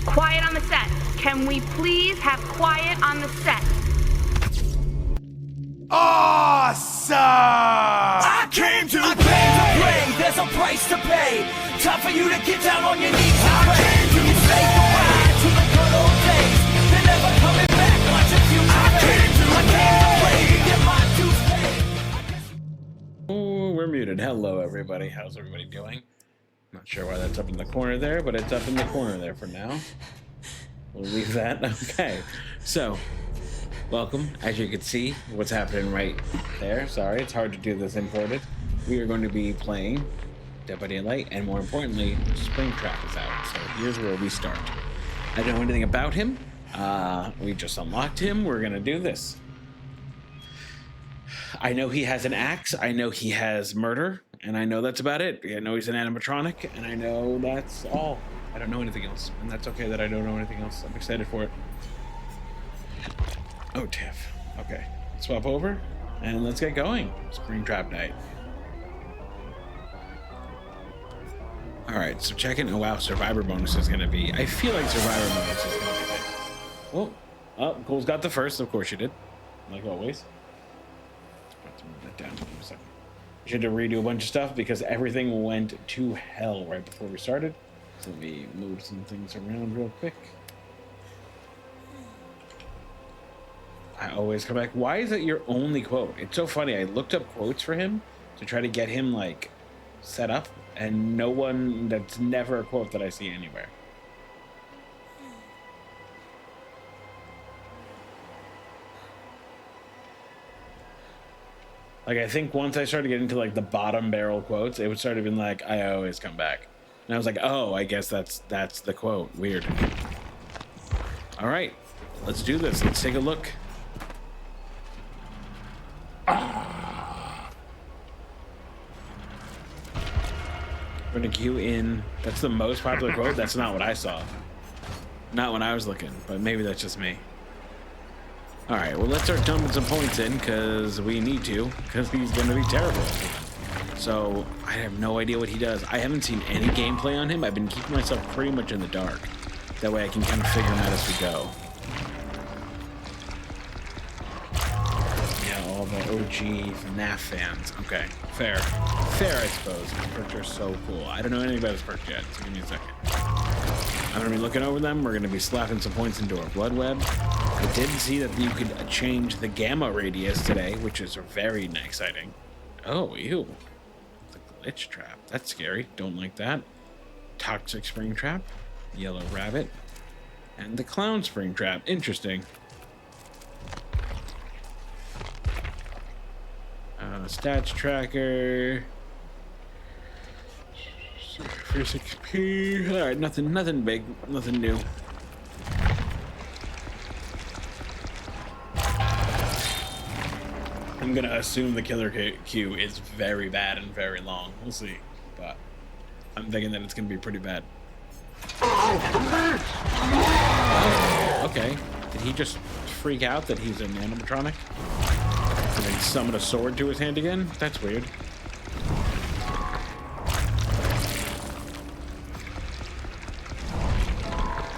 Quiet on the set. Can we please have quiet on the set? Awesome! I came to play. There's a price to pay. Time for you to get down on your knees and pray. You say goodbye to the good old days. They're never coming back. Watch your future fade. I came to play to get my dues paid. Oh, we're muted. Hello, everybody. How's everybody doing? Not sure why that's up in the corner there, but it's up in the corner there for now. We'll leave that. Okay. So, welcome. As you can see, what's happening right there. Sorry, it's hard to do this imported. We are going to be playing Dead by Daylight, and more importantly, Springtrap is out. So here's where we start. I don't know anything about him. We just unlocked him. We're going to do this. I know he has an axe. I know he has murder. And I know that's about it. I know he's an animatronic, and I know that's all. I don't know anything else, and that's okay that I don't know anything else. I'm excited for it. Oh, Tiff. Okay. Swap over. And let's get going. Springtrap night. Alright, so checking. Oh wow, survivor bonus is gonna be. I feel like survivor bonus is gonna be big. Oh, Cole's got the first, of course you did. Like always. I have to move that down in a second. We should have to redo a bunch of stuff because everything went to hell right before we started. So let me move some things around real quick. I always come back. Why is it your only quote? It's so funny. I looked up quotes for him to try to get him like set up, and no one. That's never a quote that I see anywhere. Like I think once I started getting to like the bottom barrel quotes, it would start to be like, "I always come back," and I was like, "Oh, I guess that's the quote." Weird. All right, let's do this. Let's take a look. We're gonna queue in. That's the most popular quote. That's not what I saw. Not when I was looking, but maybe that's just me. All right, well, let's start dumping some points in because we need to, because he's gonna be terrible. So I have no idea what he does. I haven't seen any gameplay on him. I've been keeping myself pretty much in the dark. That way I can kind of figure him out as we go. All the OG FNAF fans. Okay, fair. Fair, I suppose. His perks are so cool. I don't know anything about his perks yet, so give me a second. I'm going to be looking over them. We're going to be slapping some points into our blood web. I did see that you could change the gamma radius today, which is very exciting. Oh, ew. The glitch trap. That's scary. Don't like that. Toxic spring trap. Yellow rabbit. And the clown spring trap. Interesting. Stats tracker. First XP. All right, nothing big, nothing new. I'm gonna assume the killer queue is very bad and very long. We'll see, but I'm thinking that it's gonna be pretty bad. Okay, did he just freak out that he's an animatronic? And then summon a sword to his hand again? That's weird.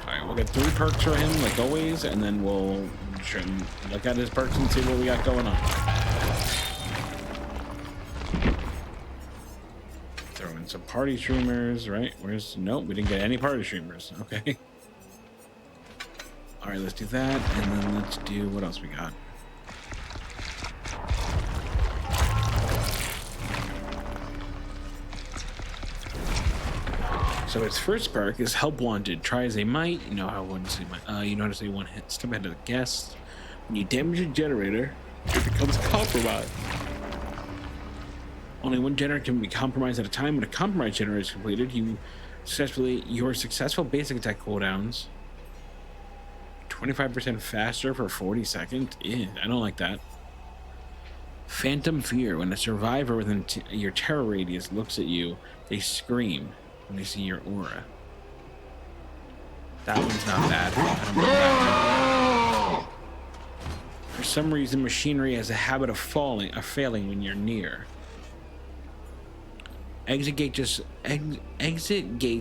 Alright, we'll get 3 perks for him, like always, and then we'll look at his perks and see what we got going on. Throw in some party streamers, right? Nope, we didn't get any party streamers. Okay. Alright, let's do that, and then let's do, what else we got? So its first perk is Help Wanted. Try as they might, you know how one say you know how to say one hit step ahead of the guest. When you damage a generator, it becomes compromised. Only one generator can be compromised at a time. When a compromised generator is completed, your successful basic attack cooldowns 25% faster for 40 seconds. Ew, I don't like that. Phantom Fear. When a survivor within your terror radius looks at you, they scream when they see your aura. That one's not bad. For some reason, machinery has a habit of failing when you're near. Exit gate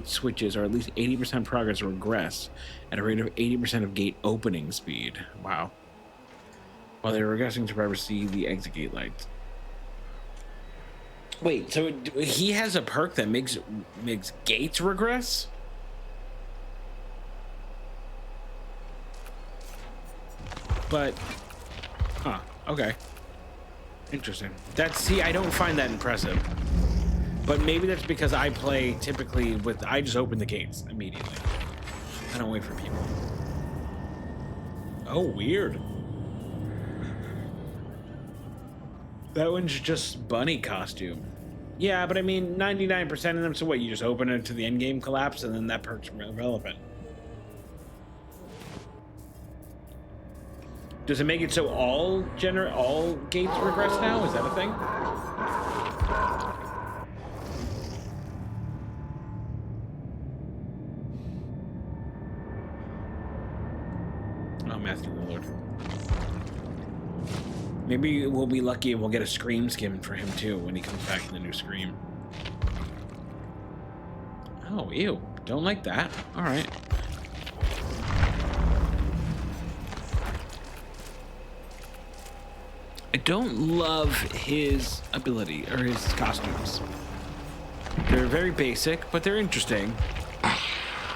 switches are at least 80% progress or regress at a rate of 80% of gate opening speed. Wow. While they're regressing, survivors see the exit gate lights. Wait, so he has a perk that makes gates regress? But, huh, okay. Interesting. See, I don't find that impressive. But maybe that's because I play typically I just open the gates immediately. I don't wait for people. Oh, weird. That one's just bunny costume. Yeah, but I mean, 99% of them, so what, you just open it to the endgame collapse and then that perk's relevant. Does it make it so all gates regress now? Is that a thing? Oh, Matthew Lillard. Maybe we'll be lucky and we'll get a Scream skin for him too when he comes back in the new Scream. Oh, ew. Don't like that. All right. I don't love his ability or his costumes. They're very basic, but they're interesting.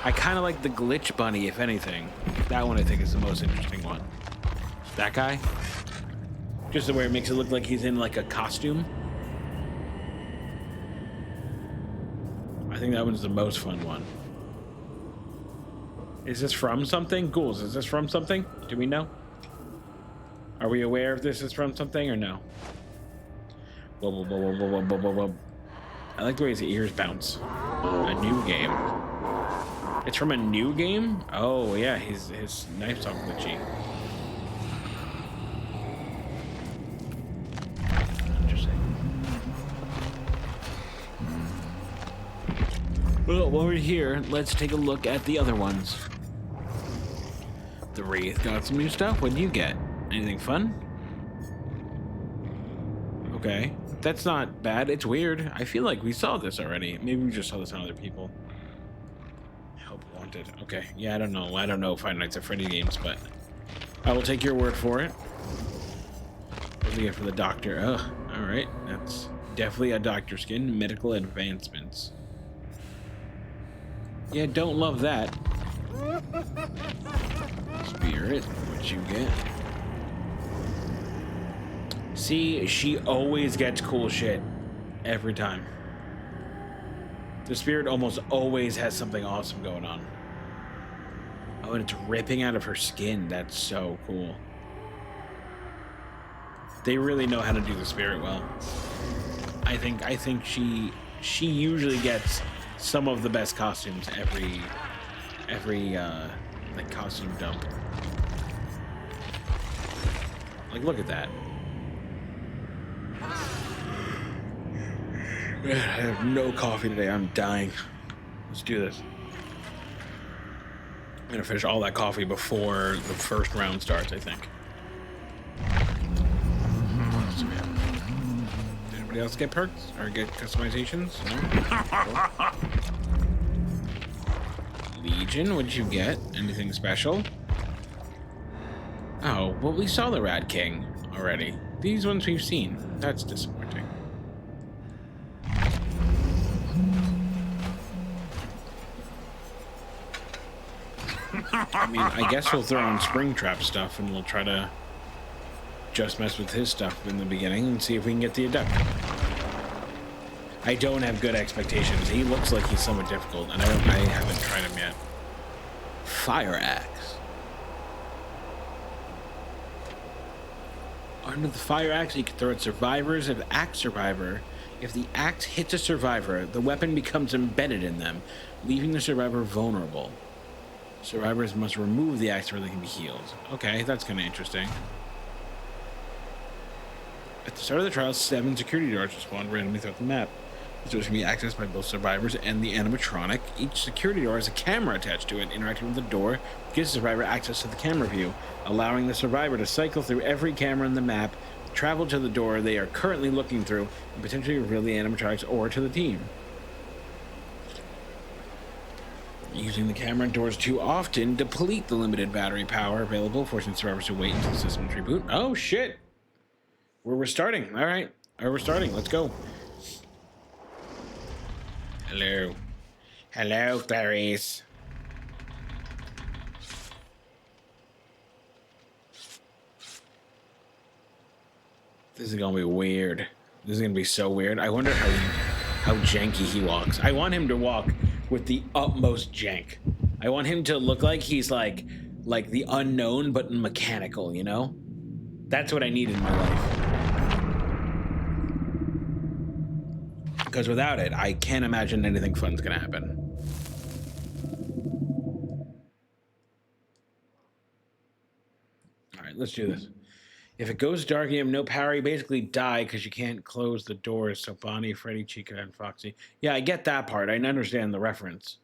I kind of like the glitch bunny, if anything. That one I think is the most interesting one. That guy. Just the way it makes it look like he's in like a costume. I think that one's the most fun one. Is this from something? Ghouls, is this from something? Do we know? Are we aware if this is from something or no? Whoa, whoa, whoa, whoa, whoa, whoa, whoa, whoa. I like the way his ears bounce. A new game. It's from a new game? Oh, yeah, his knife's all glitchy. Interesting. Well, while we're here, let's take a look at the other ones. The Wraith got some new stuff. What do you get? Anything fun? Okay. That's not bad. It's weird. I feel like we saw this already. Maybe we just saw this on other people. Help wanted. Okay. Yeah, I don't know. I don't know Five Nights at Freddy games, but I will take your word for it. What do we get for the doctor? Oh, all right. That's definitely a doctor skin. Medical advancements. Yeah, don't love that. Spirit, what you get? See, she always gets cool shit. Every time. The Spirit almost always has something awesome going on. Oh, and it's ripping out of her skin. That's so cool. They really know how to do the Spirit well. I think she usually gets some of the best costumes every like costume dump. Like, look at that. Man, I have no coffee today. I'm dying. Let's do this. I'm gonna finish all that coffee before the first round starts, I think. Did anybody else get perks or get customizations? No? Cool. Legion, what'd you get? Anything special? Oh, well, we saw the Rat King already. These ones we've seen. That's disappointing. I mean, I guess we'll throw on Springtrap stuff and we'll try to just mess with his stuff in the beginning and see if we can get the Adept. I don't have good expectations. He looks like he's somewhat difficult, and I haven't tried him yet. Fire Axe. Under the Fire Axe, you can throw at survivors of Axe Survivor. If the axe hits a survivor, the weapon becomes embedded in them, leaving the survivor vulnerable. Survivors must remove the axe where they can be healed. Okay, that's kind of interesting. At the start of the trial, 7 security doors will spawn randomly throughout the map. These doors can be accessed by both survivors and the animatronic. Each security door has a camera attached to it. Interacting with the door gives the survivor access to the camera view, allowing the survivor to cycle through every camera in the map, travel to the door they are currently looking through, and potentially reveal the animatronics or to the team. Using the camera doors too often deplete the limited battery power available, forcing survivors to wait until the system's reboot. Oh, shit! We're starting. All right. We're starting. Let's go. Hello. Hello, Clarice. This is gonna be weird. This is gonna be so weird. I wonder how janky he walks. I want him to walk with the utmost jank. I want him to look like he's like the unknown, but mechanical, you know? That's what I need in my life. Because without it, I can't imagine anything fun's gonna happen. All right, let's do this. If it goes dark and you have no power, you basically die because you can't close the doors. So Bonnie, Freddy, Chica, and Foxy. Yeah, I get that part. I understand the reference.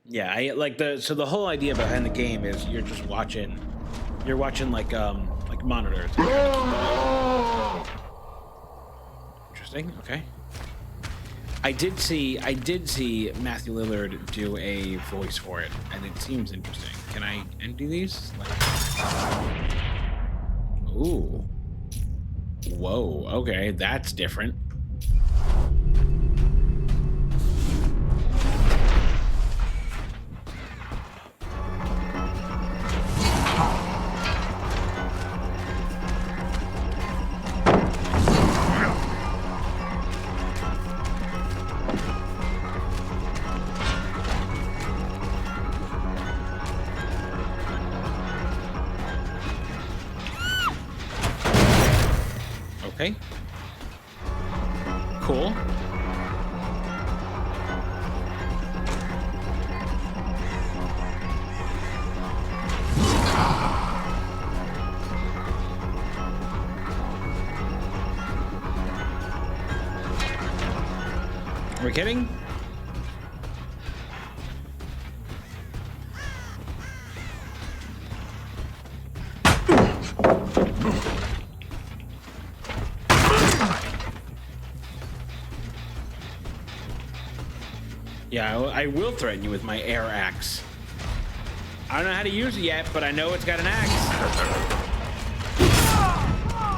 Yeah, so the whole idea behind the game is you're just watching You're watching like monitors. Interesting. Okay. I did see Matthew Lillard do a voice for it, and it seems interesting. Can I empty these? Ooh. Whoa. Okay, that's different. Okay. Cool. Are we kidding? Yeah, I will threaten you with my air axe. I don't know how to use it yet, but I know it's got an axe.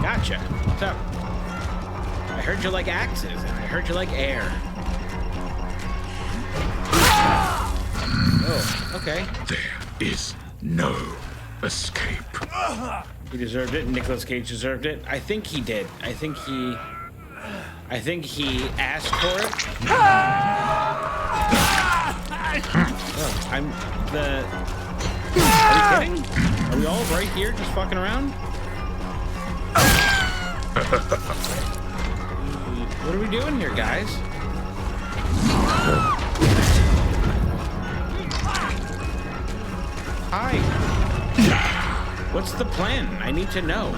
Gotcha. What's up? I heard you like axes, and I heard you like air. Oh, okay. There is no escape. He deserved it. Nicolas Cage deserved it. I think he did. I think he asked for it. Oh, I'm the... Are you kidding? Are we all right here just fucking around? What are we doing here, guys? Hi. What's the plan? I need to know.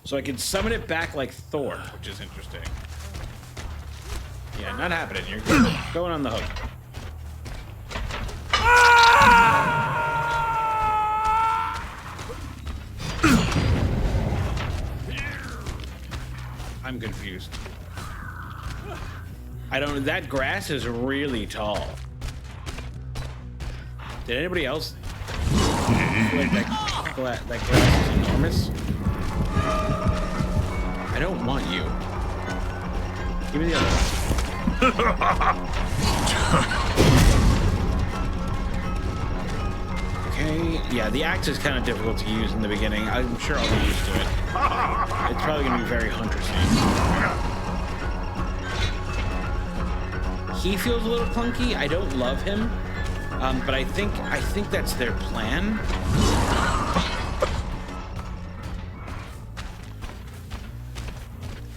So I can summon it back like Thor, which is interesting. Yeah, not happening. You're going on the hook. I'm confused. I don't... That grass is really tall. Did anybody else... Like that grass is enormous? I don't want you. Give me the other one. Okay, yeah, the axe is kind of difficult to use in the beginning. I'm sure I'll be used to it. It's probably going to be very hunter-y. He feels a little clunky. I don't love him, but I think that's their plan.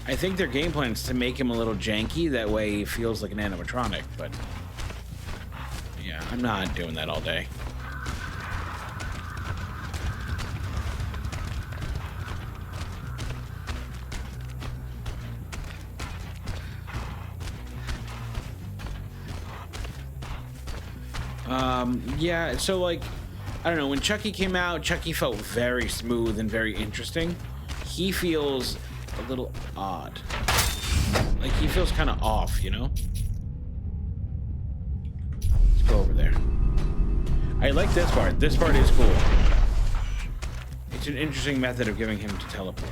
I think their game plan is to make him a little janky. That way he feels like an animatronic, but yeah, I'm not doing that all day. Yeah, so like, I don't know, when Chucky came out, Chucky felt very smooth and very interesting. He feels a little odd. Like, he feels kind of off, you know? Let's go over there. I like this part. This part is cool. It's an interesting method of getting him to teleport.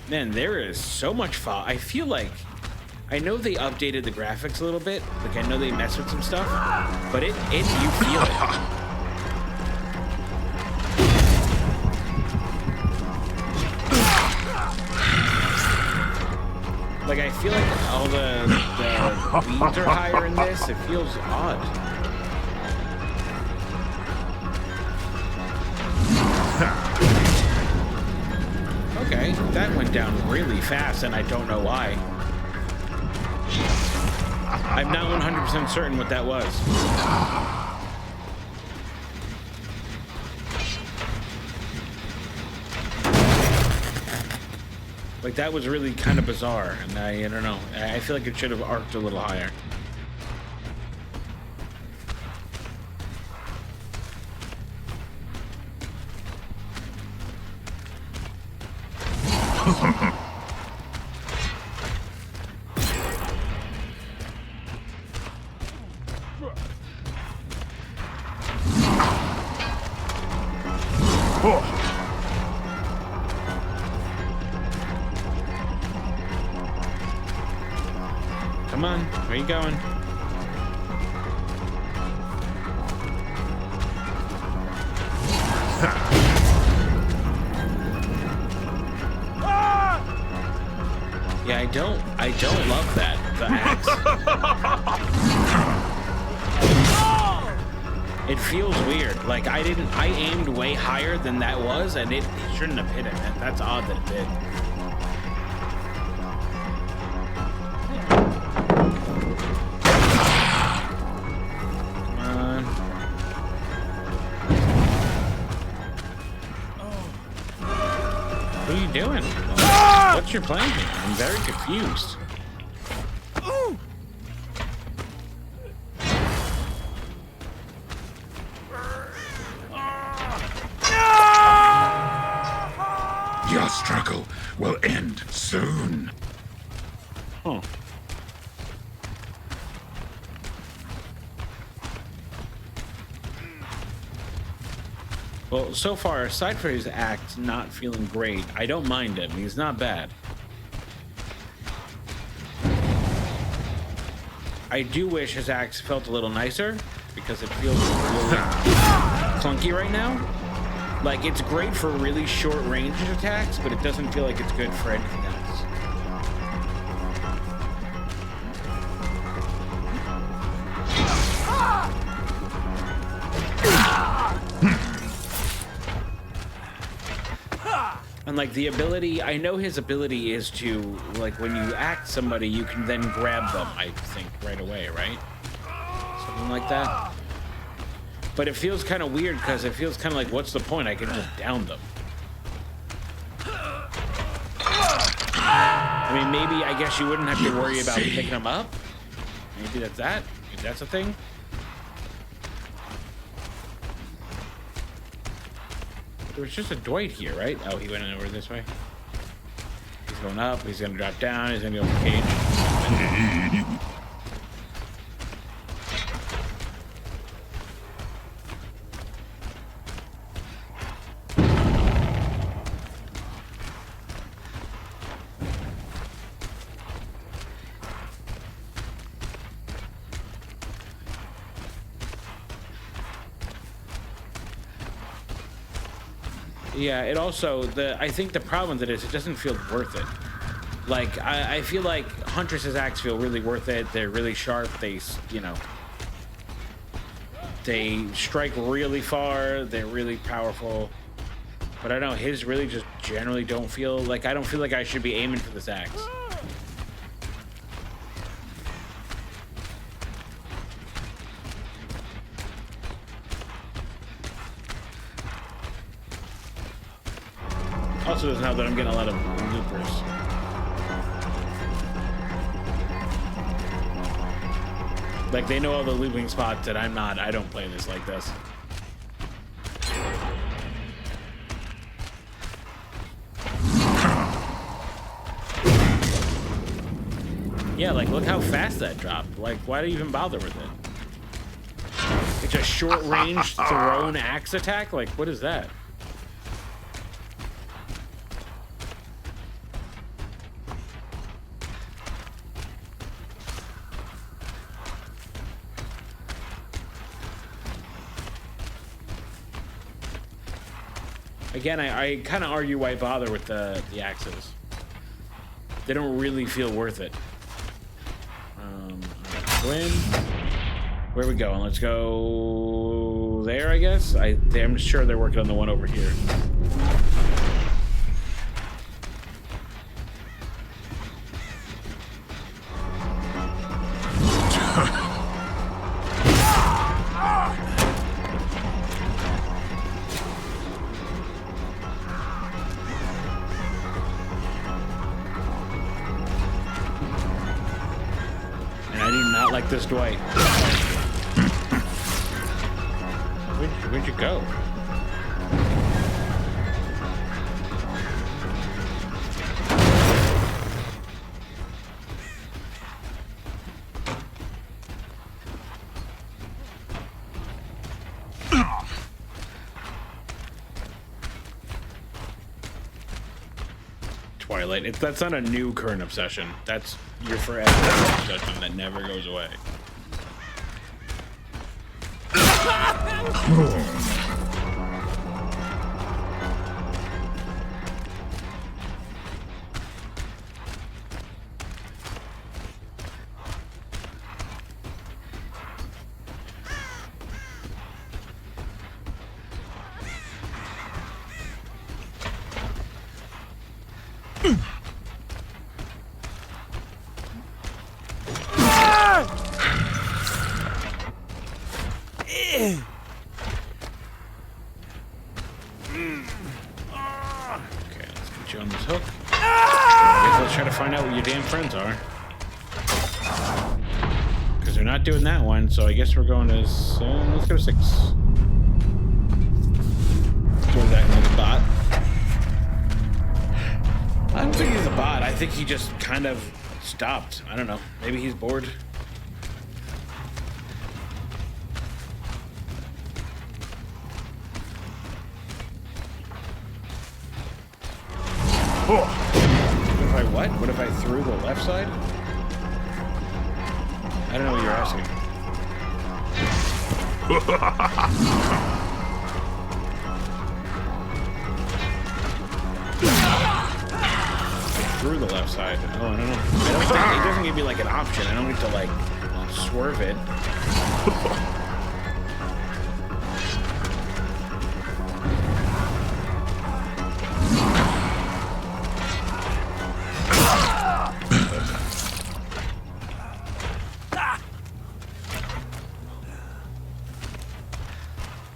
Man, there is so much fog. I feel like... I know they updated the graphics a little bit. Like, I know they messed with some stuff. But you feel it. Like, I feel like all the weeds are higher in this. It feels odd. Okay, that went down really fast, and I don't know why. I'm not 100% certain what that was. Like, that was really kind of bizarre, and I don't know. I feel like it should have arced a little higher. Come on, where you going? Yeah, I don't love that, the axe. It feels weird. Like, I aimed way higher than that was, and it shouldn't have hit it. That's odd that it did. What are you doing? What's your plan here? I'm very confused. Your struggle will end soon. Huh. Well, so far, aside from his act not feeling great, I don't mind him. He's not bad. I do wish his axe felt a little nicer, because it feels really clunky right now. Like, it's great for really short range attacks, but it doesn't feel like it's good for anything else. And like the ability, I know his ability is to, like, when you act somebody, you can then grab them, I think, right away, right? Something like that. But it feels kind of weird because it feels kind of like, what's the point? I can just down them. I mean, maybe, I guess you wouldn't have to worry about picking them up. Maybe that's that. Maybe that's a thing. There was just a Dwight here, right? Oh, he went over this way. He's going up. He's going to drop down. He's going to go for cage. Yeah, it also, I think the problem with it is it doesn't feel worth it. Like, I feel like Huntress's acts feel really worth it. They're really sharp. They, you know, they strike really far. They're really powerful. But I don't know, his really just generally don't feel like, I don't feel like I should be aiming for this axe. Also doesn't help that I'm getting a lot of loopers. Like, they know all the looping spots that I'm not. I don't play this like this. Yeah, like, look how fast that dropped. Like, why do you even bother with it? It's a short-range thrown axe attack? Like, what is that? Again, I kind of argue why bother with the axes. They don't really feel worth it. Win. Where are we going? Let's go there, I guess. I'm sure they're working on the one over here. like this, Dwight. Where'd you go? Twilight. That's not a new current obsession. That's your forever obsession that never goes away. Okay, let's get you on this hook. I guess let's try to find out what your damn friends are. Because they're not doing that one, so I guess we're going to... let's go to 6. Towards that another bot. I don't think he's a bot. I think he just kind of stopped. I don't know. Maybe he's bored. What if I what? What if I threw the left side? I don't know what you're asking. Through the left side. Oh, I don't know. I don't think, it doesn't give me like an option. I don't get to like swerve it.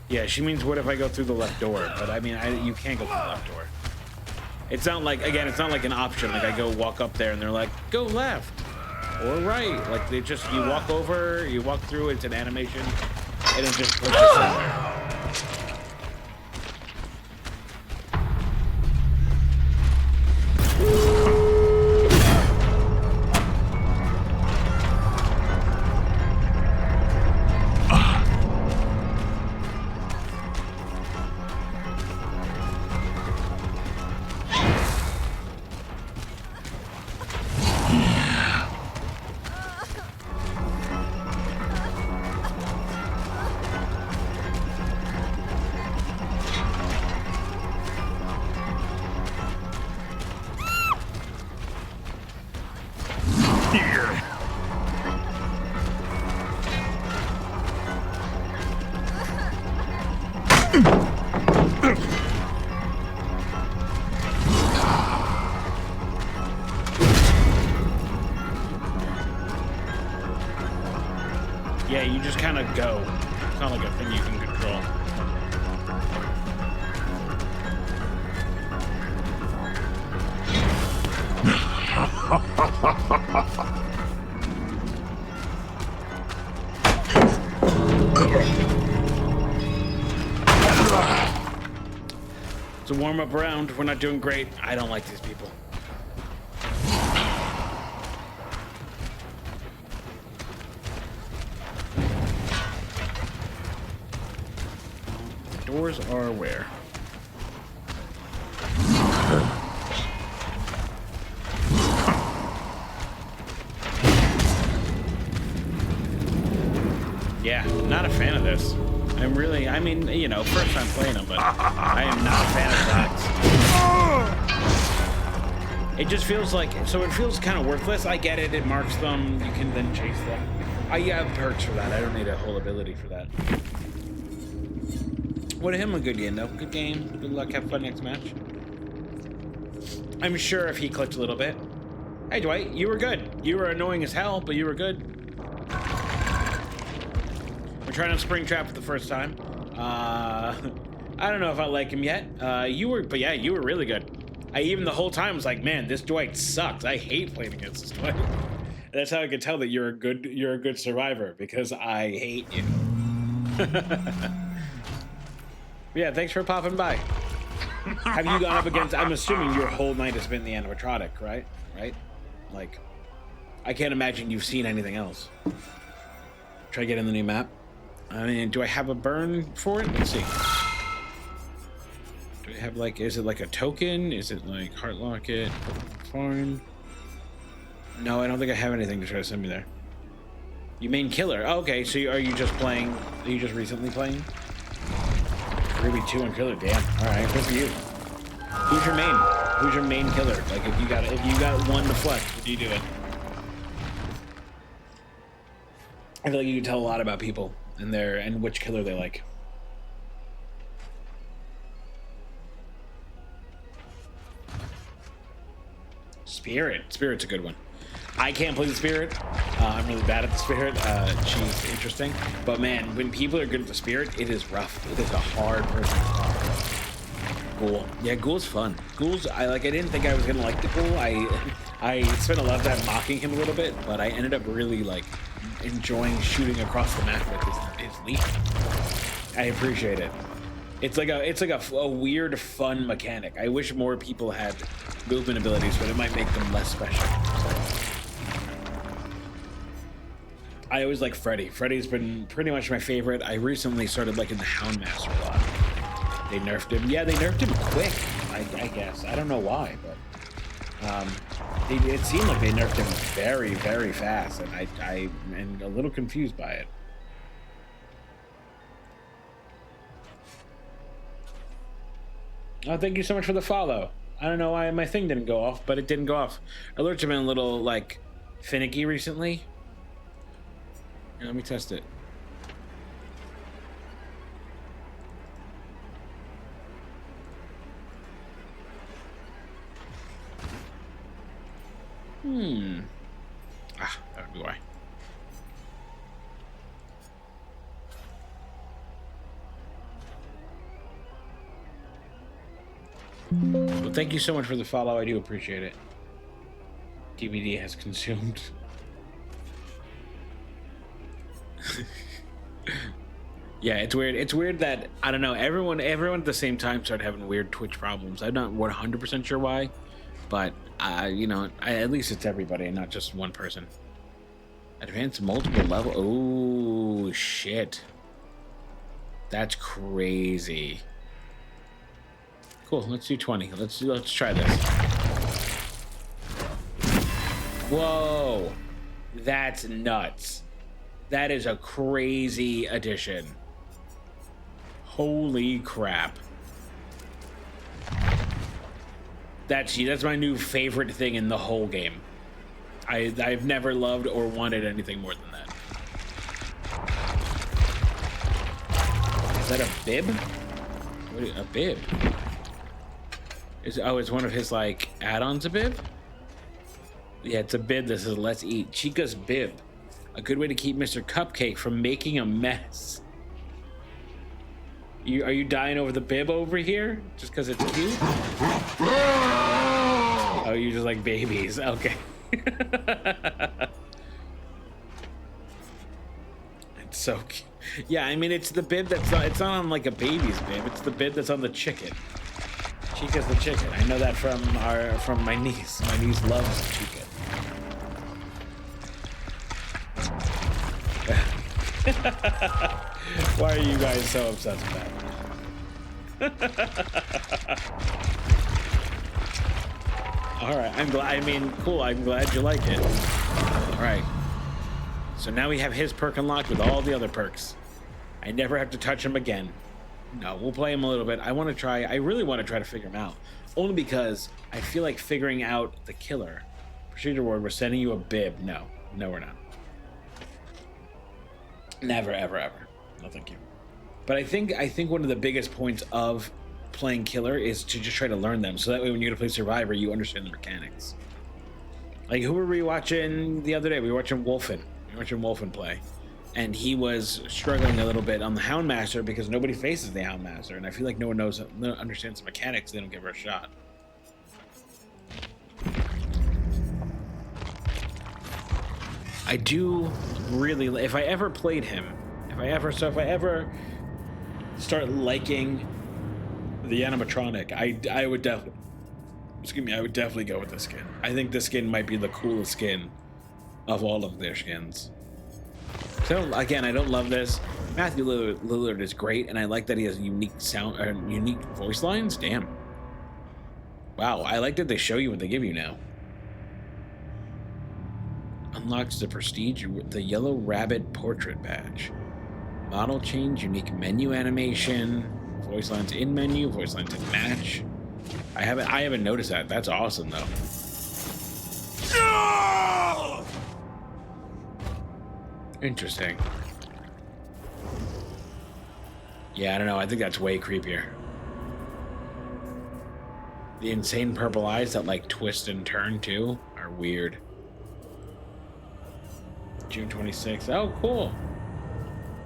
Yeah, she means what if I go through the left door? But I mean, you can't go through the left door. It's not like, again, it's not like an option. Like I go walk up there and they're like, go left or right. Like they just, you walk over, you walk through, it's an animation, and it just puts us in there. Yeah, you just kind of go. It's not like a thing you can control. It's a warm-up round. We're not doing great. I don't like these people. Doors are where? Yeah, not a fan of this. I'm really, I mean, you know, first time playing them, but I am not a fan of that. It just feels like, so it feels kind of worthless. I get it, it marks them, you can then chase them. I have perks for that, I don't need a whole ability for that. What him a good game though. Good game. Good luck. Have fun next match. I'm sure if he clicked a little bit. Hey Dwight, you were good. You were annoying as hell, but you were good. We're trying to Springtrap for the first time. I don't know if I like him yet. You were really good. I even the whole time was like, man, this Dwight sucks. I hate playing against this Dwight. That's how I can tell that you're a good survivor, because I hate you. Yeah, thanks for popping by. Have you gone up against? I'm assuming your whole night has been the animatronic, right? Right? Like, I can't imagine you've seen anything else. Try to get in the new map. I mean, do I have a burn for it? Let's see. Do I have like? Is it like a token? Is it like heart locket? Farm? No, I don't think I have anything to try to send me there. You main killer. Oh, okay, so are you just playing? Are you just recently playing? Ruby 2 and killer. Damn. All right, good for you. Who's your main? Who's your main killer? Like, if you got one to flex, what do you do it? I feel like you can tell a lot about people and which killer they like. Spirit's a good one. I can't play the Spirit. I'm really bad at the Spirit. She's interesting, but man, when people are good at the Spirit, it is rough. It is a hard person to stop. Ghoul. Yeah, Ghoul's fun. Ghoul's, I didn't think I was gonna like the Ghoul. I spent a lot of time mocking him a little bit, but I ended up really like enjoying shooting across the map with his leap. I appreciate it. It's like a weird, fun mechanic. I wish more people had movement abilities, but it might make them less special. I always like Freddy. Freddy's been pretty much my favorite. I recently started liking the Houndmaster a lot. They nerfed him. Yeah, they nerfed him quick, I guess. I don't know why, but it seemed like they nerfed him very, very fast, and I am a little confused by it. Oh, thank you so much for the follow. I don't know why my thing didn't go off, but it didn't go off. Alerts have been a little, like, finicky recently. Here, let me test it. That would be why. Well, thank you so much for the follow. I do appreciate it. DVD has consumed. Yeah, it's weird. It's weird that, I don't know, everyone at the same time started having weird Twitch problems. I'm not 100% sure why, but you know, at least it's everybody and not just one person. Advanced multiple level. Oh shit, that's crazy. Cool. Let's do 20. Let's try this. Whoa, that's nuts. That is a crazy addition. Holy crap. That's my new favorite thing in the whole game. I've never loved or wanted anything more than that. Is that a bib? What is a bib? Is one of his like add-ons a bib? Yeah, it's a bib that says let's eat. Chica's bib. A good way to keep Mr. Cupcake from making a mess. Are you dying over the bib over here? Just because it's cute? Oh, you just like babies. Okay. It's so cute. Yeah, I mean, it's the bib that's not, it's not on like a baby's bib. It's the bib that's on the chicken. Chica's the chicken. I know that from my niece. My niece loves chicken. Why are you guys so obsessed with that? All right, I'm glad. I mean, cool. I'm glad you like it. All right. So now we have his perk unlocked with all the other perks. I never have to touch him again. No, we'll play him a little bit. I really want to try to figure him out. Only because I feel like figuring out the killer. Procedure ward, we're sending you a bib. No, we're not. Never, ever, ever. No, thank you. But I think one of the biggest points of playing killer is to just try to learn them. So that way when you're going to play Survivor, you understand the mechanics. Like, who were we watching the other day? We were watching Wolfen. We were watching Wolfen play. And he was struggling a little bit on the Houndmaster because nobody faces the Houndmaster. And I feel like no one understands the mechanics. They don't give her a shot. I do really, if I ever played him, if I ever start liking the animatronic, I would definitely, I would definitely go with this skin. I think this skin might be the coolest skin of all of their skins. So again, I don't love this. Matthew Lillard is great, and I like that he has unique unique voice lines. Damn. Wow, I like that they show you what they give you now. Unlocks the prestige with the Yellow Rabbit portrait badge. Model change, unique menu animation, voice lines in menu, voice lines in match. I haven't noticed that. That's awesome though. No! Interesting. Yeah, I don't know. I think that's way creepier. The insane purple eyes that like twist and turn too are weird. June 26th. Oh, cool.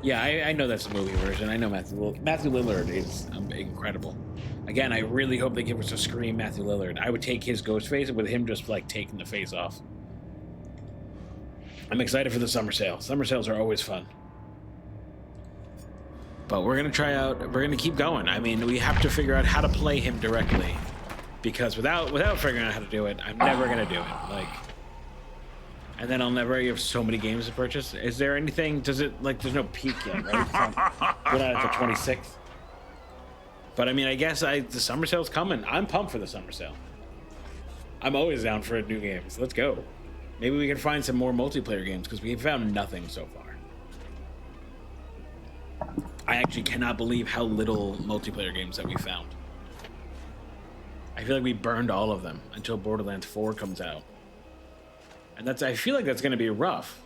Yeah, I know that's the movie version. I know Matthew Lillard is incredible. Again, I really hope they give us a Scream Matthew Lillard. I would take his ghost face with him just like taking the face off. I'm excited for the summer sale. Summer sales are always fun. But we're gonna keep going. I mean, we have to figure out how to play him directly. Because without figuring out how to do it, I'm never gonna do it. Like, and then I'll never have so many games to purchase. Is there anything? Does it like? There's no peak yet, right? We're not at the 26th. But I mean, I guess the summer sale's coming. I'm pumped for the summer sale. I'm always down for new games. Let's go. Maybe we can find some more multiplayer games because we found nothing so far. I actually cannot believe how little multiplayer games that we found. I feel like we burned all of them until Borderlands 4 comes out. And I feel like that's going to be rough.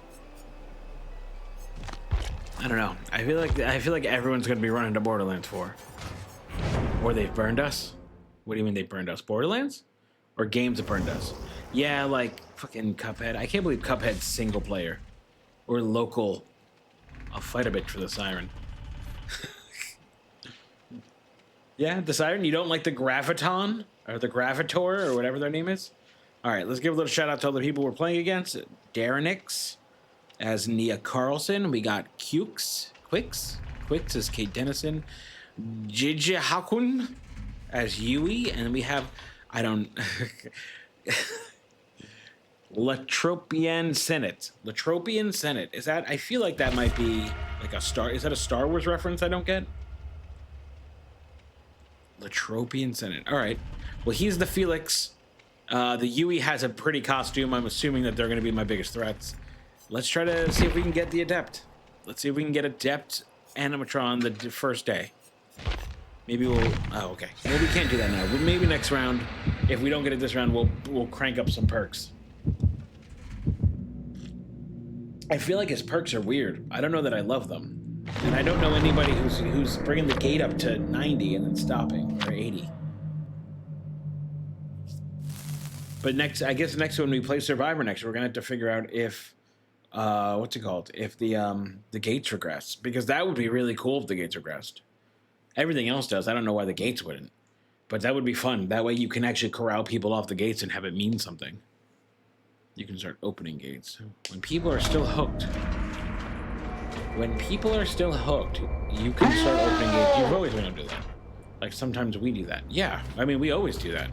I don't know. I feel like everyone's going to be running to Borderlands 4. Or they've burned us. What do you mean they burned us? Borderlands? Or games that burned us? Yeah, like fucking Cuphead. I can't believe Cuphead's single player. Or local. I'll fight a bitch for the siren. Yeah, the siren. You don't like the Graviton? Or the Gravitor? Or whatever their name is? Alright, let's give a little shout out to all the people we're playing against. Darrenix as Nia Carlson. We got Quicks as Kate Dennison. Jiji Hakun as Yui. And we have, I don't... Latropian Senate. Latropian Senate. Is that, I feel like that might be like a Star, is that a Star Wars reference I don't get? Latropian Senate. Alright. Well, he's the Felix. The Yui has a pretty costume. I'm assuming that they're going to be my biggest threats. Let's try to see if we can get the Adept. Let's see if we can get Adept Animatron the first day. Maybe we'll... Oh, okay. Well, we can't do that now. Maybe next round, if we don't get it this round, we'll crank up some perks. I feel like his perks are weird. I don't know that I love them. And I don't know anybody who's bringing the gate up to 90 and then stopping, or 80. But next, I guess next when we play Survivor next, we're gonna have to figure out if, what's it called? If the gates regress, because that would be really cool if the gates regressed. Everything else does. I don't know why the gates wouldn't, but that would be fun. That way you can actually corral people off the gates and have it mean something. You can start opening gates when people are still hooked. When people are still hooked, you can start opening gates. You've always been able to do that. Like sometimes we do that. Yeah, I mean we always do that.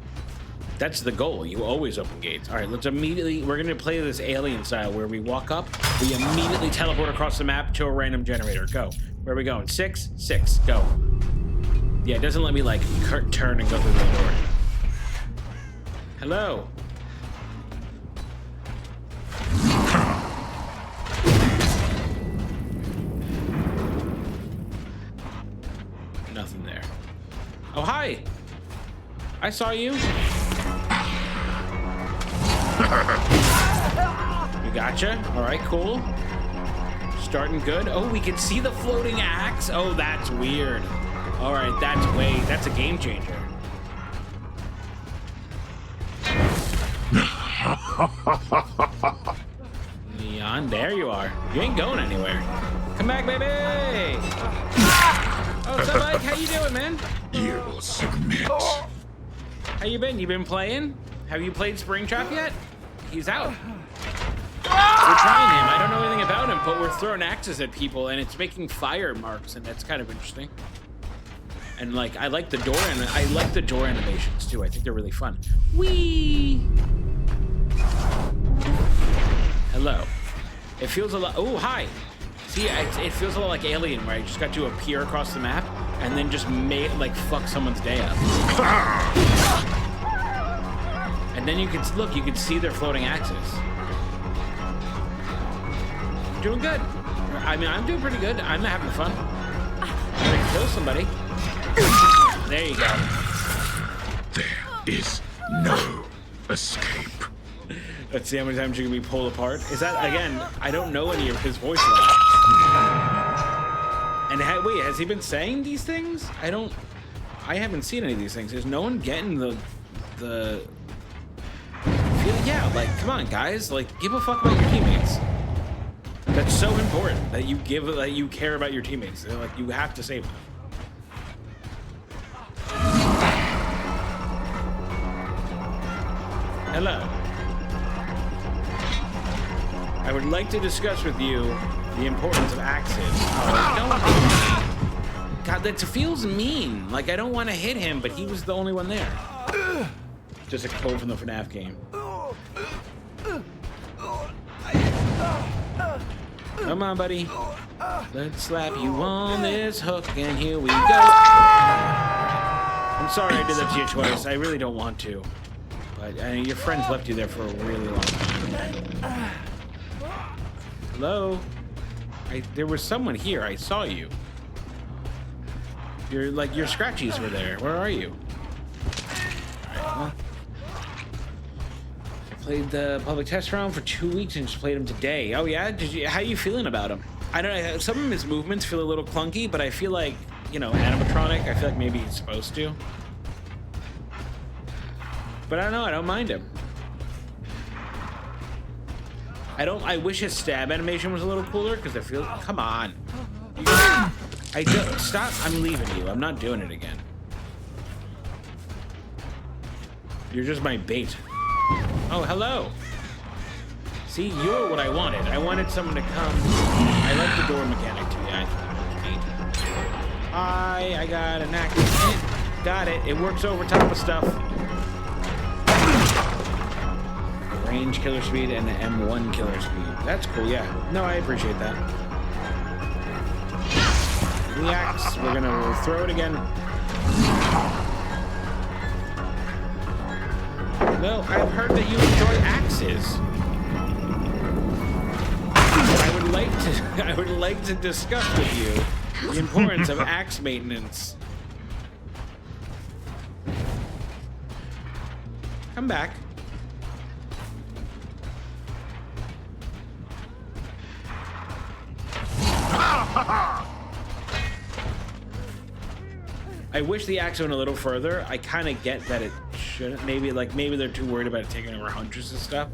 That's the goal. You always open gates. All right, let's immediately... We're going to play this alien style where we walk up, we immediately teleport across the map to a random generator. Go. Where are we going? 6, 6, go. Yeah, it doesn't let me, like, turn and go through the door. Hello. Nothing there. Oh, hi. I saw you. You gotcha. All right, cool. Starting good. Oh, we can see the floating axe. Oh, that's weird. All right, that's a game changer. Leon, there you are. You ain't going anywhere. Come back, baby. Oh, what's up, Mike? How you doing, man? You will submit. How you been? You been playing? Have you played Springtrap yet? He's out. We're trying him. I don't know anything about him, but we're throwing axes at people, and it's making fire marks, and that's kind of interesting. And like, I like the door, and I like the door animations too. I think they're really fun. Whee! Hello. It feels a lot. Oh, hi. See, it feels a lot like Alien, where I just got to appear across the map and then just fuck someone's day up. And then you can look, you can see their floating axes. Doing good. I mean, I'm doing pretty good. I'm having fun. I'm gonna kill somebody. There you go. There is no escape. Let's see how many times you're gonna be pulled apart. Is that, again, I don't know any of his voice lines. And wait, has he been saying these things? I haven't seen any of these things. Is no one getting the yeah, like, come on, guys. Like, give a fuck about your teammates. That's so important that you care about your teammates. Like, you have to save them. Hello. I would like to discuss with you the importance of axes. Oh, don't. God, that feels mean. Like, I don't want to hit him, but he was the only one there. Just a quote from the FNAF game. Come on, buddy. Let's slap you on this hook, and here we go. I'm sorry I did that to you twice. I really don't want to. But your friends left you there for a really long time. Hello? There was someone here. I saw you. Your scratchies were there. Where are you? Alright, well. I played the public test round for 2 weeks and just played him today. Oh yeah? How are you feeling about him? I don't know. Some of his movements feel a little clunky, but I feel like, you know, animatronic. I feel like maybe he's supposed to. But I don't know. I don't mind him. I wish his stab animation was a little cooler because I feel. Come on. I don't. Stop. I'm leaving you. I'm not doing it again. You're just my bait. Oh, hello. See, you're what I wanted. I wanted someone to come. I like the door mechanic too. Yeah, I think it's neat. I got an axe. Got it. It works over top of stuff. Range killer speed and the M1 killer speed. That's cool, yeah. No, I appreciate that. The axe, we're gonna throw it again. Well, I've heard that you enjoy axes. I would like to discuss with you the importance of axe maintenance. Come back. I wish the axe went a little further. I kind of get that it shouldn't. Maybe they're too worried about it taking over hunters and stuff.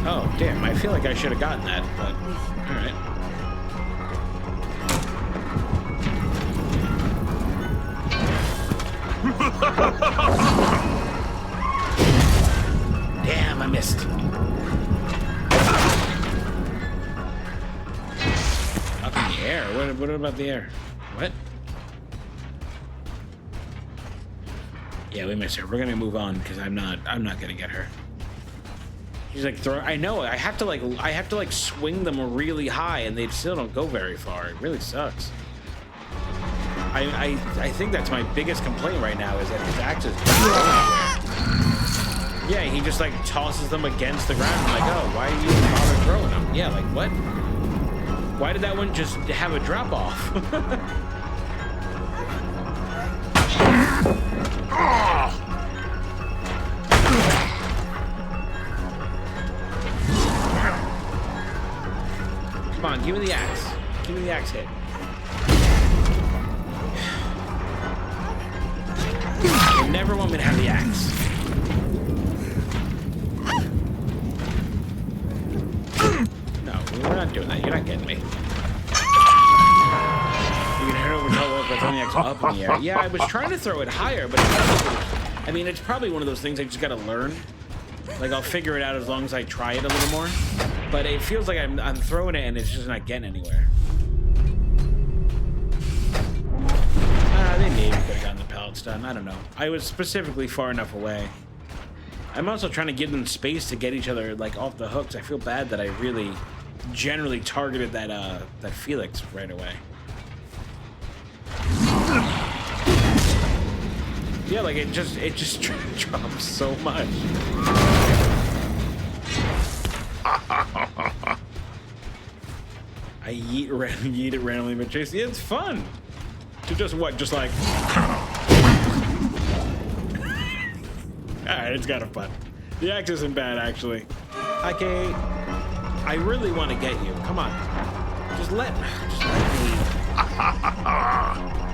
Oh, damn. I feel like I should have gotten that, but all right. Damn, I missed. Up in the air? What about the air? What? Yeah, we missed her. We're gonna move on because I'm not gonna get her. She's like I know. I have to swing them really high, and they still don't go very far. It really sucks. I think that's my biggest complaint right now is that his axes. Yeah, he just like tosses them against the ground. I'm like, oh, why are you even bother throwing them? Yeah, like what? Why did that one just have a drop off? Come on, give me the axe. Give me the axe hit. You never want me to have the axe. No, we're not doing that. You're not getting me. You can head over to throwing the axe up in the air. Yeah, I was trying to throw it higher, but I mean, it's probably one of those things I just gotta learn. Like, I'll figure it out as long as I try it a little more. But it feels like I'm throwing it and it's just not getting anywhere. They maybe could have gotten the pellets done. I don't know. I was specifically far enough away. I'm also trying to give them space to get each other, like, off the hooks. I feel bad that I really generally targeted that Felix right away. Yeah, like, it just drops so much. I yeet it randomly, but Chase, yeah, it's fun. To just what? Just like... Alright, it's kind of fun. The axe isn't bad, actually. Hi, Kate. I really want to get you. Come on. Just let me.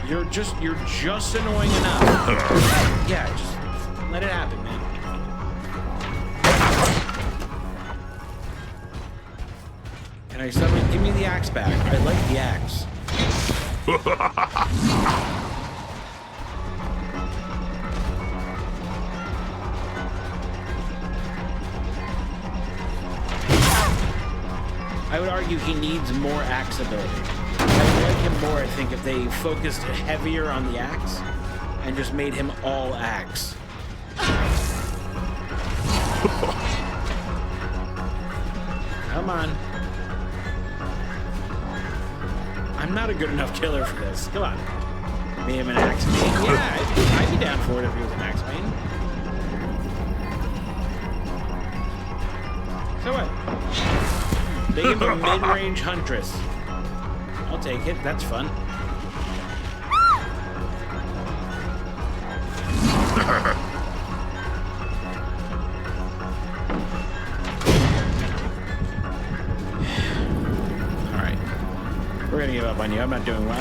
You're just annoying enough. Yeah, just let it happen, man. Can I suddenly give me the axe back? I like the axe. I would argue he needs more axe ability. I would like him more, I think, if they focused heavier on the axe and just made him all axe. Come on. I'm not a good enough killer for this. Come on. Made him an axe main. Yeah, I'd be down for it if he was an axe main. So what? They give him a mid-range huntress. I'll take it. That's fun. All right. We're gonna give up on you. I'm not doing well.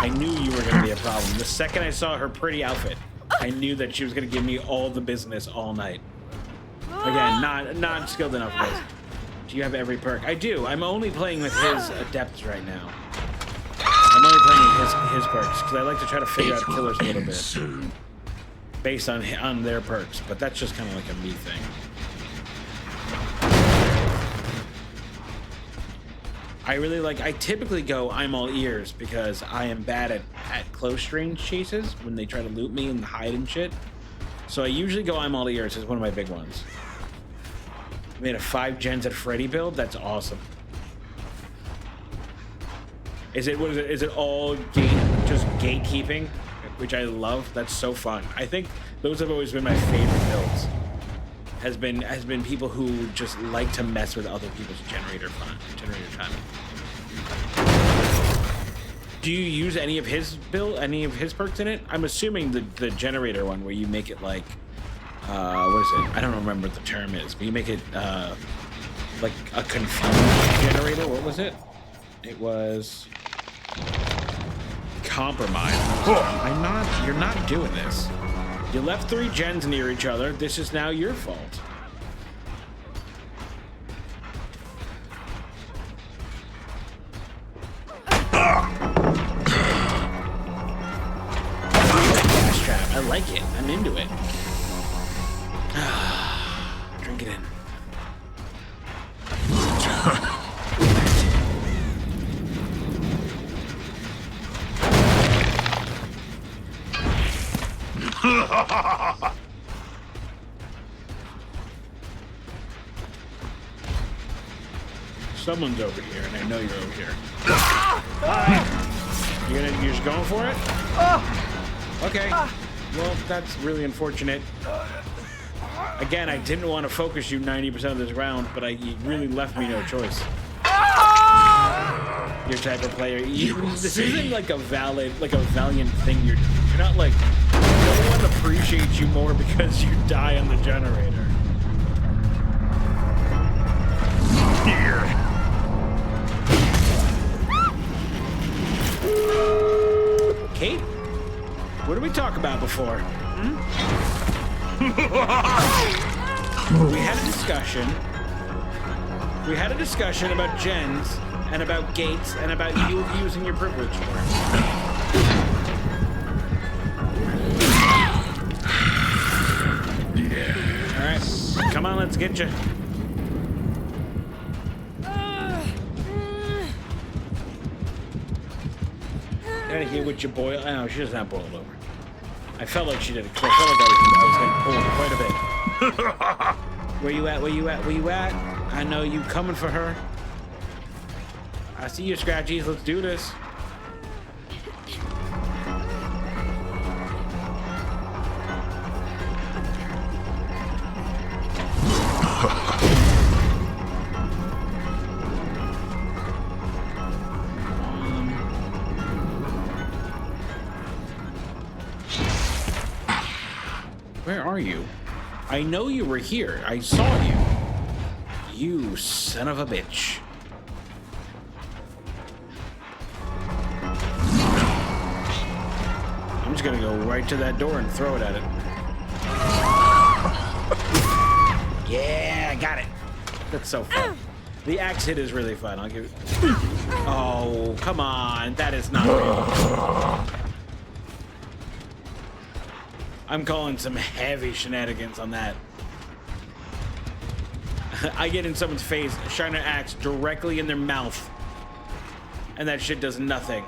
I knew you were gonna be a problem. The second I saw her pretty outfit, I knew that she was gonna give me all the business all night. Again, not skilled enough for this. Do you have every perk? I do. I'm only playing with his adepts right now. I'm only playing his perks because I like to try to figure out killers a little bit Soon. based on their perks, but that's just kind of like a me thing. I typically go I'm all ears because I am bad at close range chases when they try to loot me and hide and shit. So I usually go I'm all ears as one of my big ones. I made a 5 gens at Freddy build. That's awesome. Is it all just gatekeeping, which I love. That's so fun. I think those have always been my favorite builds. Has been people who just like to mess with other people's generator time. Do you use any of his perks in it? I'm assuming the generator one where you make it like what is it? I don't remember what the term is, but you make it like a confused generator. What was it? It was compromise. You're not doing this. You left 3 gens near each other. This is now your fault. Gas trap. I like it. I'm into it. Drink it in. Someone's over here, and I know you're over here. You're just going for it? Okay. Well, that's really unfortunate. Again, I didn't want to focus you 90% of this round, but you really left me no choice. Your type of player. This isn't like a valiant thing you're doing. You're not like, no one appreciates you more because you die on the generator. Here. Kate? What did we talk about before? We had a discussion. We had a discussion about gens and about gates and about you using your privilege for it. Yeah. All right, come on, let's get you. Get out of here with your boil. Oh, she does not boil over. I felt like she did it. 'Cause I felt like I was going to pull quite a bit. Where you at? Where you at? Where you at? I know you coming for her. I see you, Scratchies. Let's do this. Where are you? I know you were here. I saw you. You son of a bitch. I'm just gonna go right to that door and throw it at it. Yeah, I got it. That's so fun. The axe hit is really fun. I'll give it. Oh, come on. That is not real. I'm calling some heavy shenanigans on that. I get in someone's face, shine an axe directly in their mouth, and that shit does nothing.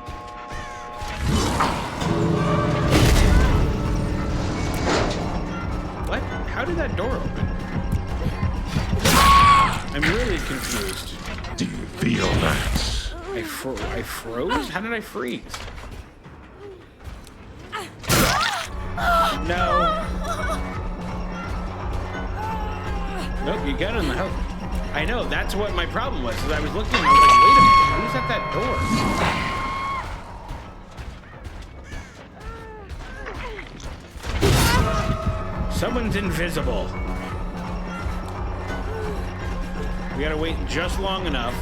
What? How did that door open? I'm really confused. Do you feel that? I froze? How did I freeze? No. Nope, you got it in the house. I know, that's what my problem was, because I was looking and I was like, wait a minute, who's at that door? Someone's invisible. We gotta wait just long enough.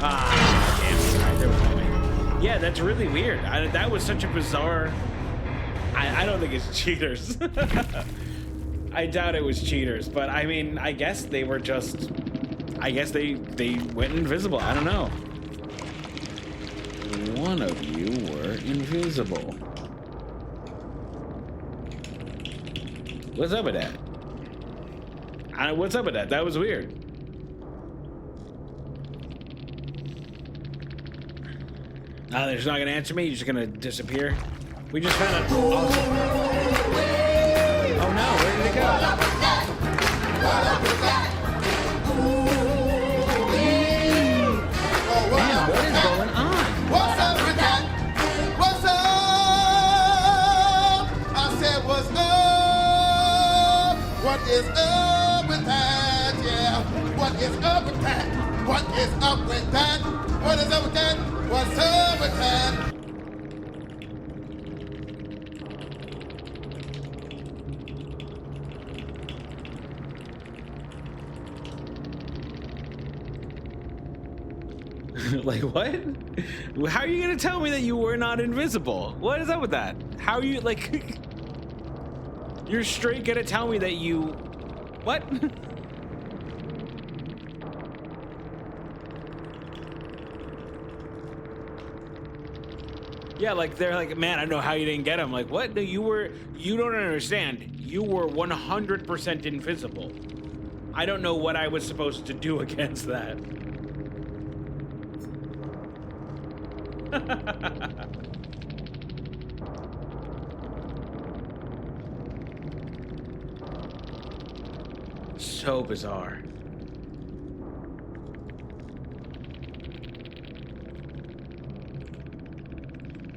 Ah, damn it. All right, there was no way. Yeah, that's really weird. That was such a bizarre... I don't think it's cheaters. I doubt it was cheaters, but I mean, I guess they were just... I guess they went invisible. I don't know. One of you were invisible. What's up with that? What's up with that? That was weird. They're just not gonna answer me. You're just gonna disappear. We just found out. Awesome. Oh no! Where did it go? Man, what is going on? What's up with that? What's up? I said, what's up? What is up with that? Yeah. What is up with that? What is up with that? What is up with that? What's up with that? Like what? How are you gonna tell me that you were not invisible? What is up with that? How are you like? You're straight gonna tell me that you... What? Yeah, like they're like, man, I don't know how you didn't get him. Like, what? No, you don't understand. You were 100% invisible. I don't know what I was supposed to do against that. So bizarre.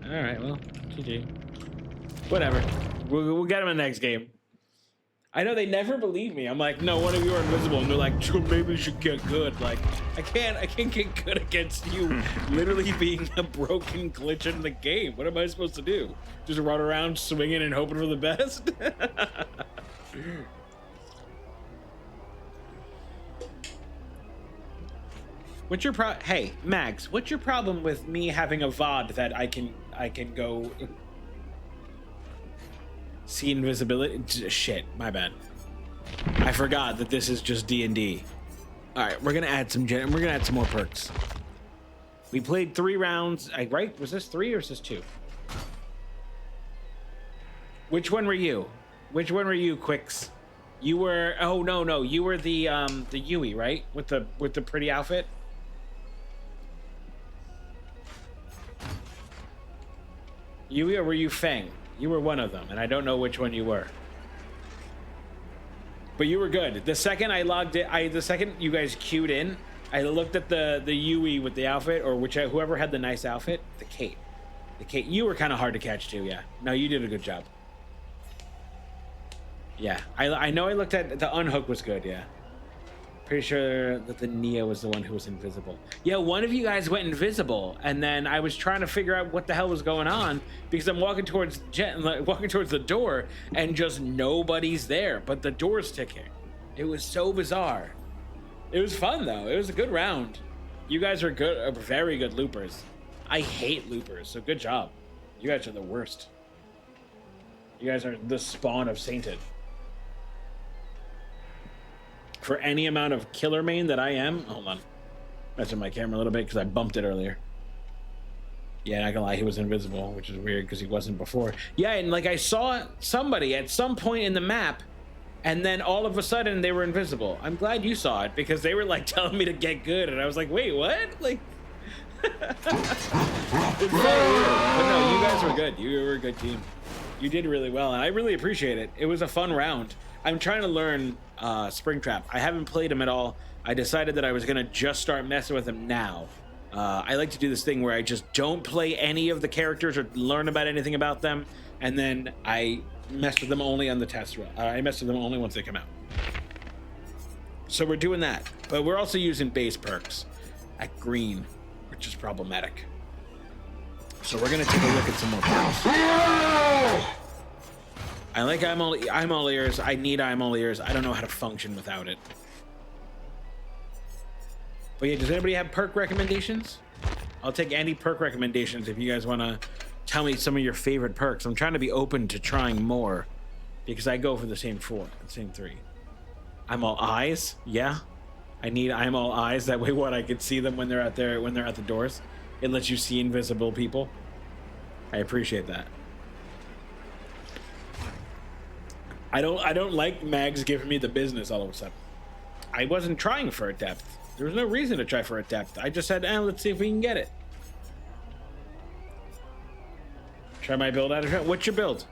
All right, well, GG. Whatever. We'll get him in the next game. I know they never believe me. I'm like, no, one of you are invisible, and they're like, maybe you should get good. Like, I can't get good against you. Literally being a broken glitch in the game. What am I supposed to do? Just run around swinging and hoping for the best? What's your Hey, Max, what's your problem with me having a VOD that I can go see invisibility? Shit, my bad. I forgot that this is just D&D. All right, we're gonna add some more perks. We played 3 rounds. Right? Was this 3 or was this 2? Which one were you? Which one were you, Quicks? You were. Oh no, you were the Yui, right? With the pretty outfit. Yui, or were you Feng? You were one of them, and I don't know which one you were. But you were good. The second I logged in, the second you guys queued in, I looked at the Yui with the outfit, or whoever had the nice outfit, the Kate. You were kind of hard to catch too, yeah. No, you did a good job. Yeah, I know I looked at the unhook was good, yeah. Pretty sure that the Nia was the one who was invisible. Yeah, one of you guys went invisible, and then I was trying to figure out what the hell was going on because I'm walking towards the door, and just nobody's there, but the door's ticking. It was so bizarre. It was fun though. It was a good round. You guys are good, very good loopers. I hate loopers, so good job. You guys are the worst. You guys are the spawn of Sainted. For any amount of killer main that I am, hold on, messing my camera a little bit because I bumped it earlier. Yeah, not gonna lie, he was invisible, which is weird because he wasn't before. Yeah, and like I saw somebody at some point in the map, and then all of a sudden they were invisible. I'm glad you saw it because they were like telling me to get good, and I was like, wait, what? Like, it's so weird. But no, you guys were good. You were a good team. You did really well, and I really appreciate it. It was a fun round. I'm trying to learn Springtrap. I haven't played him at all. I decided that I was gonna just start messing with him now. I like to do this thing where I just don't play any of the characters or learn about anything about them, and then I mess with them only on the test run. I mess with them only once they come out. So we're doing that, but we're also using base perks at green, which is problematic. So we're gonna take a look at some more perks. I like I'm all ears. I need I'm all ears. I don't know how to function without it. But yeah, does anybody have perk recommendations? I'll take any perk recommendations if you guys want to tell me some of your favorite perks. I'm trying to be open to trying more because I go for the same 3. I'm all eyes. Yeah, I need I'm all eyes. That way, what I can see them when they're out there, when they're at the doors. It lets you see invisible people. I appreciate that. I don't like Mags giving me the business all of a sudden. I wasn't trying for a depth. There was no reason to try for a depth. I just said, let's see if we can get it. Try my build out of it. What's your build?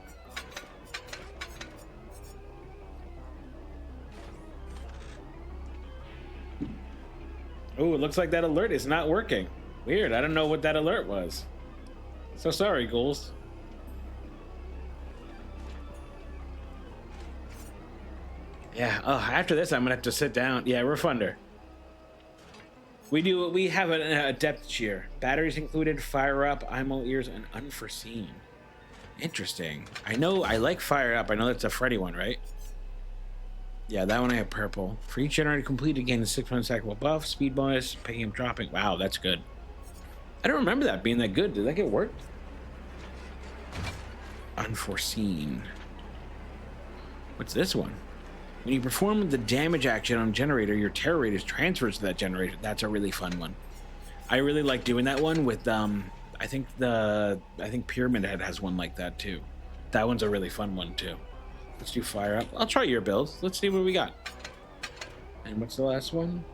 Oh, it looks like that alert is not working. Weird. I don't know what that alert was. So sorry, ghouls. Yeah, after this, I'm gonna have to sit down. Yeah, Refunder. We have a depth cheer. Batteries included, fire up, I'm all ears, and unforeseen. Interesting. I know, I like fire up. I know that's a Freddy one, right? Yeah, that one I have purple. For each generator completed, gain a 6% stackable buff, speed bonus, picking and dropping. Wow, that's good. I don't remember that being that good. Did that get worked? Unforeseen. What's this one? When you perform the damage action on a generator, your terror rate is transferred to that generator. That's a really fun one. I really like doing that one with I think Pyramid Head has one like that too. That one's a really fun one too. Let's do fire up. I'll try your builds. Let's see what we got. And what's the last one?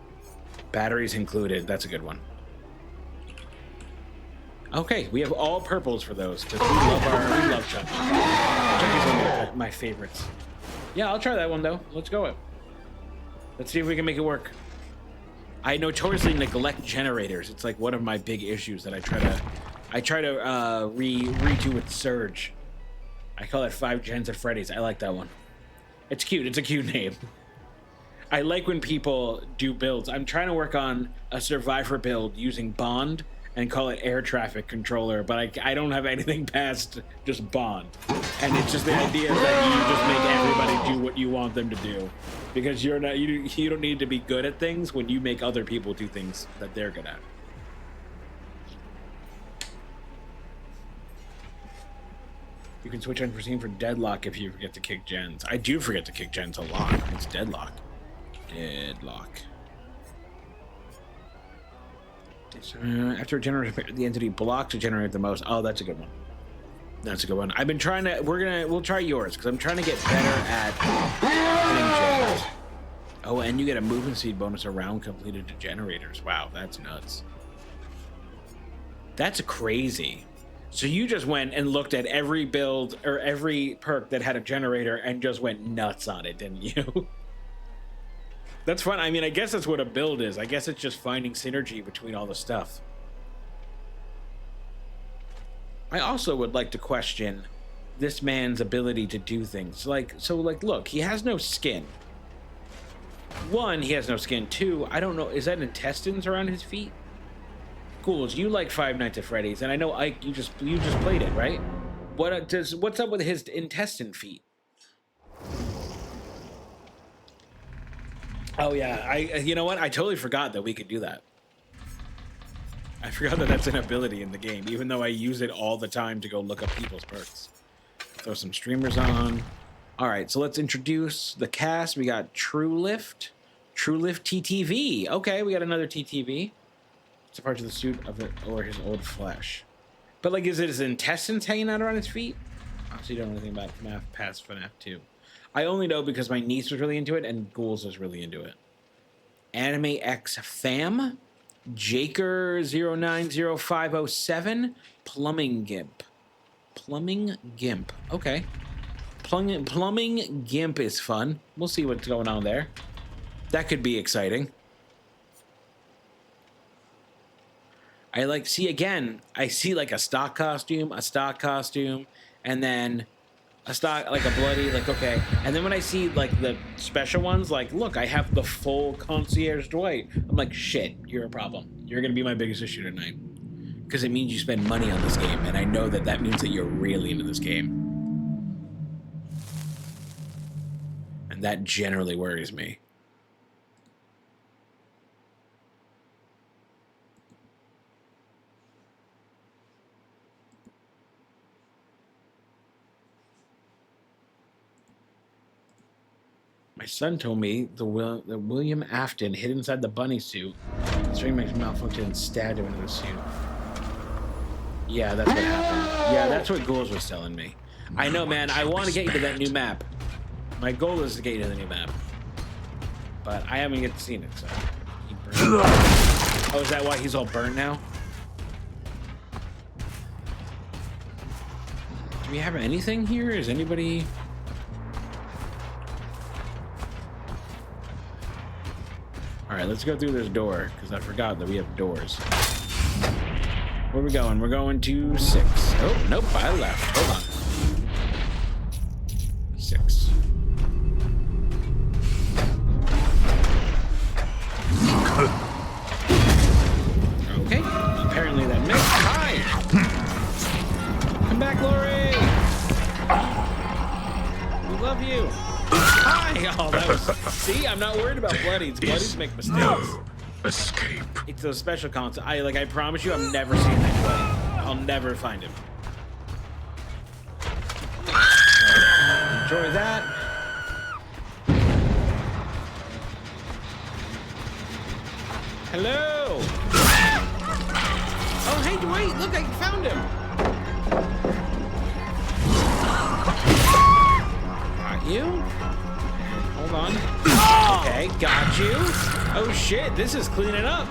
Batteries included. That's a good one. Okay, we have all purples for those because we love Chucky. Chucky's one of my favorites. Yeah, I'll try that one though. Let's go. Let's see if we can make it work. I notoriously neglect generators. It's like one of my big issues that I try to redo with Surge. I call it 5 gens at Freddy's. I like that one. It's cute. It's a cute name. I like when people do builds. I'm trying to work on a Survivor build using Bond and call it air traffic controller, but I don't have anything past just Bond. And it's just the idea that you just make everybody do what you want them to do, because you don't need to be good at things when you make other people do things that they're good at. You can switch unforeseen for deadlock if you forget to kick gens. I do forget to kick gens a lot. It's deadlock. Deadlock. After a generator, the entity blocks to generate the most. Oh, that's a good one. That's a good one. I've been trying to. We'll try yours because I'm trying to get better at hitting gens. Oh, and you get a movement speed bonus around completed generators. Wow, that's nuts. That's crazy. So you just went and looked at every build or every perk that had a generator and just went nuts on it, didn't you? That's fun. I mean, I guess that's what a build is. I guess it's just finding synergy between all the stuff. I also would like to question this man's ability to do things. Like, look, he has no skin. One, he has no skin. Two, I don't know, is that intestines around his feet? Ghouls, you like Five Nights at Freddy's, and I know Ike, you just played it, right? What's up with his intestine feet? Oh yeah, you know what? I totally forgot that we could do that. I forgot that that's an ability in the game, even though I use it all the time to go look up people's perks. Throw some streamers on. All right, so let's introduce the cast. We got TrueLift TTV. Okay, we got another TTV. It's a part of the suit of it or his old flesh. But like, is it his intestines hanging out around his feet? Obviously, don't know anything about FNAF past FNAF 2. I only know because my niece was really into it and Ghouls was really into it. Anime X Fam, Jaker090507, Plumbing Gimp. Plumbing Gimp. Okay. Plumbing Gimp is fun. We'll see what's going on there. That could be exciting. I see like a stock costume, and then a stock, like a bloody, like, okay. And then when I see like the special ones, like, look, I have the full concierge Dwight. I'm like, shit, you're a problem. You're going to be my biggest issue tonight. Because it means you spend money on this game. And I know that that means that you're really into this game. And that generally worries me. My son told me the William Afton hid inside the bunny suit. The string makes malfunction and stabbed him into the suit. Yeah, that's what happened. Yeah, that's what Ghouls was telling me. I know, man. I want to get you to that new map. My goal is to get you to the new map. But I haven't yet seen it, so... He burned. Oh, is that why he's all burnt now? Do we have anything here? Is anybody... Alright, let's go through this door, because I forgot that we have doors. Where are we going? We're going to 6. Oh, nope, I left. Hold on. 6. Okay, apparently that missed. Hi! Come back, Lori! We love you! Hi! Oh, that was... See, I'm not worried about bloodies. Bloodies make mistakes. No escape. It's a special concept. I promise you, I'm never seeing that bloody. I'll never find him. Enjoy that. Hello! Oh, hey, Dwight! Look, I found him! Got you? Hold on. Okay, got you. Oh shit, this is cleaning up.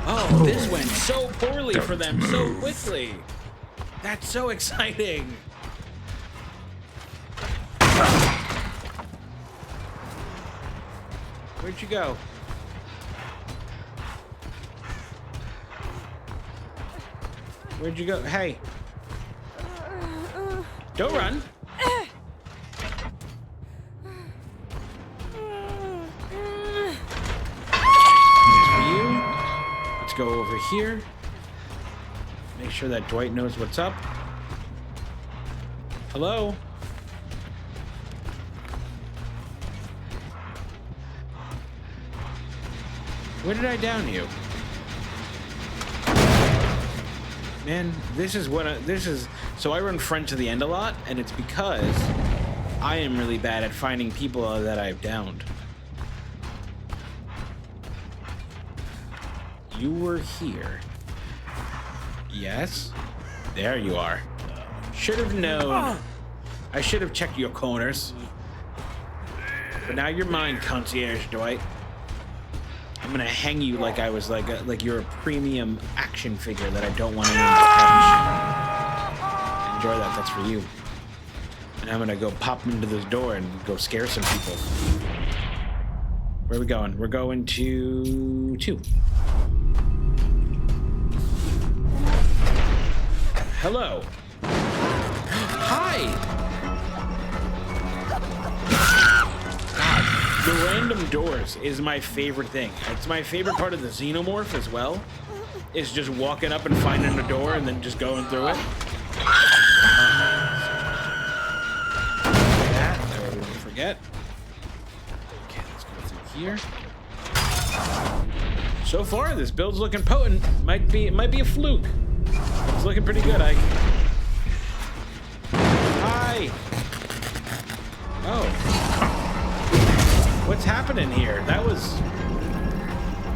Oh, this went so poorly for them so quickly. That's so exciting. Where'd you go? Where'd you go? Hey. Don't run. For you. Let's go over here. Make sure that Dwight knows what's up. Hello? Where did I down you? Man, this is so I run friend to the end a lot, and it's because I am really bad at finding people that I've downed. You were here. Yes? There you are. Should have known. I should have checked your corners. But now you're mine, concierge Dwight. I'm gonna hang you like I was like you're a premium action figure that I don't want anyone to touch. Enjoy that, that's for you. And I'm gonna go pop into this door and go scare some people. Where are we going? We're going to 2. Hello. Hi. God, the random doors is my favorite thing. It's my favorite part of the xenomorph as well. Is just walking up and finding a door and then just going through it. Forget. Okay, let's go through here. So far, this build's looking potent. It might be a fluke. It's looking pretty good, Ike. Hi. Oh. What's happening here? That was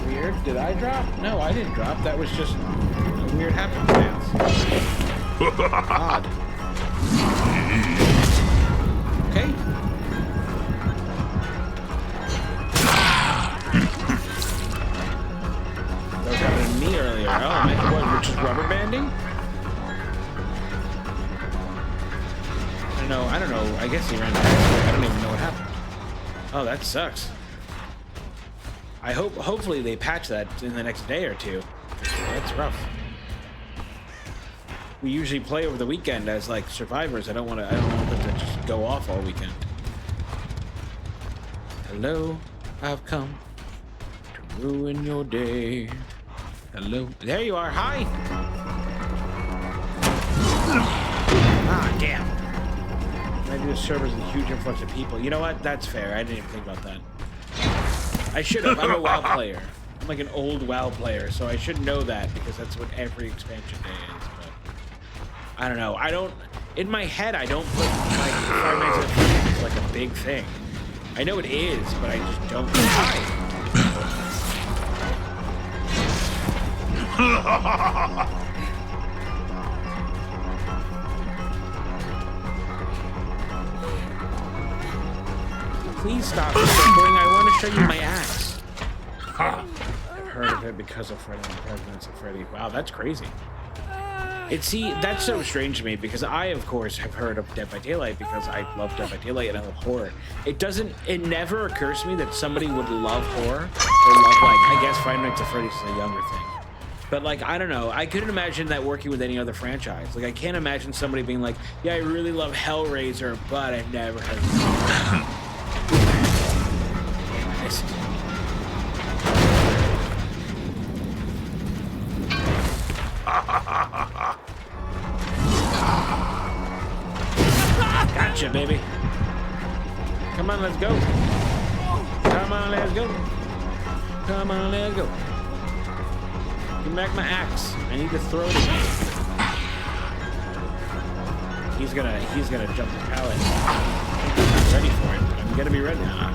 weird. Did I drop? No, I didn't drop. That was just a weird happenstance. Odd. Okay. That was happening to me earlier. Oh, man. What, we're just rubber banding? I don't know. I guess he ran past me. I don't even know what happened. Oh, that sucks. Hopefully they patch that in the next day or two. That's rough. We usually play over the weekend as like survivors. I don't want them to just go off all weekend. Hello, I've come to ruin your day. Hello, there you are. Hi. Ah, damn. Maybe the server's a huge influx of people. You know what? That's fair. I didn't even think about that. I should have. I'm a WoW player. I'm like an old WoW player, so I should know that because that's what every expansion day is. But I don't know. In my head, I don't put like 5 minutes of footage as like a big thing. I know it is, but I just don't. Please stop recording. I want to show you my axe. I've heard of it because of Freddy and Presidents of Freddy. Wow, that's crazy. That's so strange to me because I, of course, have heard of Dead by Daylight because I love Dead by Daylight and I love horror. It never occurs to me that somebody would love horror or love, I guess Five Nights at Freddy's is a younger thing. But, I don't know. I couldn't imagine that working with any other franchise. I can't imagine somebody being like, yeah, I really love Hellraiser, but I've never heard of it. Gotcha, baby. Come on, let's go. Come on, let's go. Come on, let's go. Give back my axe. I need to throw it again. He's gonna jump the pallet. I'm ready for it. I'm gonna be ready now.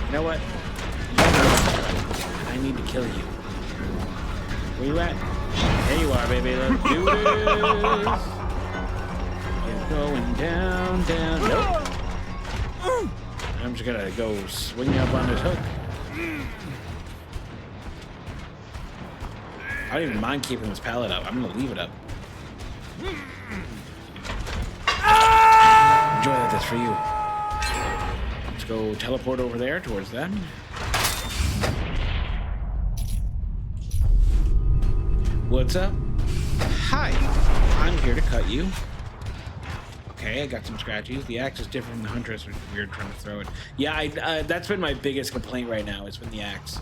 You know what? I need to kill you. Where you at? There you are, baby. Let's do this. You're going down, down. Nope. I'm just gonna go swing up on this hook. I don't even mind keeping this pallet up. I'm gonna leave it up. Enjoy that. That's for you. Let's go teleport over there towards them. What's up? Hi, I'm here to cut you. Okay, I got some scratchies. The axe is different from the huntress, which is weird trying to throw it. Yeah, that's been my biggest complaint right now is with the axe.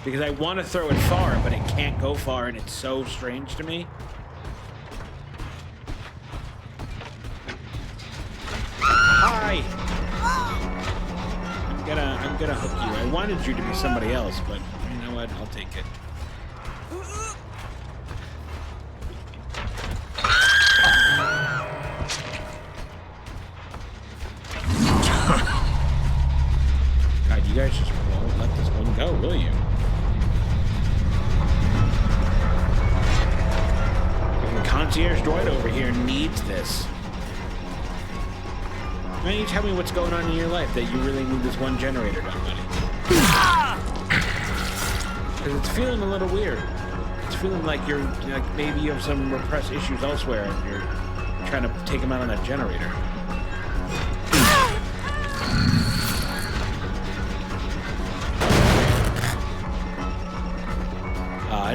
Because I want to throw it far, but it can't go far, and it's so strange to me. Hi! I'm gonna hook you. I wanted you to be somebody else, but you know what? I'll take it. You guys just won't let this one go, will you? The concierge droid over here needs this. Why don't you tell me what's going on in your life that you really need this one generator done, buddy? Because it's feeling a little weird. It's feeling like you're, like maybe you have some repressed issues elsewhere and you're trying to take them out on that generator. I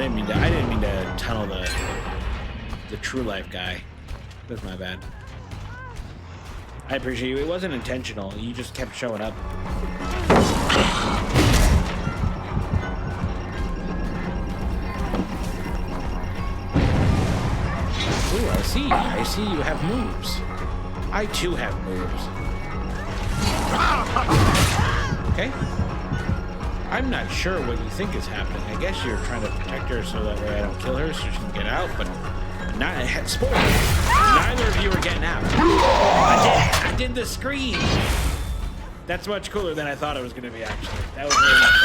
didn't mean to tunnel the true life guy. That's my bad. I appreciate you. It wasn't intentional. You just kept showing up. Ooh, I see. I see you have moves. I too have moves. Okay. I'm not sure what you think is happening. I guess you're trying to protect her so that way I don't kill her so she can get out, but spoiled. Neither of you are getting out. I did the scream. That's much cooler than I thought it was going to be, actually. That was really much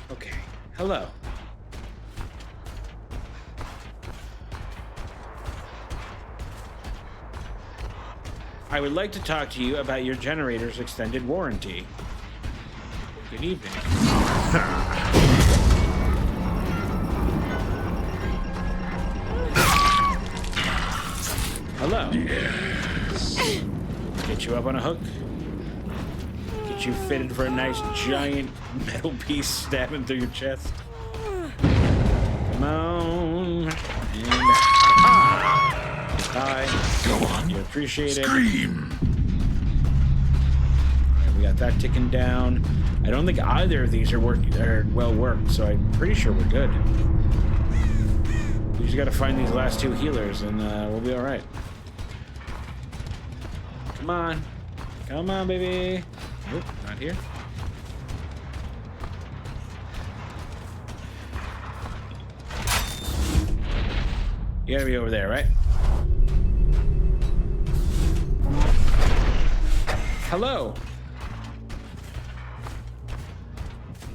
fun. Okay. Hello. I would like to talk to you about your generator's extended warranty. Good evening. Hello. Yes. Get you up on a hook. Get you fitted for a nice giant metal piece stabbing through your chest. Come on. And hi. Go on. You appreciate it. Scream. Alright, we got that ticking down. I don't think either of these are well worked, so I'm pretty sure we're good. We just gotta find these last two healers and we'll be alright. Come on. Come on, baby. Nope, not here. You gotta be over there, right? Hello.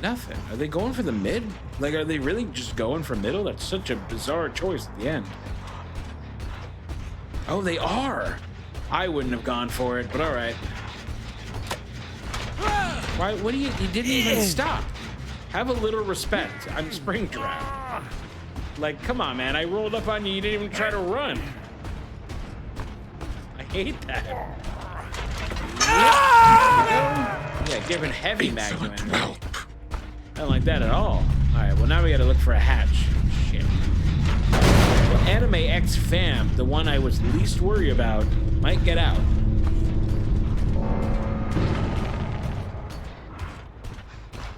Nothing. Are they going for the mid? Like, are they really just going for middle? That's such a bizarre choice at the end. Oh, they are. I wouldn't have gone for it, but all right. Why? What do you didn't even stop. Have a little respect. I'm Springtrap. Like, come on, man. I rolled up on you. You didn't even try to run. I hate that. Yeah, giving heavy magnum. Help. I don't like that at all. Alright, well now we gotta look for a hatch. Shit. Well, Anime X Fam, the one I was least worried about, might get out.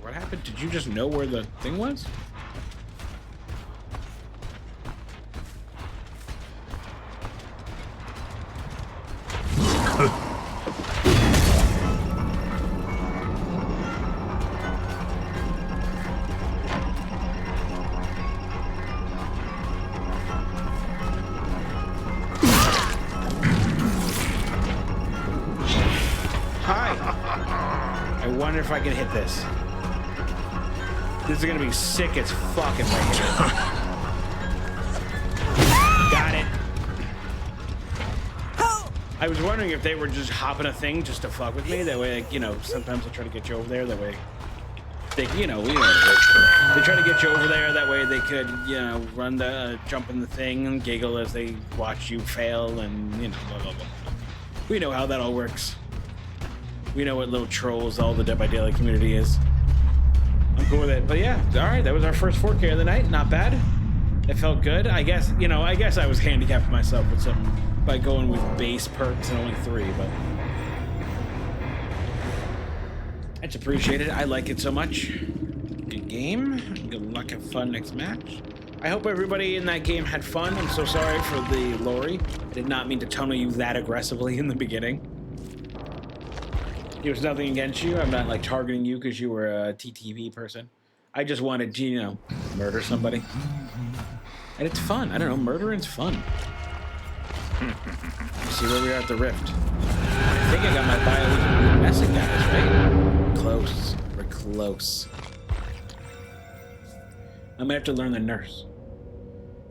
What happened? Did you just know where the thing was? If I can hit this. This is gonna be sick as fuck if I hit it. Got it. I was wondering if they were just hopping a thing just to fuck with me. That way, like, you know, sometimes they try to get you over there. That way, they, you know, they try to get you over there. That way, they could, you know, run the jump in the thing and giggle as they watch you fail, and you know, blah blah blah. We know how that all works. We know what little trolls all the Dead by Daylight community is. I'm cool with it. But yeah, all right, that was our first 4K of the night. Not bad. It felt good. I guess, you know, I guess I was handicapping myself with some by going with base perks and only 3, but it's appreciated. I like it so much. Good game. Good luck and fun next match. I hope everybody in that game had fun. I'm so sorry for the Lori. I did not mean to tunnel you that aggressively in the beginning. There's nothing against you. I'm not like targeting you because you were a TTV person. I just wanted to, you know, murder somebody. And it's fun. I don't know. Murdering's fun. See where we are at the rift. I think I got my biological message guys, right? Close. We're close. I'm gonna have to learn the nurse.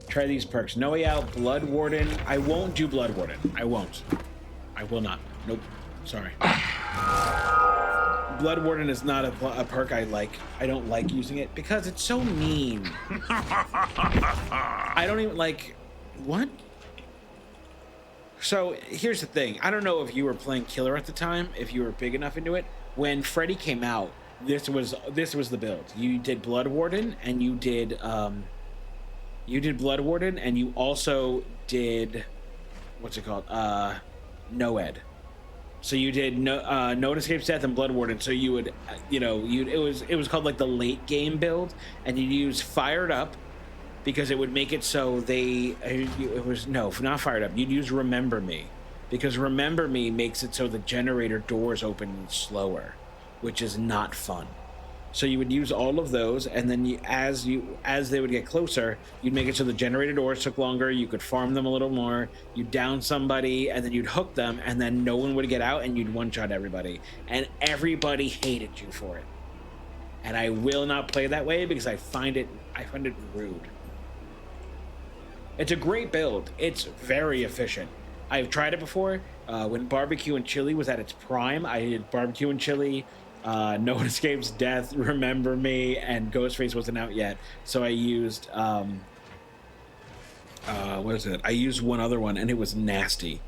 Try these perks. No Way Out, Blood Warden. I won't do Blood Warden. I won't. I will not. Nope. Sorry. Blood Warden is not a perk I like. I don't like using it because it's so mean. I don't even like... What? So, here's the thing. I don't know if you were playing Killer at the time, if you were big enough into it. When Freddy came out, this was the build. You did Blood Warden, and you did Blood Warden, and you also did... What's it called? Noed. So you did no one escapes death and Blood Warden. So you would, it was called like the late game build, and you'd use Fired Up because it would make it so not Fired Up. You'd use Remember Me because Remember Me makes it so the generator doors open slower, which is not fun. So you would use all of those, and then as they would get closer, you'd make it so the generator doors took longer. You could farm them a little more. You'd down somebody, and then you'd hook them, and then no one would get out, and you'd one-shot everybody. And everybody hated you for it. And I will not play that way because I find it rude. It's a great build. It's very efficient. I've tried it before. When Barbecue and Chili was at its prime, I did Barbecue and Chili. No One Escapes Death, Remember Me, and Ghostface wasn't out yet, so I used what is it? I used one other one, and it was nasty.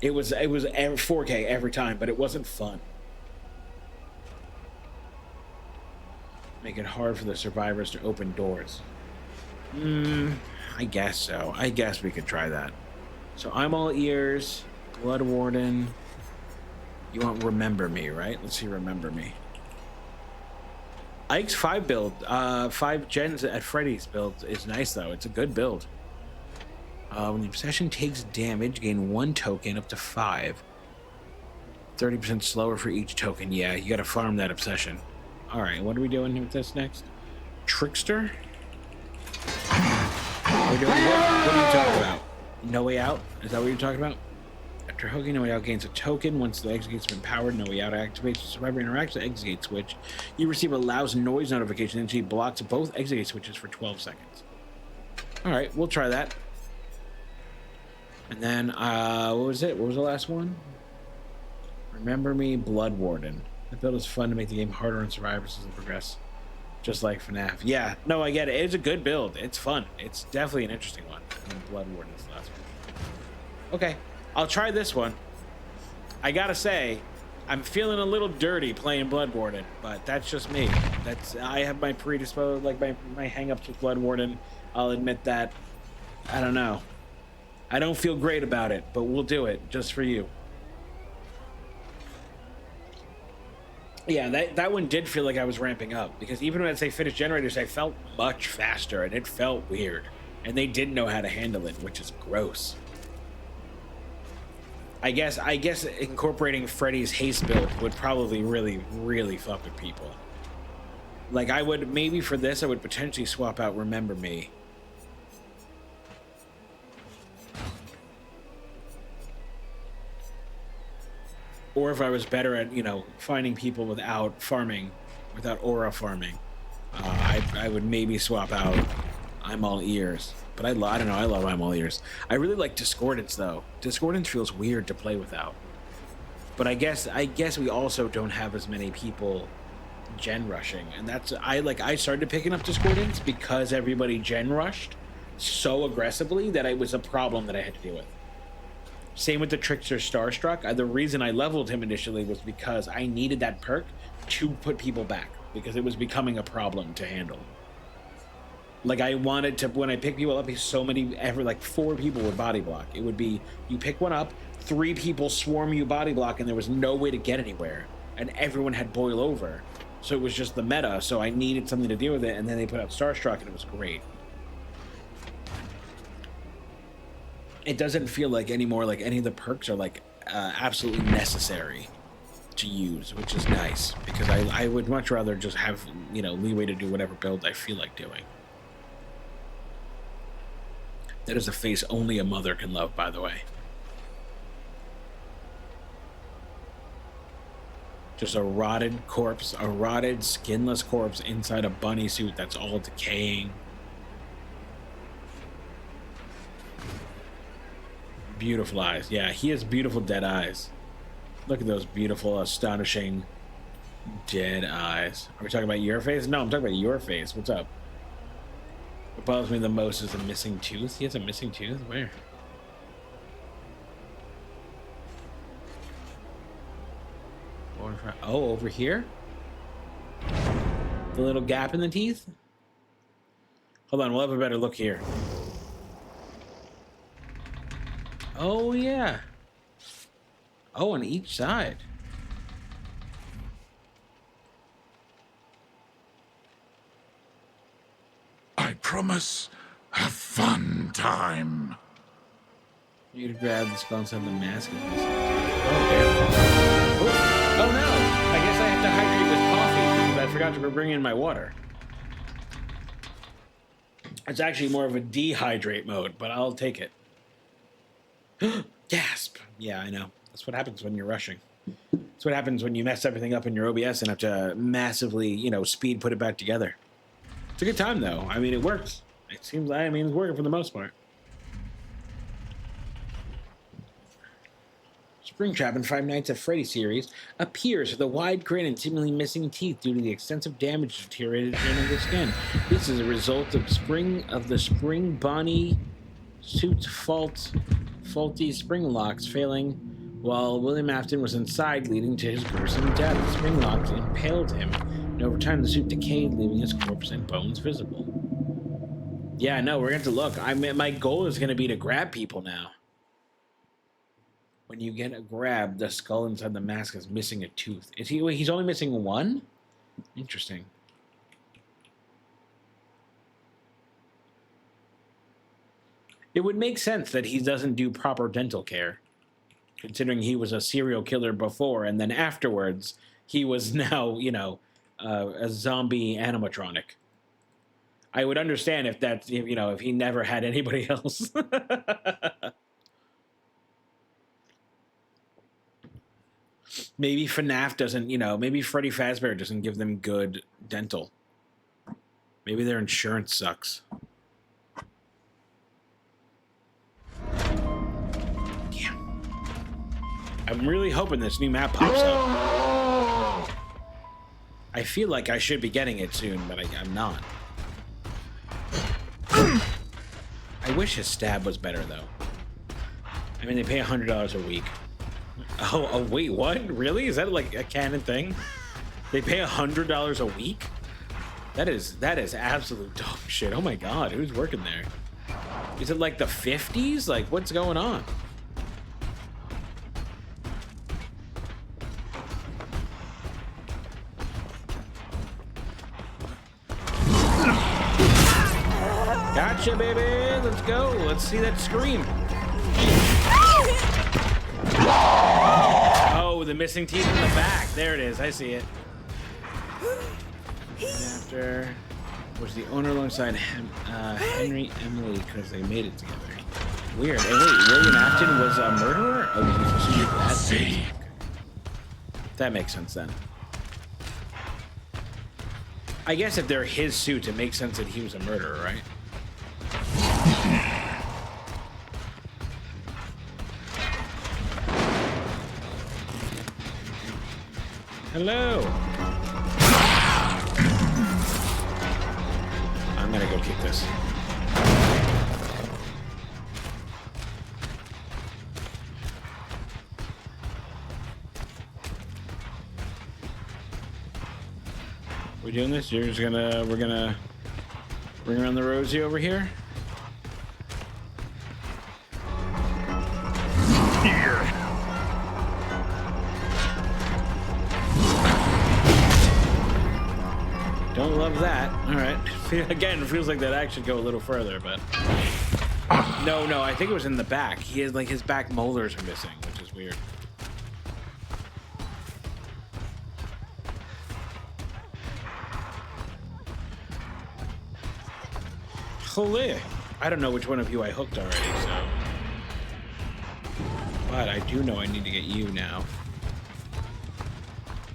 It was 4K every time, but it wasn't fun. Make it hard for the survivors to open doors. I guess so. I guess we could try that. So I'm all ears. Blood Warden. You want Remember Me, right? Let's see Remember Me. Ike's 5 build, 5 gens at Freddy's build is nice though. It's a good build. When the obsession takes damage, gain 1 token up to 5. 30% slower for each token. Yeah, you gotta farm that obsession. Alright, what are we doing with this next? Trickster? We're doing what are you talking about? No Way Out? Is that what you're talking about? After hooking, No Way Out gains a token. Once the exit gate's been powered, No Way Out activates. The survivor interacts with the exit gate switch. You receive a loud noise notification, and she blocks both exit gate switches for 12 seconds. Alright, we'll try that. And then, what was it? What was the last one? Remember Me, Blood Warden. The build is fun to make the game harder on survivors as they progress. Just like FNAF. Yeah, no, I get it. It's a good build. It's fun. It's definitely an interesting one. And then Blood Warden is the last one. Okay. I'll try this one. I gotta say, I'm feeling a little dirty playing Blood Warden, but that's just me. I have my predisposed, like my hang-ups with Blood Warden. I'll admit that. I don't know. I don't feel great about it, but we'll do it just for you. Yeah, that one did feel like I was ramping up because even when I say finish generators, I felt much faster and it felt weird, and they didn't know how to handle it, which is gross. I guess incorporating Freddy's haste build would probably really fuck with people. Like I would, maybe for this, I would potentially swap out Remember Me. Or if I was better at, finding people without farming, without aura farming, I would maybe swap out I'm All Ears. But I don't know, I love I'm All Ears. I really like Discordance though. Discordance feels weird to play without. But I guess we also don't have as many people gen rushing, and I started picking up Discordance because everybody gen rushed so aggressively that it was a problem that I had to deal with. Same with the Trickster Starstruck. The reason I leveled him initially was because I needed that perk to put people back because it was becoming a problem to handle. Like I wanted to, when I pick people up, 4 people would body block. It would be, you pick one up, 3 people swarm you body block, and there was no way to get anywhere. And everyone had boil over. So it was just the meta, so I needed something to deal with it, and then they put out Starstruck, and it was great. It doesn't feel like anymore like any of the perks are absolutely necessary to use, which is nice, because I would much rather just have, leeway to do whatever build I feel like doing. That is a face only a mother can love, by the way. Just a rotted corpse, a rotted, skinless corpse inside a bunny suit that's all decaying. Beautiful eyes. Yeah, he has beautiful dead eyes. Look at those beautiful, astonishing dead eyes. Are we talking about your face? No, I'm talking about your face. What's up? What bothers me the most is a missing tooth. He has a missing tooth? Where? Oh, over here? The little gap in the teeth? Hold on, we'll have a better look here. Oh, yeah. Oh, on each side. I promise a fun time. You to grab the skull inside the mask. Oh, damn. Oh, no. I guess I have to hydrate with coffee because I forgot to bring in my water. It's actually more of a dehydrate mode, but I'll take it. Gasp. Yeah, I know. That's what happens when you're rushing. That's what happens when you mess everything up in your OBS and have to massively, you know, speed put it back together. It's a good time, though. I mean, it works. It seems, I mean, it's working for the most part. Springtrap in Five Nights at Freddy series appears with a wide grin and seemingly missing teeth due to the extensive damage to deteriorated of the skin. This is a result of the spring Bonnie suit's faulty spring locks failing while William Afton was inside, leading to his gruesome death. The spring locks impaled him, and over time the suit decayed, leaving his corpse and bones visible. Yeah, no, we're going to look. My goal is going to be to grab people now. When you get a grab, the skull inside the mask is missing a tooth. Is he? Wait, he's only missing one? Interesting. It would make sense that he doesn't do proper dental care, considering he was a serial killer before, and then afterwards, he was now, you know, a zombie animatronic. I would understand if that's, you know, if he never had anybody else. Maybe FNAF doesn't, you know, maybe Freddy Fazbear doesn't give them good dental. Maybe their insurance sucks. Damn. I'm really hoping this new map pops up. I feel like I should be getting it soon, but I'm not. I wish his stab was better, though. I mean, they pay $100 a week. Oh, wait, what? Really? Is that like a canon thing? They pay $100 a week? That is absolute dog shit. Oh my god, who's working there? Is it like the 50s? Like, what's going on? Gotcha, baby! Let's go! Let's see that scream! Oh, the missing teeth in the back. There it is. I see it. After was the owner alongside Henry Emily because they made it together. Weird. Hey, wait, William Afton was a murderer? Oh, he was that makes sense then. I guess if they're his suits, it makes sense that he was a murderer, right? Hello. I'm gonna go kick this. We doing this? We're gonna bring around the Rosie over here. Don't love that. All right. Again, it feels like that actually go a little further, but no, I think it was in the back. He has like his back molars are missing, which is weird. Holy! I don't know which one of you I hooked already, so. But I do know I need to get you now.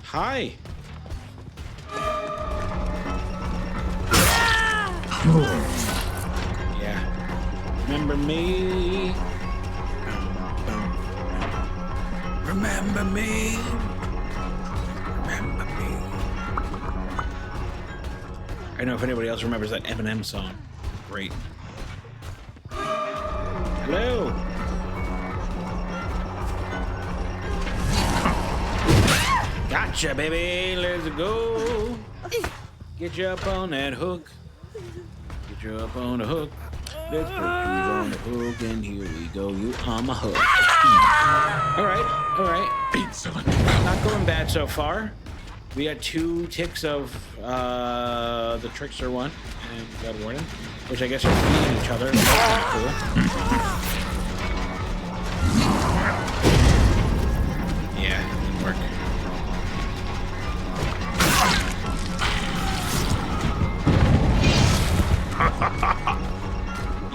Hi. Yeah. Remember me? Remember me? Remember me? I don't know if anybody else remembers that Eminem song. Great. Hello. Gotcha, baby. Let's go. Get you up on that hook. Get you up on the hook. Let's put you on the hook, and here we go. You on my hook. All right, all right. Excellent. Not going bad so far. We got 2 ticks of the trickster one and God Warden, which I guess are feeding each other. That's kind of cool. Yeah, it didn't work.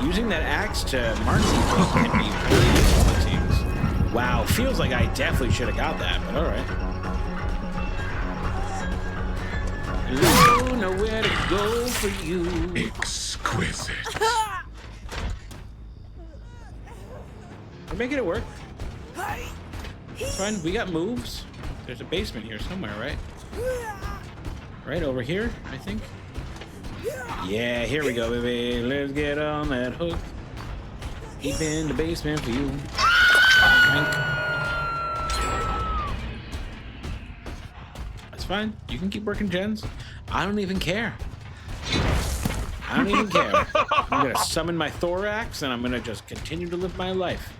Using that axe to mark people can be very useful, it seems. Wow, feels like I definitely should have got that, but alright. Hello, nowhere to go for you. Exquisite. We're making it work. It's fine, we got moves. There's a basement here somewhere, right? Right over here, I think. Yeah, here we go, baby. Let's get on that hook. Deep in the basement for you. That's fine. You can keep working gens. I don't even care. I don't even care. I'm gonna summon my thorax and I'm gonna just continue to live my life.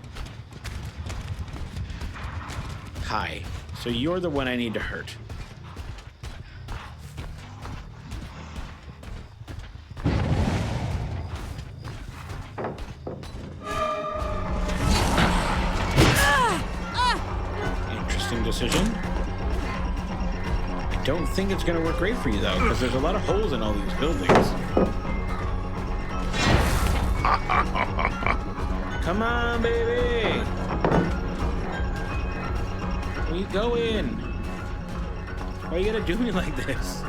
Hi. So you're the one I need to hurt. Decision. I don't think it's going to work great for you though, because there's a lot of holes in all these buildings. Come on, baby! Where you going? Why are you gonna do me like this?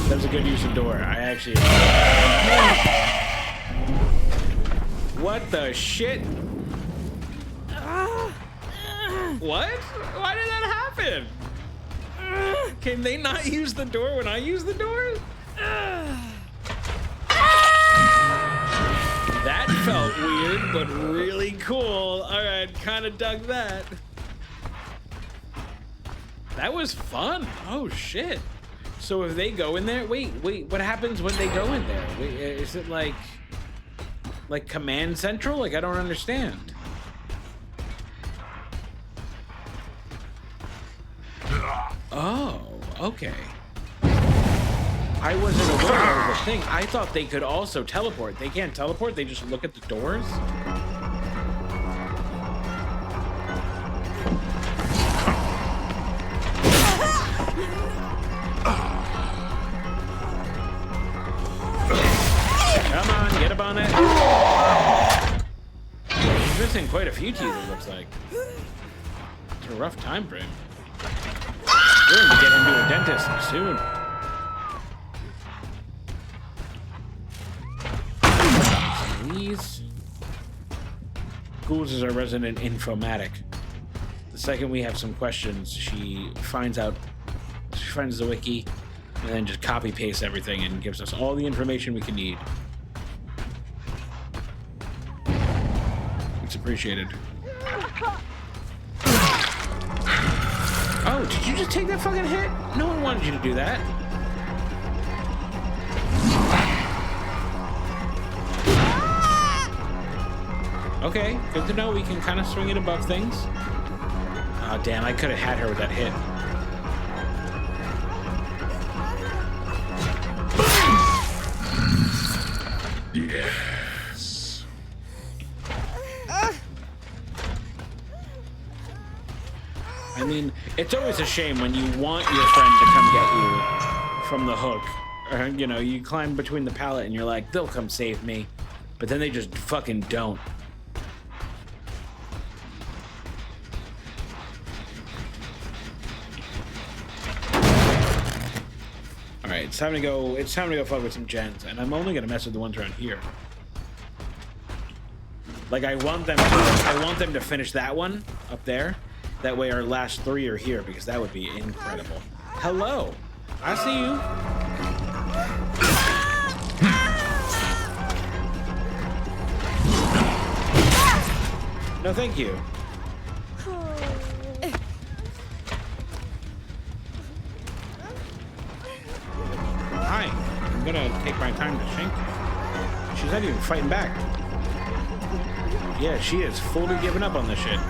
That was a good use of door. I actually... What the shit? What? Why did that happen? Can they not use the door when I use the door? That felt weird, but really cool. Alright, kind of dug that. That was fun. Oh, shit. So if they go in there, wait, what happens when they go in there? Wait, is it like command central? Like, I don't understand. Oh, okay. I wasn't aware that was a thing. I thought they could also teleport. They can't teleport, they just look at the doors? Come on, get up on it. He's missing quite a few teeth, it looks like. It's a rough time frame. We're going to get him to a dentist soon. These. Ghouls is our resident informatic. The second we have some questions, she finds the wiki, and then just copy pastes everything and gives us all the information we can need. It's appreciated. Oh, did you just take that fucking hit? No one wanted you to do that. Okay, good to know we can kind of swing it above things. Oh, damn, I could have had her with that hit. Yes. I mean, It's always a shame when you want your friend to come get you from the hook. Or, you know, you climb between the pallet and you're like, they'll come save me. But then they just fucking don't. Alright, it's time to go fuck with some gens, and I'm only gonna mess with the ones around here. Like I want them to finish that one up there. That way our last 3 are here, because that would be incredible. Hello. I see you. No, thank you. Hi. I'm gonna take my time to shank you. She's not even fighting back. Yeah, she is fully giving up on this shit.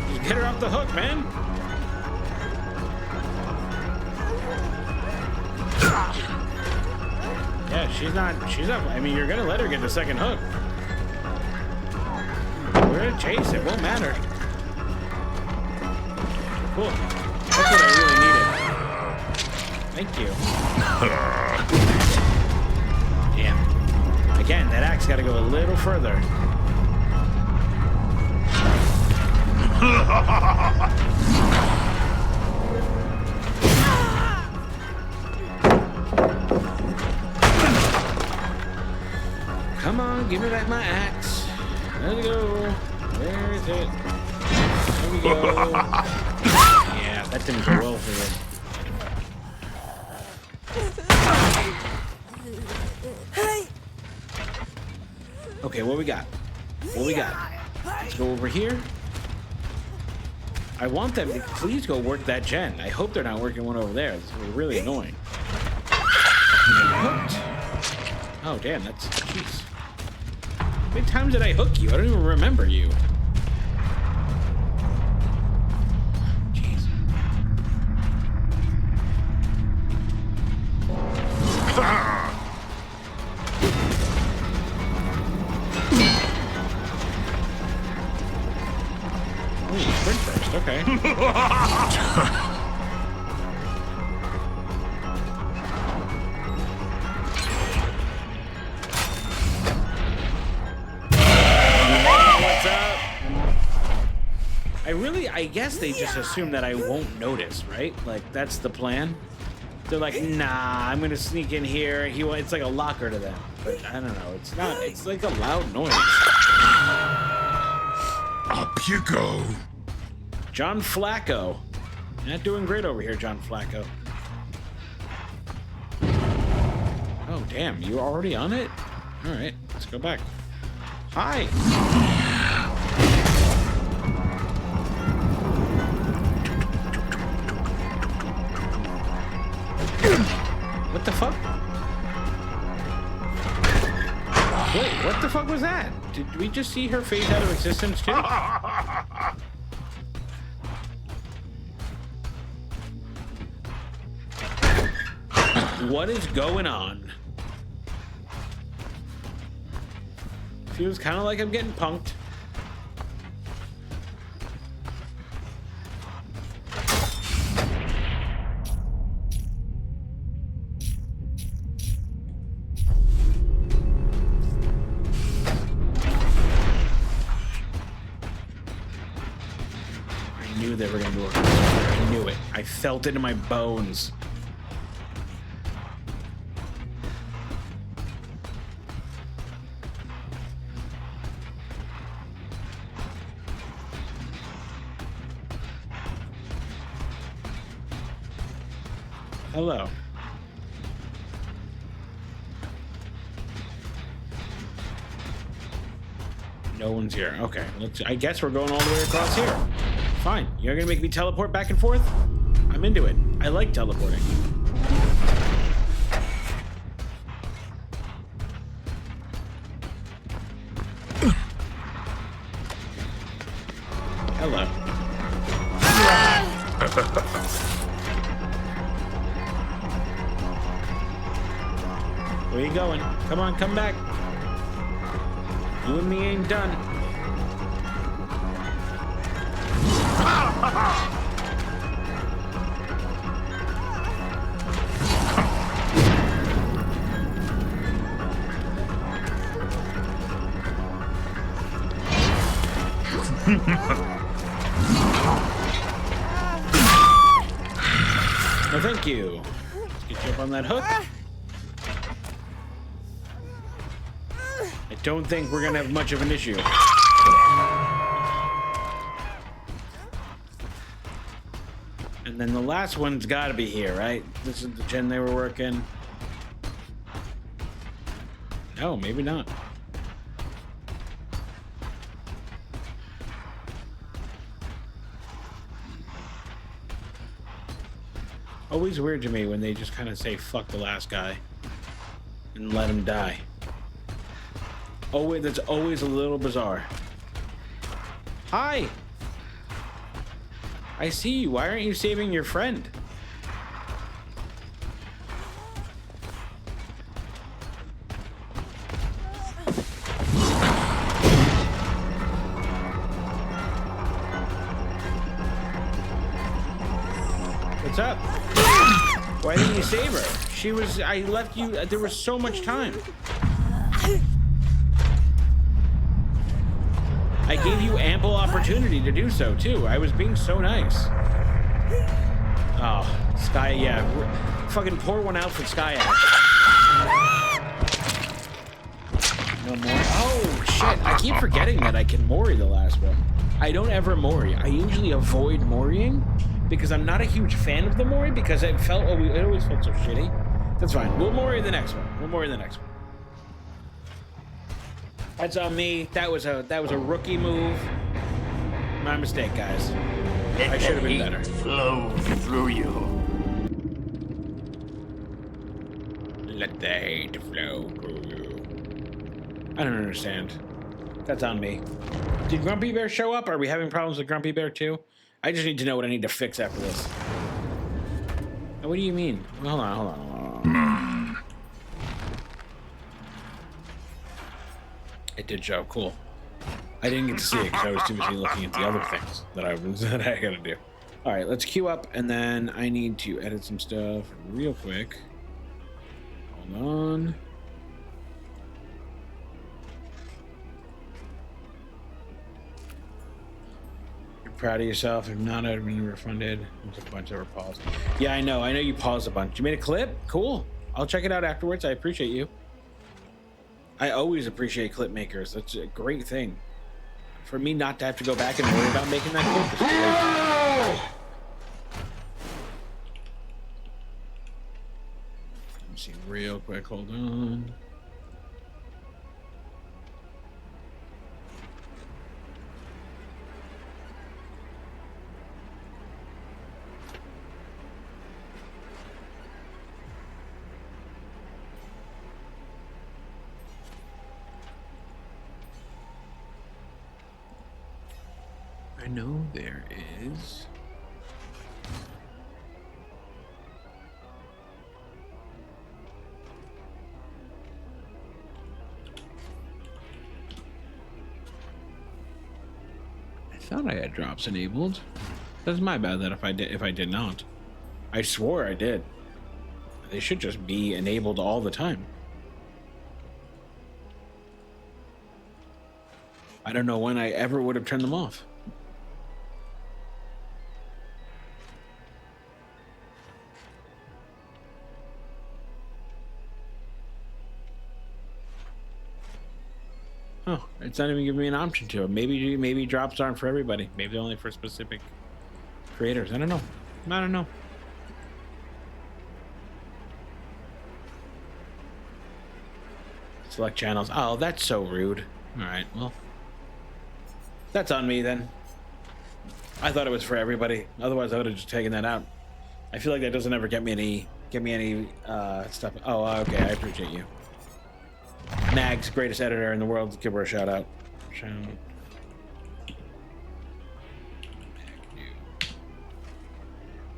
Just get her off the hook, man. Yeah, she's not, I mean, you're gonna let her get the second hook. We're gonna chase, it won't matter. Cool. That's what I really needed. Thank you. Damn. Again, that axe gotta go a little further. Come on, give me back my axe. There we go. Where is it? There we go. Yeah, that didn't go well for you. Okay, what we got? What we got? Let's go over here. I want them to please go work that gen. I hope they're not working one over there. It's really annoying. Hooked. Oh, damn, that's... Jeez. How many times did I hook you? I don't even remember you. Jeez. Oh, sprint first, okay. I guess they just assume that I won't notice, right? Like, that's the plan. They're like, nah, I'm gonna sneak in here. It's like a locker to them. But I don't know, it's not, it's like a loud noise. Up you go. John Flacco. Not doing great over here, John Flacco. Oh, damn, you already on it? All right, let's go back. Hi. What the fuck? Wait, what the fuck was that? Did we just see her phase out of existence too? What is going on? Feels kind of like I'm getting punked. They were gonna do it. I knew it. I felt it in my bones. Hello. No one's here. Okay, I guess we're going all the way across here. Fine. You're gonna make me teleport back and forth? I'm into it. I like teleporting. Hello. Where you going? Come on, come back. You and me ain't done. No, thank you. Let's get you up on that hook. I don't think we're gonna have much of an issue. And then the last one's gotta be here, right? This is the gen they were working. No, maybe not. Always weird to me when they just kind of say fuck the last guy and let him die. Always, that's always a little bizarre. Hi. I see you. Why aren't you saving your friend? What's up? Why didn't you save her? She was, I left you, there was so much time. I gave you ample opportunity to do so too. I was being so nice. Oh, Sky, yeah. Fucking pour one out for Sky. No more. Oh, shit. I keep forgetting that I can Mori the last one. I don't ever Mori. I usually avoid Moriing because I'm not a huge fan of the Mori because it always felt so shitty. That's fine. We'll Mori the next one. We'll Mori the next one. That's on me. That was a rookie move. My mistake, guys. I should have been better. Flow through you. Let the hate flow through you. I don't understand. That's on me. Did Grumpy Bear show up? Are we having problems with Grumpy Bear too? I just need to know what I need to fix after this. What do you mean? Hold on. It did show. Cool. I didn't get to see it because I was too busy looking at the other things that I gotta do. All right, let's queue up, and then I need to edit some stuff real quick. Hold on. You're proud of yourself. If not, I'd have been refunded. There's a bunch that were paused. Yeah, I know you paused a bunch. You made a clip? Cool. I'll check it out afterwards. I appreciate you. I always appreciate clip makers. That's a great thing. For me not to have to go back and worry about making that clip is great. Let me see real quick. Hold on. I know there is. I thought I had drops enabled. That's my bad that if I did not. I swore I did. They should just be enabled all the time. I don't know when I ever would have turned them off. Oh, it's not even giving me an option to it. Maybe drops aren't for everybody. Maybe they're only for specific creators. I don't know. Select channels. Oh, that's so rude. All right, well, that's on me then. I thought it was for everybody. Otherwise, I would have just taken that out. I feel like that doesn't ever get me any stuff. Oh, okay. I appreciate you. Nags, greatest editor in the world. Give her a shout out.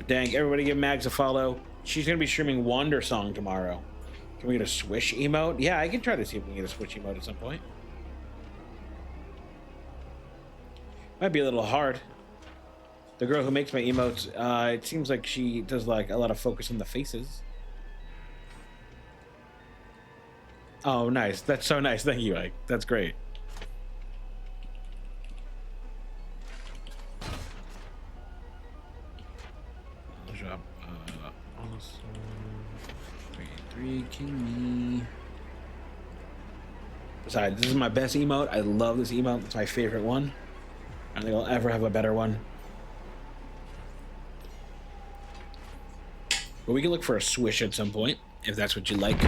Dang, everybody give Mags a follow. She's gonna be streaming Wander Song tomorrow. Can we get a swish emote? Yeah, I can try to see if we can get a swish emote at some point. Might be a little hard. The girl who makes my emotes, it seems like she does like a lot of focus on the faces. Oh, nice. That's so nice. Thank you, Ike. That's great. 3 king me. Besides, this is my best emote. I love this emote. It's my favorite one. I don't think I'll ever have a better one. But we can look for a swish at some point, if that's what you like.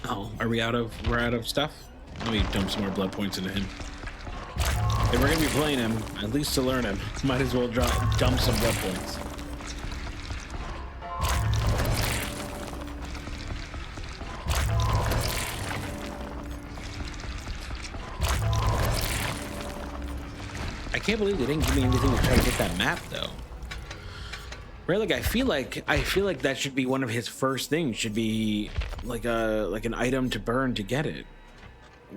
Oh, are we out of... We're out of stuff? Let me dump some more blood points into him. If we're gonna be playing him, at least to learn him, might as well dump some blood points. I can't believe they didn't give me anything to try to get that map, though. Right, like I feel like that should be one of his first things. Should be like an item to burn to get it.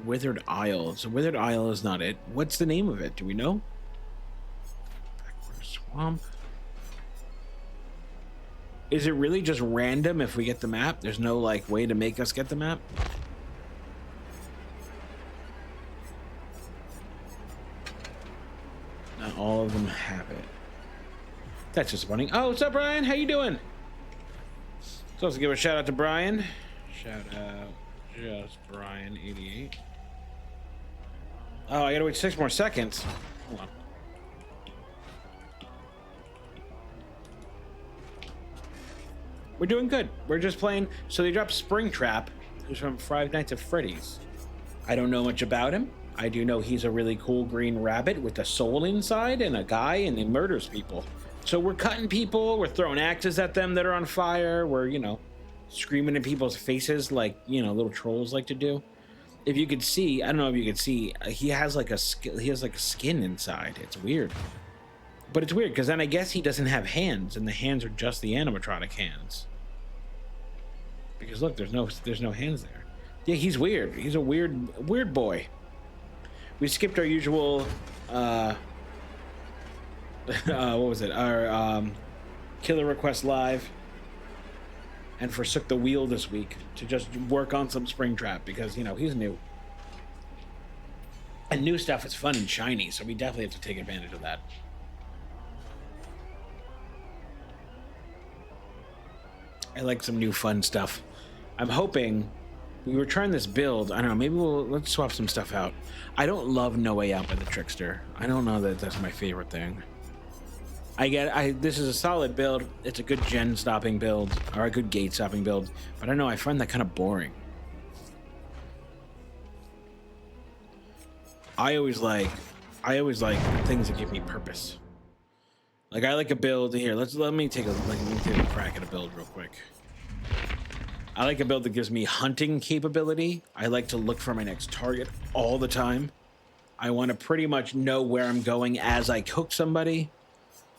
Withered Isle. So Withered Isle is not it. What's the name of it? Do we know? Backward Swamp. Is it really just random if we get the map? There's no like way to make us get the map? Not all of them have it. That's disappointing. Oh, what's up, Brian? How you doing? So let's give a shout out to Brian. Shout out just Brian88. Oh, I gotta wait 6 more seconds. Hold on. We're doing good. We're just playing. So they dropped Springtrap, who's from Five Nights at Freddy's. I don't know much about him. I do know he's a really cool green rabbit with a soul inside and a guy, and he murders people. So we're cutting people, we're throwing axes at them that are on fire, we're, you know, screaming in people's faces like, you know, little trolls like to do. If you could see, I don't know if you could see, he has like a skin inside. It's weird. But it's weird because then I guess he doesn't have hands, and the hands are just the animatronic hands. Because look, there's no hands there. Yeah, he's weird. He's a weird boy. We skipped our usual what was it? Our Killer Request Live, and forsook the wheel this week to just work on some Springtrap because, you know, he's new. And new stuff is fun and shiny, so we definitely have to take advantage of that. I like some new fun stuff. I'm hoping... We were trying this build. I don't know. Maybe let's swap some stuff out. I don't love No Way Out by the Trickster. I don't know that that's my favorite thing. This is a solid build. It's a good gen stopping build, or a good gate stopping build. But I don't know. I find that kind of boring. I always like things that give me purpose. Like I like a build here. Let me take a crack at a build real quick. I like a build that gives me hunting capability. I like to look for my next target all the time. I want to pretty much know where I'm going as I cook somebody.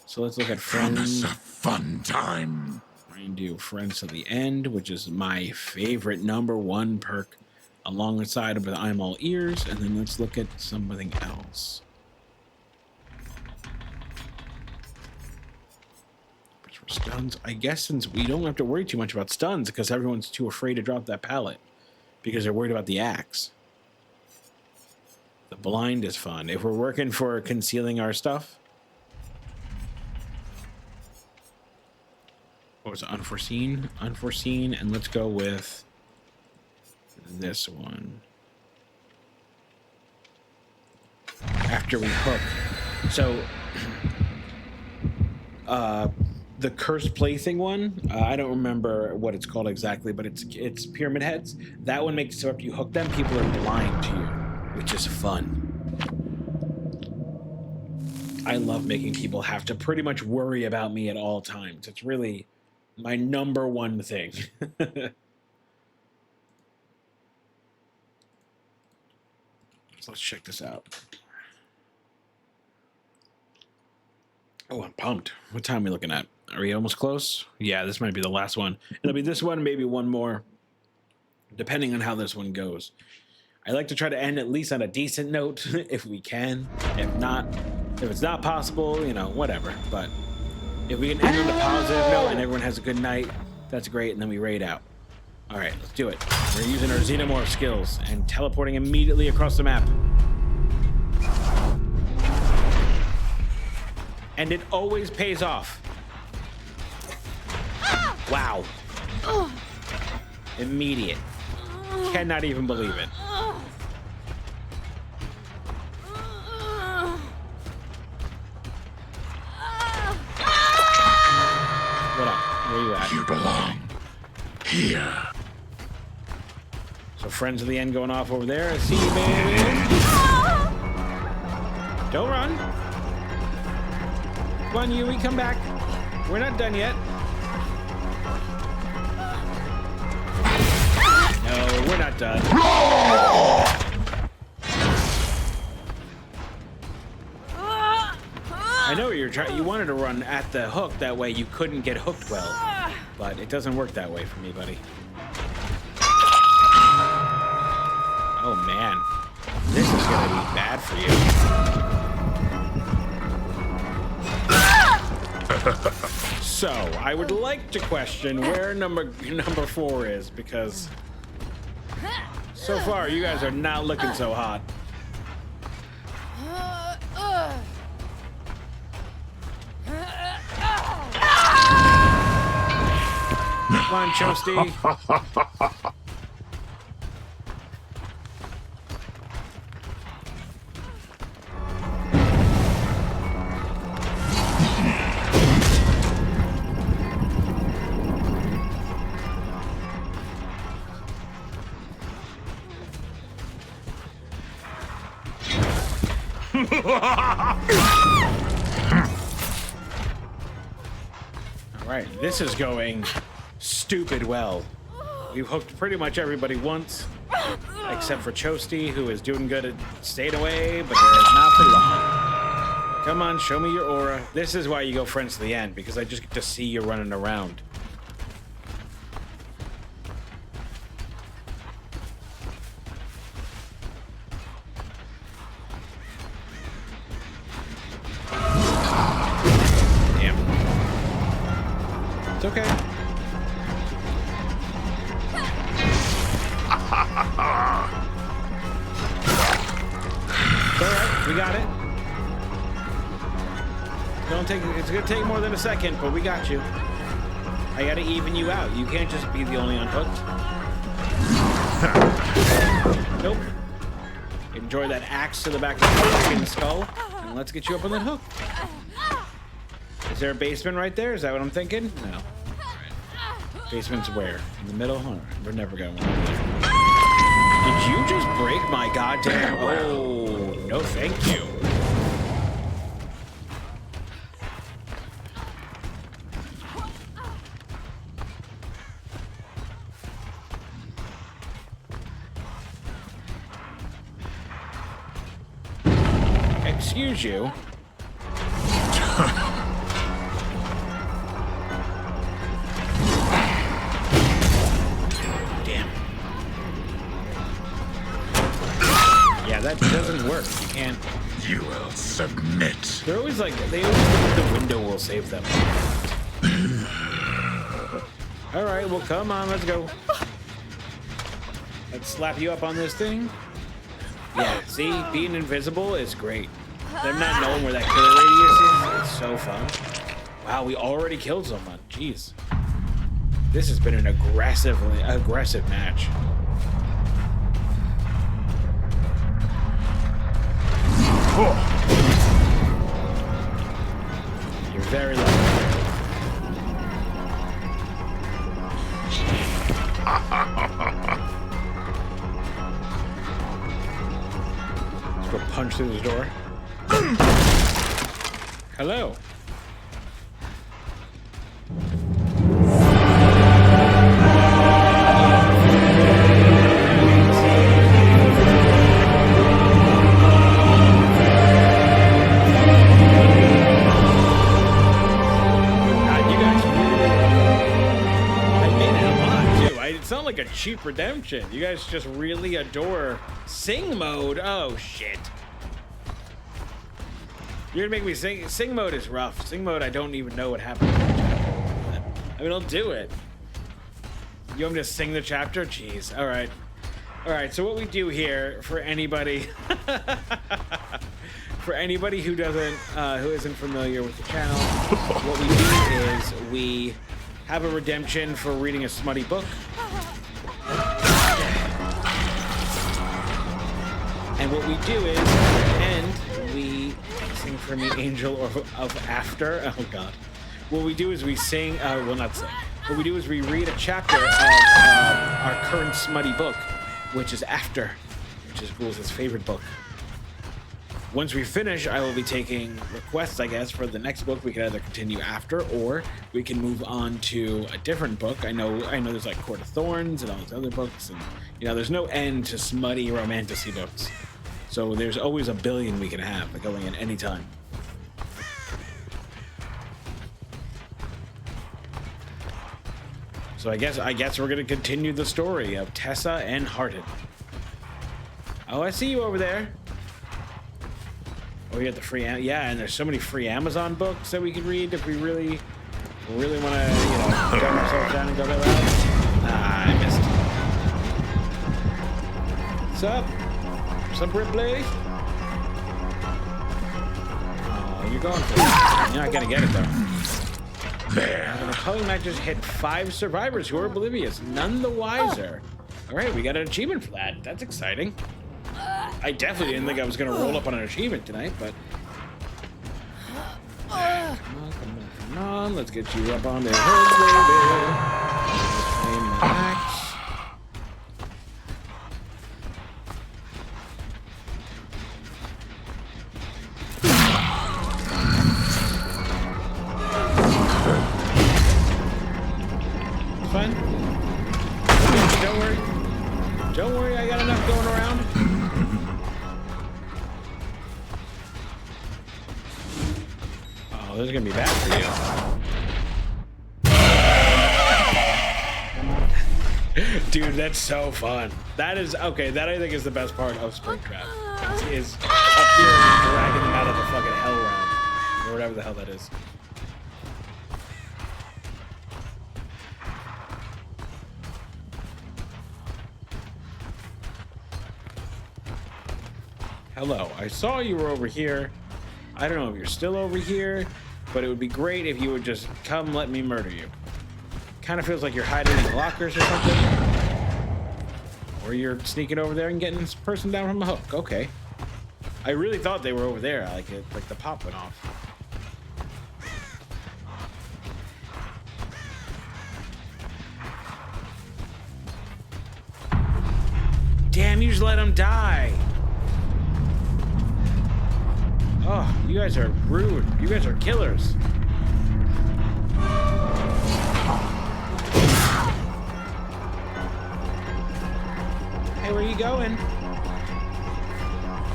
So let's look at friends. Promise a fun time. We're going to do friends to the end, which is my favorite #1 perk alongside of I'm all ears. And then let's look at something else. Stuns. I guess since we don't have to worry too much about stuns because everyone's too afraid to drop that pallet because they're worried about the axe. The blind is fun. If we're working for concealing our stuff. What was it? Unforeseen? Unforeseen. And let's go with this one. After we hook. So, the cursed plaything one, I don't remember what it's called exactly, but it's pyramid heads. That one makes it so after you hook them, people are blind to you, which is fun. I love making people have to pretty much worry about me at all times. It's really my #1 thing. So let's check this out. Oh, I'm pumped. What time are we looking at? Are we almost close? Yeah, this might be the last one. It'll be this one, maybe one more, depending on how this one goes. I like to try to end at least on a decent note, if we can. If it's not possible, you know, whatever. But if we can end on a positive note and everyone has a good night, that's great, and then we raid out. All right, let's do it. We're using our xenomorph skills and teleporting immediately across the map. And it always pays off. Wow. Immediate. Cannot even believe it. What up? Where you at? You belong here. So friends of the end going off over there. I see you, baby. Don't run. Come on, Yui, come back. We're not done yet. No, we're not done. I know you're trying. You wanted to run at the hook, that way you couldn't get hooked well. But it doesn't work that way for me, buddy. Oh man, this is gonna be bad for you. So I would like to question where number 4 is, because so far you guys are not looking so hot. Come on, Chosty. All right, this is going stupid well. We've hooked pretty much everybody once, except for Chosty, who is doing good at staying away, but there's not for long. Come on, show me your aura. This is why you go friends to the end, because I just get to see you running around. It's okay. It's alright, we got it. It's gonna take more than a second, but we got you. I gotta even you out. You can't just be the only unhooked. Nope. Enjoy that axe to the back of the fucking skull, and let's get you up on that hook. Is there a basement right there? Is that what I'm thinking? No. Right. Basement's where? In the middle? All right. We're never going to win. Did you just break my goddamn... Oh, no thank you. Excuse you. That doesn't work. You can't. You will submit. They're always like, they always think the window will save them. All right, well, come on, let's go. Let's slap you up on this thing. Yeah, see, being invisible is great. Them not knowing where that kill radius is so fun. Wow, we already killed someone. Jeez. This has been an aggressive match. Oh. You're very lucky. Let's go punch through this door. Hello. Like a cheap redemption. You guys just really adore sing mode. Oh shit. You're gonna make me sing. Sing mode is rough. Sing mode, I don't even know what happened. I mean, I'll do it. You want me to sing the chapter? Jeez. All right. All right. So what we do here, for anybody, for anybody who doesn't, who isn't familiar with the channel, what we do is we have a redemption for reading a smutty book. And what we do is, at the end, we sing for me, Angel of After. Oh, God. What we do is we sing, well, not sing. What we do is we read a chapter of our current smutty book, which is After, which is Ghouls' favorite book. Once we finish, I will be taking requests, I guess, for the next book. We can either continue After, or we can move on to a different book. I know there's like Court of Thorns and all these other books, and you know, there's no end to smutty romantasy books. So there's always a billion we can have going in any time. So I guess we're gonna continue the story of Tessa and Hearted. Oh, I see you over there. Oh, you got the free, yeah, and there's so many free Amazon books that we could read if we really want to, you know, dumb ourselves down and go that route. Ah, I missed. What's up? What's up, Ripley? Oh, you're going for it. You're not gonna get it though. There. The opponent might just hit 5 survivors who are oblivious, none the wiser. All right, we got an achievement for that. That's exciting. I definitely didn't think I was gonna roll up on an achievement tonight, but come on, let's get you up on the hill, baby. Aim my axe. It's fine. Don't worry, I got enough going around. Oh, this is gonna be bad for you. Dude, that's so fun. That is, okay, that I think is the best part of Springtrap. Is up here dragging them out of the fucking hell realm. Or whatever the hell that is. Hello, I saw you were over here. I don't know if you're still over here, but it would be great if you would just come let me murder you. Kind of feels like you're hiding in lockers or something. Or you're sneaking over there and getting this person down from the hook. Okay. I really thought they were over there, like the pop went off. Damn, you just let him die. Oh, you guys are rude. You guys are killers. Hey, where you going?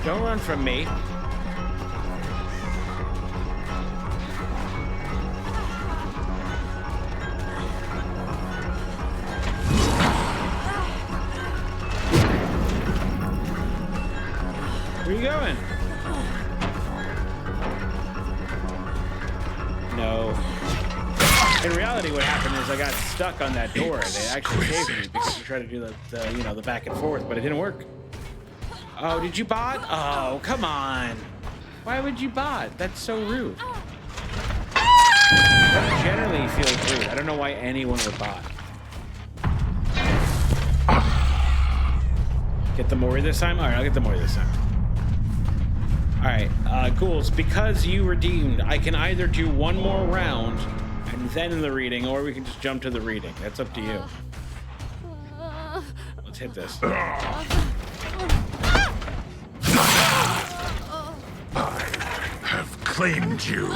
Don't run from me. Where you going? No. In reality, what happened is I got stuck on that door. They actually saved me because we tried to do the back and forth, but it didn't work. Oh, did you bot? Oh, come on. Why would you bot? That's so rude. That generally feels rude. I don't know why anyone would bot. Get the Mori this time? All right, I'll get the Mori this time. All right, Ghouls, because you redeemed, I can either do one more round and then the reading, or we can just jump to the reading. That's up to you. Let's hit this. I have claimed you.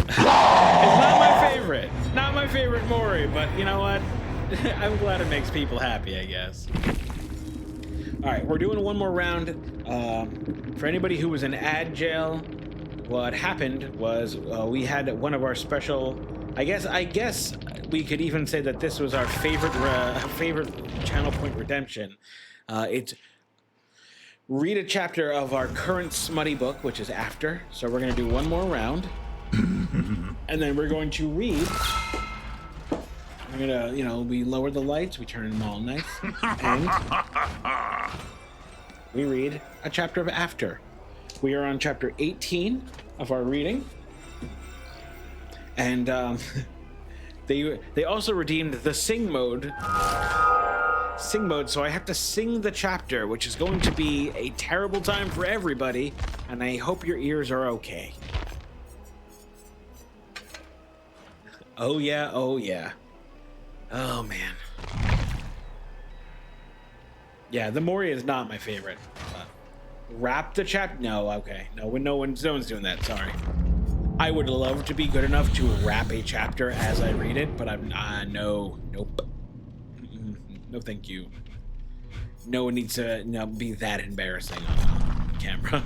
It's not my favorite. Not my favorite Mori, but you know what? I'm glad it makes people happy, I guess. All right, we're doing one more round. For anybody who was in ad jail, what happened was we had one of our special. I guess we could even say that this was our favorite channel point redemption. It's read a chapter of our current smutty book, which is After. So we're gonna do one more round, and then we're going to read. We're gonna, we lower the lights, we turn them all nice, and we read a chapter of After. We are on chapter 18 of our reading. And they also redeemed the sing mode. So I have to sing the chapter, which is going to be a terrible time for everybody, and I hope your ears are okay. Oh yeah, oh yeah. Oh man. Yeah, the Moria is not my favorite. Rap the chapter? No, okay. No one's doing that, sorry. I would love to be good enough to rap a chapter as I read it, but I'm nope. No, thank you. No one needs to be that embarrassing on camera.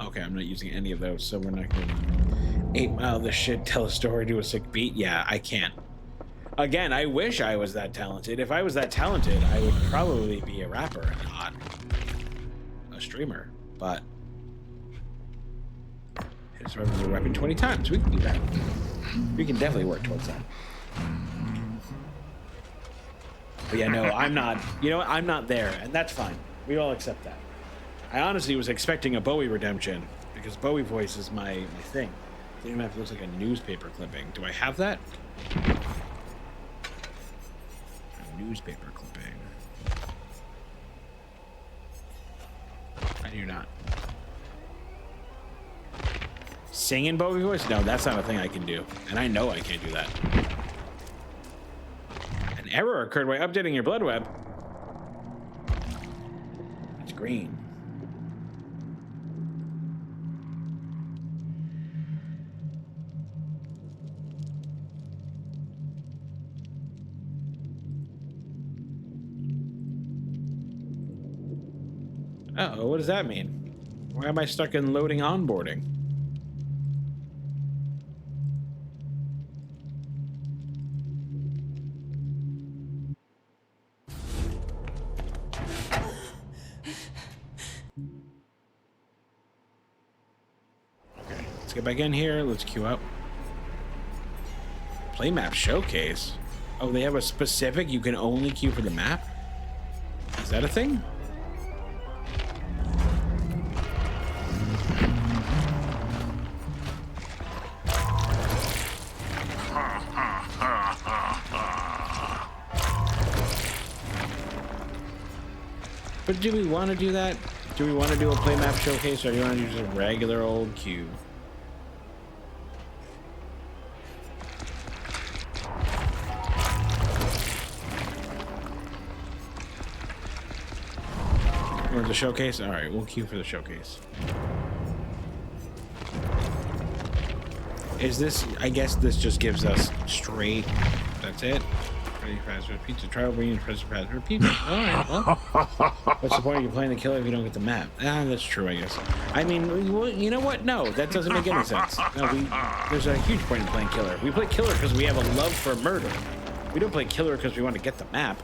Okay, I'm not using any of those, so we're not going to 8 Mile this shit, tell a story to a sick beat. Yeah, I can't. Again, I wish I was that talented. If I was that talented, I would probably be a rapper, not a streamer. But his survivors are rapping 20 times. We can do that. We can definitely work towards that. But yeah, no, I'm not. You know what? I'm not there, and that's fine. We all accept that. I honestly was expecting a Bowie redemption because Bowie voice is my thing. It even have to look like a newspaper clipping. Do I have that? Newspaper clipping. I do not. Sing in Bowie voice? No, that's not a thing I can do. And I know I can't do that. An error occurred while updating your blood web. It's green. Uh-oh, what does that mean? Why am I stuck in loading onboarding? Okay, let's get back in here. Let's queue up. Play map showcase. Oh, they have a specific, you can only queue for the map? Is that a thing? But do we want to do that? Do we want to do a play map showcase, or do you want to do just a regular old queue? Or the showcase? All right, we'll queue for the showcase. Is this? I guess this just gives us straight. That's it. Fast food pizza. Try bringing fast food pizza. All right. Well, what's the point of you playing the killer if you don't get the map? Ah, that's true, I guess. I mean, well, you know what? No, that doesn't make any sense. No, there's a huge point in playing killer. We play killer because we have a love for murder. We don't play killer because we want to get the map.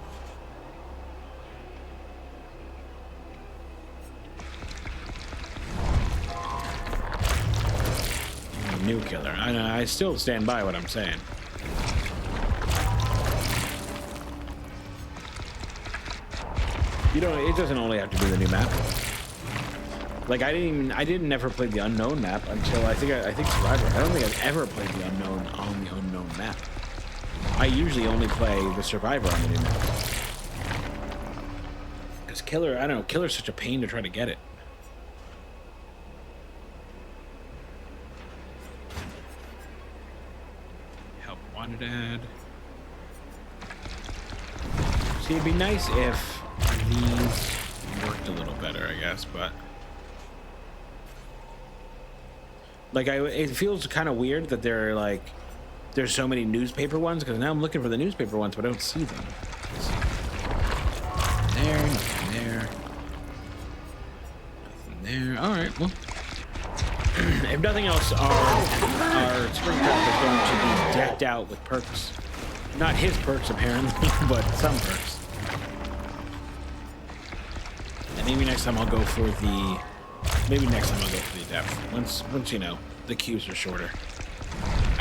New killer. I still stand by what I'm saying. You know, it doesn't only have to be the new map. Like I didn't never play the unknown map until I think Survivor. I don't think I've ever played the unknown on the unknown map. I usually only play the Survivor on the new map. Because killer, I don't know, killer's such a pain to try to get it. Help wanted ad. See, it'd be nice if these worked a little better, I guess, but like it feels kind of weird that there's so many newspaper ones, because now I'm looking for the newspaper ones but I don't see them. Nothing there. All right, well, if nothing else, our Springtrap is going to be decked out with perks. Not his perks apparently, but some perks. And maybe next time I'll go for the... Maybe next time I'll go for the depth. Once you know, the queues are shorter.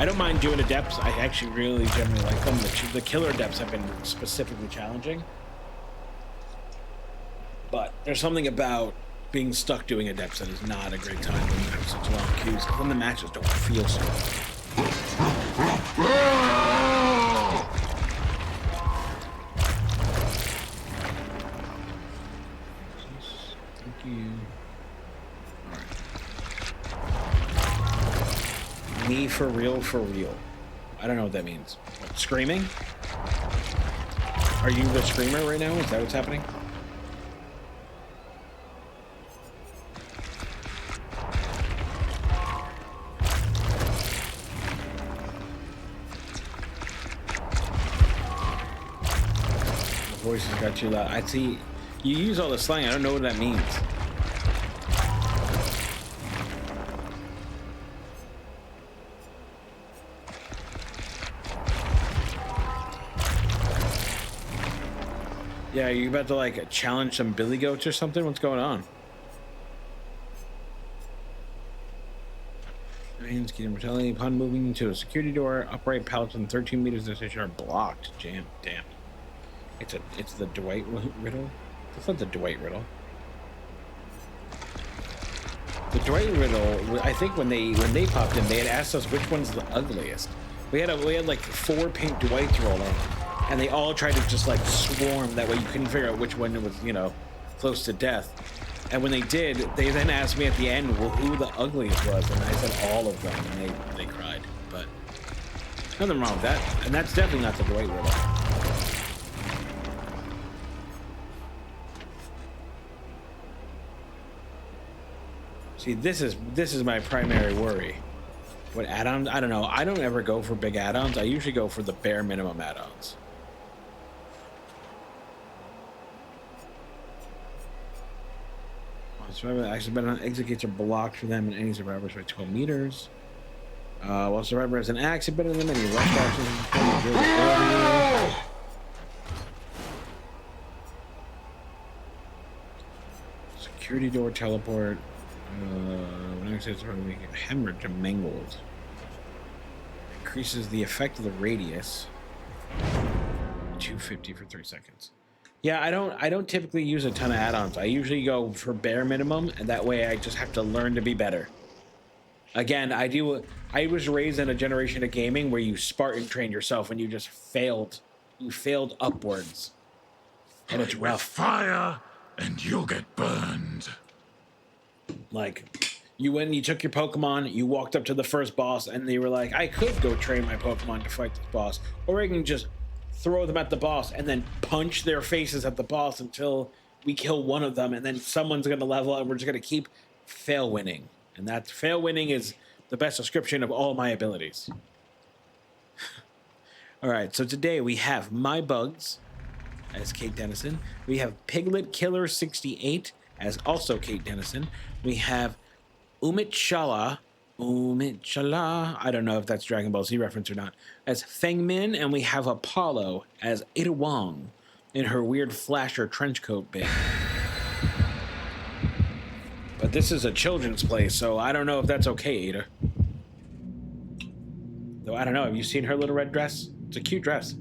I don't mind doing the depths. I actually really generally like them. The killer depths have been specifically challenging. But there's something about being stuck doing a depths that is not a great time when you have such long queues. When the matches don't feel so Thank you. Alright. Me for real, for real. I don't know what that means. What, screaming? Are you the screamer right now? Is that what's happening? Voices got you loud. I see you use all the slang. I don't know what that means. Yeah, are you about to like challenge some billy goats or something? What's going on? Means getting mortality upon moving into a security door. Upright pallets within 13 meters of the station are blocked. Damn. It's the Dwight riddle. That's not the Dwight riddle. The Dwight riddle. I think when they popped in, they had asked us which one's the ugliest. We had like 4 pink Dwights roll in, and they all tried to just like swarm. That way you couldn't figure out which one was, you know, close to death. And when they did, they then asked me at the end, well, who the ugliest was, and I said all of them, and they cried. But nothing wrong with that, and that's definitely not the Dwight riddle. See, this is my primary worry. What add-ons? I don't know. I don't ever go for big add-ons. I usually go for the bare minimum add-ons. Survivor accident exit gates are blocked for them and any survivors by 12 meters. While survivor has an axe better than any rush actions. Security door teleport. When exits are hemorrhage and mangled. Increases the effect of the radius. 250 for 3 seconds. Yeah, I don't typically use a ton of add-ons. I usually go for bare minimum, and that way I just have to learn to be better. Again, I was raised in a generation of gaming where you Spartan train yourself and you just failed. You failed upwards. And it's rough. Fire, and you'll get burned. Like, you went and you took your Pokemon, you walked up to the first boss, and they were like, I could go train my Pokemon to fight this boss, or I can just throw them at the boss and then punch their faces at the boss until we kill one of them, and then someone's going to level up, and we're just going to keep fail winning. And that fail winning is the best description of all my abilities. All right, so today we have My Bugs as Kate Dennison. We have Piglet Killer 68 as also Kate Dennison. We have Umit Shala, I don't know if that's Dragon Ball Z reference or not, as Feng Min, and we have Apollo as Ada Wong in her weird flasher trench coat bit. But this is a children's play, so I don't know if that's okay, Ada. Though I don't know, have you seen her little red dress? It's a cute dress.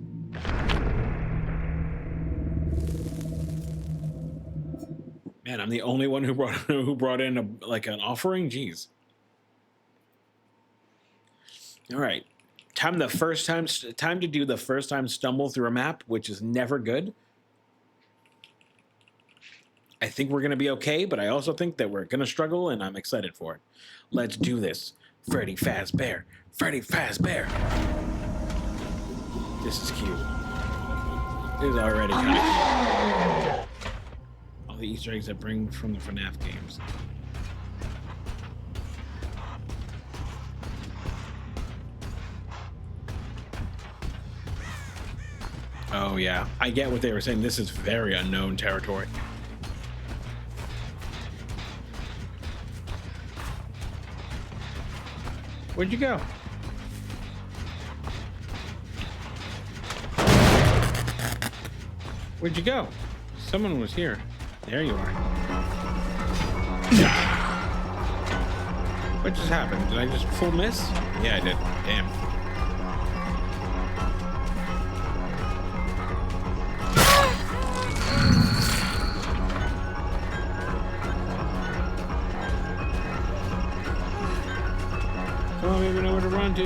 Man, I'm the only one who brought in an offering. Jeez. All right, time to do the first time stumble through a map, which is never good. I think we're gonna be okay, but I also think that we're gonna struggle, and I'm excited for it. Let's do this, Freddy Fazbear. Freddy Fazbear. This is cute. This is already kind of cute. All the Easter eggs that bring from the FNAF games. Oh yeah, I get what they were saying. This is very unknown territory. Where'd you go? Where'd you go? Someone was here. There you are. What just happened? Did I just full miss? Yeah, I did. Damn. Come on, baby, know where to run to.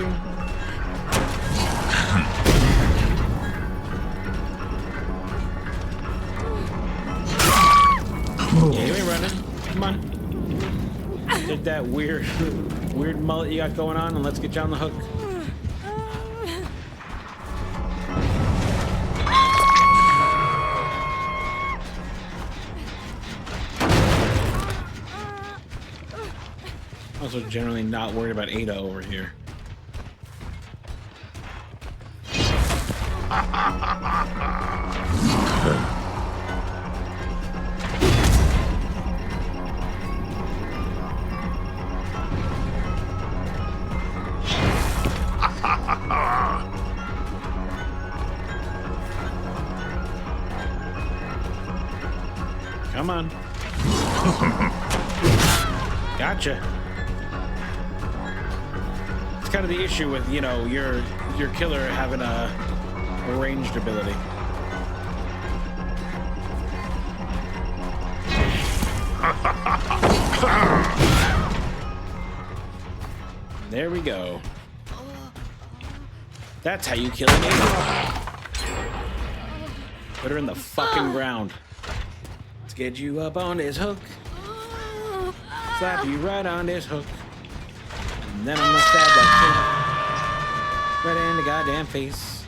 Yeah, you ain't running. Come on. Did that weird mullet you got going on, and let's get you on the hook. Also, generally not worried about Ada over here. Come on. Gotcha. It's kind of the issue with, you know, your killer having a ranged ability. There we go. That's how you kill an alien. Put her in the fucking ground. Let's get you up on this hook. Slap you right on this hook. And then I'm gonna stab that thing right in the goddamn face.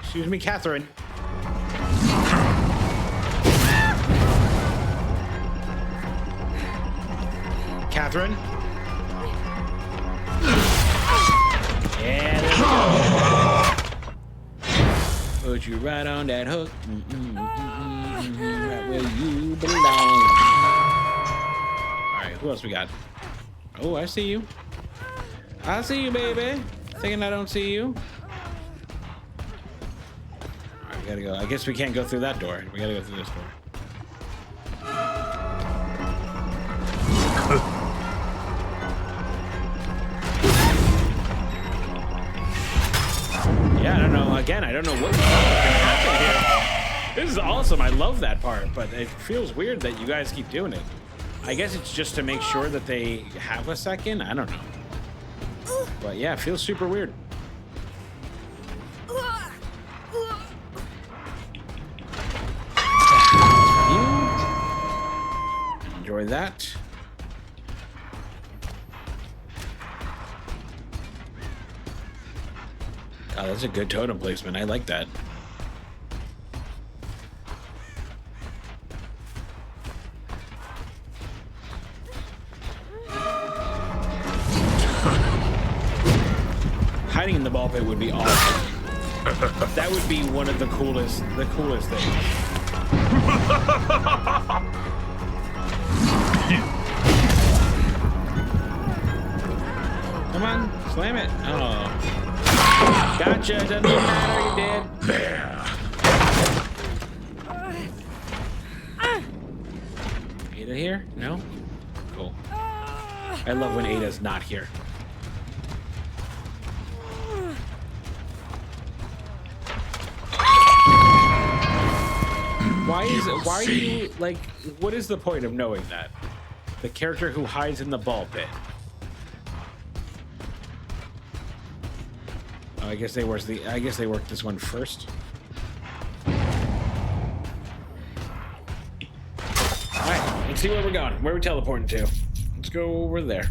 Excuse me, Catherine. Catherine? Yeah, there we go. Put you right on that hook. Right where you belong. Alright, who else we got? Oh, I see you. I see you, baby. Thinking I don't see you. Alright, we gotta go. I guess we can't go through that door. We gotta go through this door. Yeah, I don't know. Again, I don't know what's gonna happen here. This is awesome. I love that part, but it feels weird that you guys keep doing it. I guess it's just to make sure that they have a second. I don't know. But yeah, it feels super weird. Enjoy that. Oh, that's a good totem placement. I like that. Hiding in the ball pit would be awesome. That would be one of the coolest things. Come on, slam it. Oh. Gotcha, doesn't matter, you did. There. Ada here? No? Cool. I love when Ada's not here. Why are you, like, what is the point of knowing that? The character who hides in the ball pit. Oh, I guess they worked this one first. Alright, let's see where we're going. Where are we teleporting to? Let's go over there.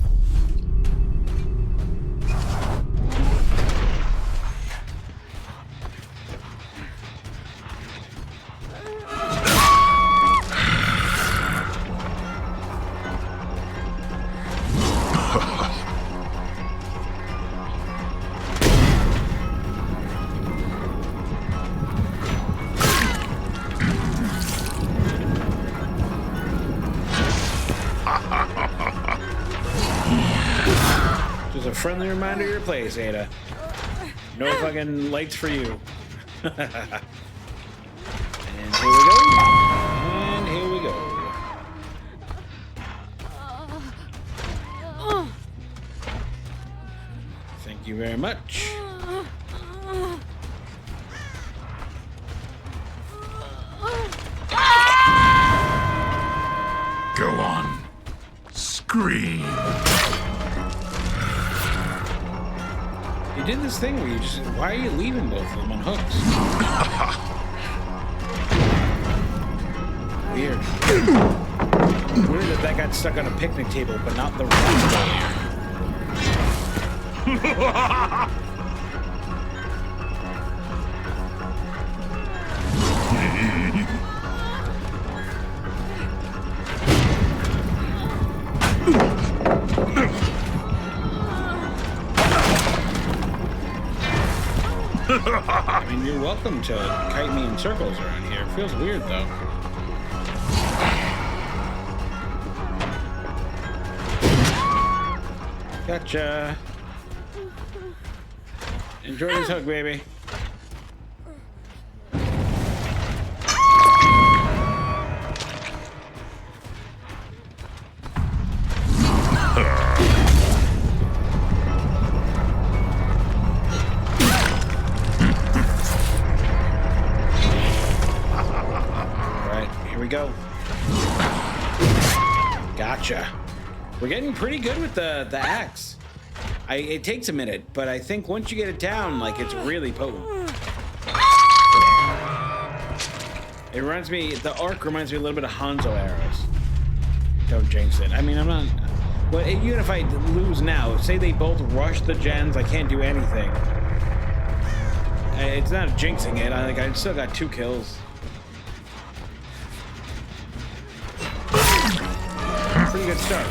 Just a friendly reminder of your place, Ada. No fucking lights for you. And here we go. And here we go. Thank you very much. Go on. Scream. You did this thing where you just... Why are you leaving both of them on hooks? Weird. Weird that that got stuck on a picnic table, but not the rest earlier. I mean, you're welcome to kite me in circles around here. It feels weird, though. Gotcha. Enjoy this hook, baby. Go. Gotcha. We're getting pretty good with the axe. It takes a minute, but I think once you get it down, like, it's really potent. It reminds me, the arc reminds me a little bit of Hanzo arrows. Don't jinx it. I mean, I'm not... Well, even if I lose now, say they both rush the gens, I can't do anything. It's not jinxing it. I still got 2 kills. Pretty good start.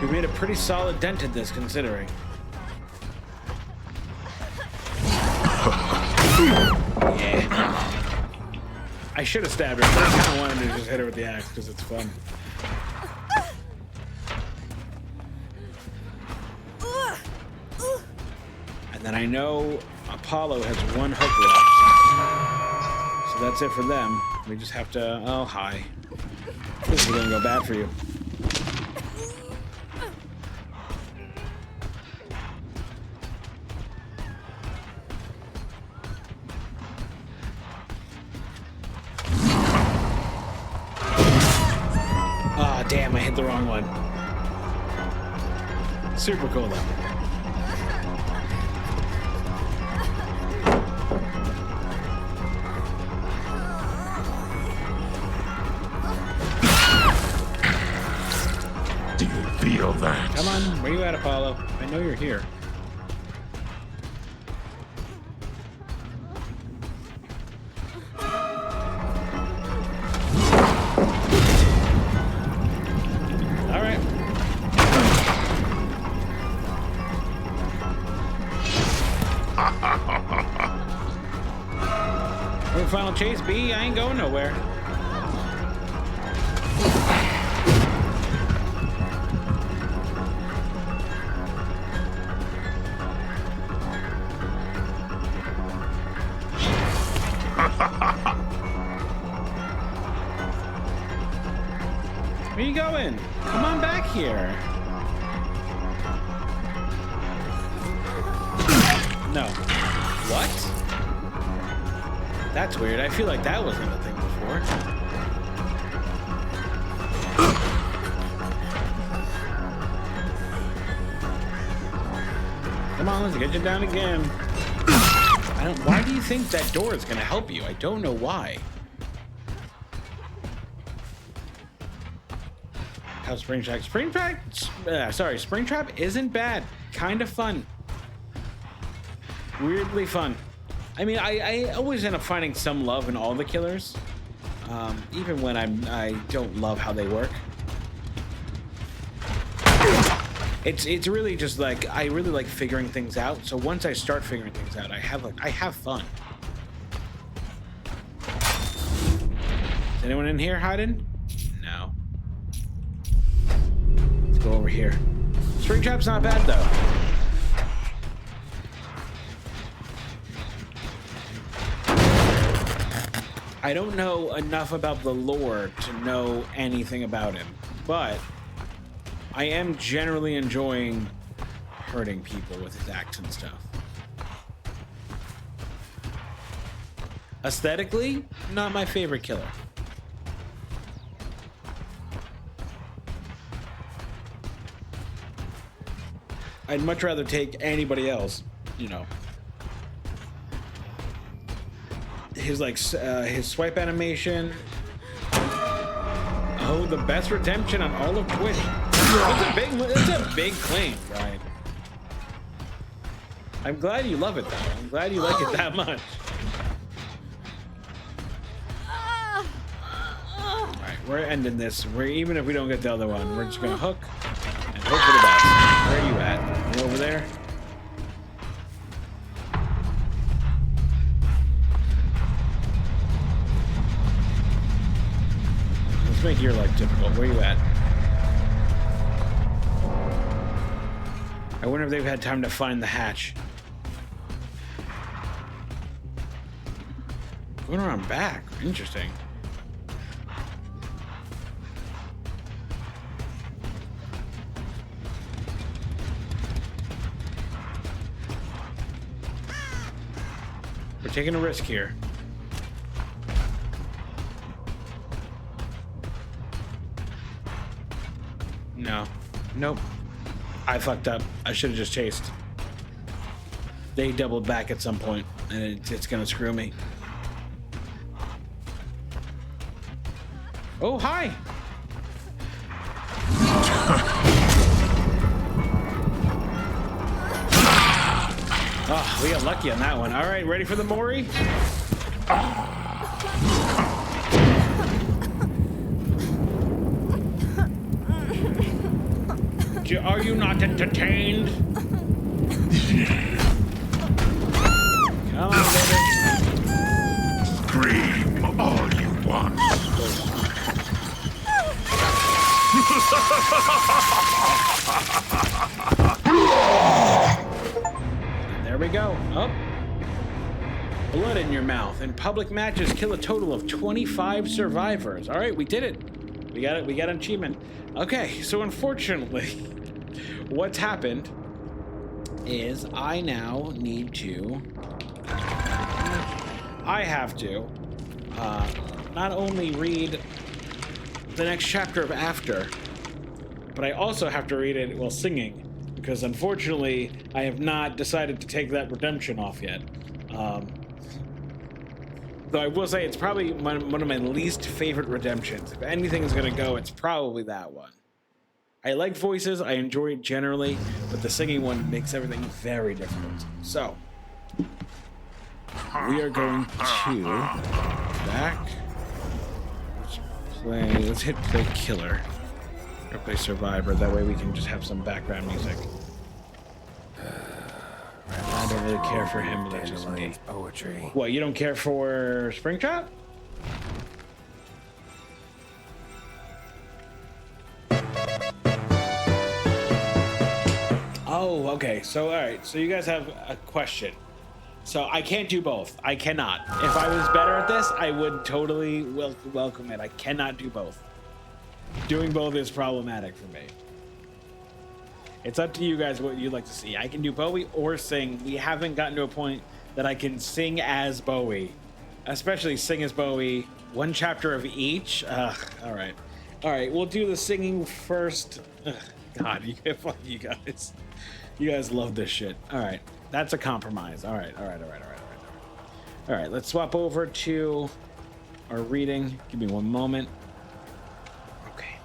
We made a pretty solid dent in this, considering. Yeah. I should have stabbed her, but I kind of wanted to just hit her with the axe because it's fun. And then I know Apollo has 1 hook left. So that's it for them. We just have to... Oh, hi. This is gonna go bad for you. Ah, damn, I hit the wrong one. Super cool, though. Feel that. Come on, where you at, Apollo? I know you're here. All right. We're final chase, B. I ain't going nowhere. Where you going? Come on back here. No. What? That's weird. I feel like that wasn't a thing before. Come on, let's get you down again. Why do you think that door is gonna help you? I don't know why. How's Springtrap? Springtrap isn't bad. Kind of fun. Weirdly fun. I mean, I always end up finding some love in all the killers, even when I don't love how they work. It's really just like I really like figuring things out. So once I start figuring things out, I have fun. Is anyone in here hiding? No. Let's go over here. Springtrap's not bad though. I don't know enough about the lore to know anything about him. but I am generally enjoying hurting people with his axe and stuff. Aesthetically, not my favorite killer. I'd much rather take anybody else, you know. His his swipe animation. Oh, the best redemption on all of Twitch. That's a big claim, Brian. I'm glad you love it though. I'm glad you like it that much. Alright, we're ending this. Even if we don't get the other one, we're just gonna hook and hope for the best. Where are you at? You over there? Let's make your life difficult. Where are you at? I wonder if they've had time to find the hatch. Going around back. Interesting. We're taking a risk here. No. Nope. I fucked up. I should have just chased. They doubled back at some point, and it's gonna screw me. Oh, hi! Oh, we got lucky on that one. All right, ready for the Mori? Are you not entertained? Come on, baby. Scream all you want. There we go. Up. Blood in your mouth. In public matches, kill a total of 25 survivors. All right, we did it. We got it. We got an achievement. Okay, so unfortunately, what's happened is I now need to. I have to not only read the next chapter of After, but I also have to read it while singing, because unfortunately I have not decided to take that redemption off yet. Though I will say it's probably one of my least favorite redemptions. If anything is going to go, it's probably that one. I like voices, I enjoy it generally, but the singing one makes everything very difficult. So, we are going to back. Let's hit play killer. Or play survivor, that way we can just have some background music. I don't really care for him, but that's just me. Poetry. What, you don't care for Springtrap? Oh, okay. So, all right. So you guys have a question. So I can't do both. I cannot. If I was better at this, I would totally welcome it. I cannot do both. Doing both is problematic for me. It's up to you guys what you'd like to see. I can do Bowie or sing. We haven't gotten to a point that I can sing as Bowie. Especially sing as Bowie. One chapter of each. All right. All right, we'll do the singing first. God, fuck you guys. You guys love this shit. All right, that's a compromise. All right. All right, let's swap over to our reading. Give me one moment. Okay.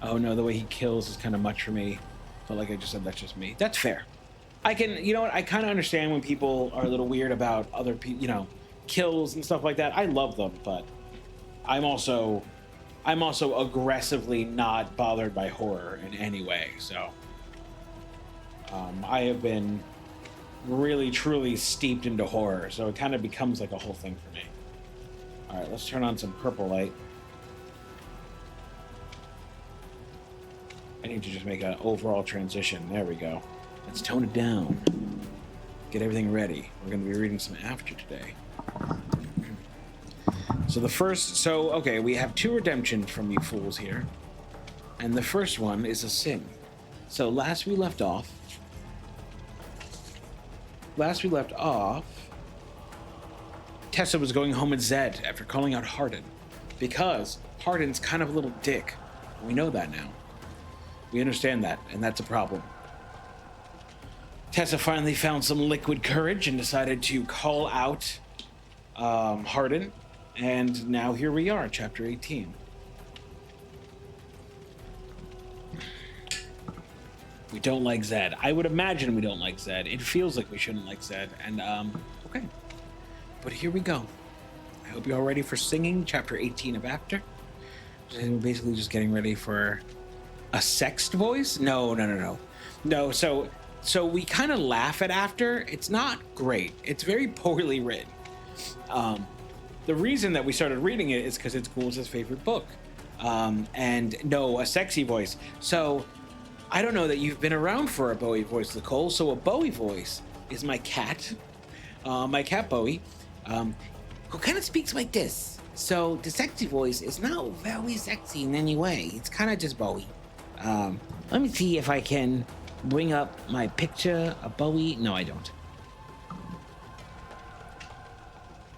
Oh no, the way he kills is kind of much for me. But like I just said, that's just me. That's fair. I can, you know what? I kind of understand when people are a little weird about other people, you know, kills and stuff like that. I love them, but I'm also aggressively not bothered by horror in any way. So I have been really truly steeped into horror, so it kind of becomes like a whole thing for me. All right, let's turn on some purple light. I need to just make an overall transition. There we go. Let's tone it down. Get everything ready. We're going to be reading some After today. So okay, we have 2 redemptions from you fools here. And the first one is a sin. So last we left off, Tessa was going home with Zed after calling out Hardin, because Hardin's kind of a little dick. We know that now. We understand that, and that's a problem. Tessa finally found some liquid courage and decided to call out Hardin, and now here we are, chapter 18. We don't like Zed. I would imagine we don't like Zed. It feels like we shouldn't like Zed, and okay. But here we go. I hope you're all ready for singing chapter 18 of After. And basically just getting ready for a sexed voice? No. So we kind of laugh at After. It's not great. It's very poorly written. The reason that we started reading it is because it's Ghouls' favorite book. And no, a sexy voice. So I don't know that you've been around for a Bowie voice, Nicole. So a Bowie voice is my cat Bowie, who kind of speaks like this. So the sexy voice is not very sexy in any way. It's kind of just Bowie. Let me see if I can bring up my picture of Bowie. No, I don't.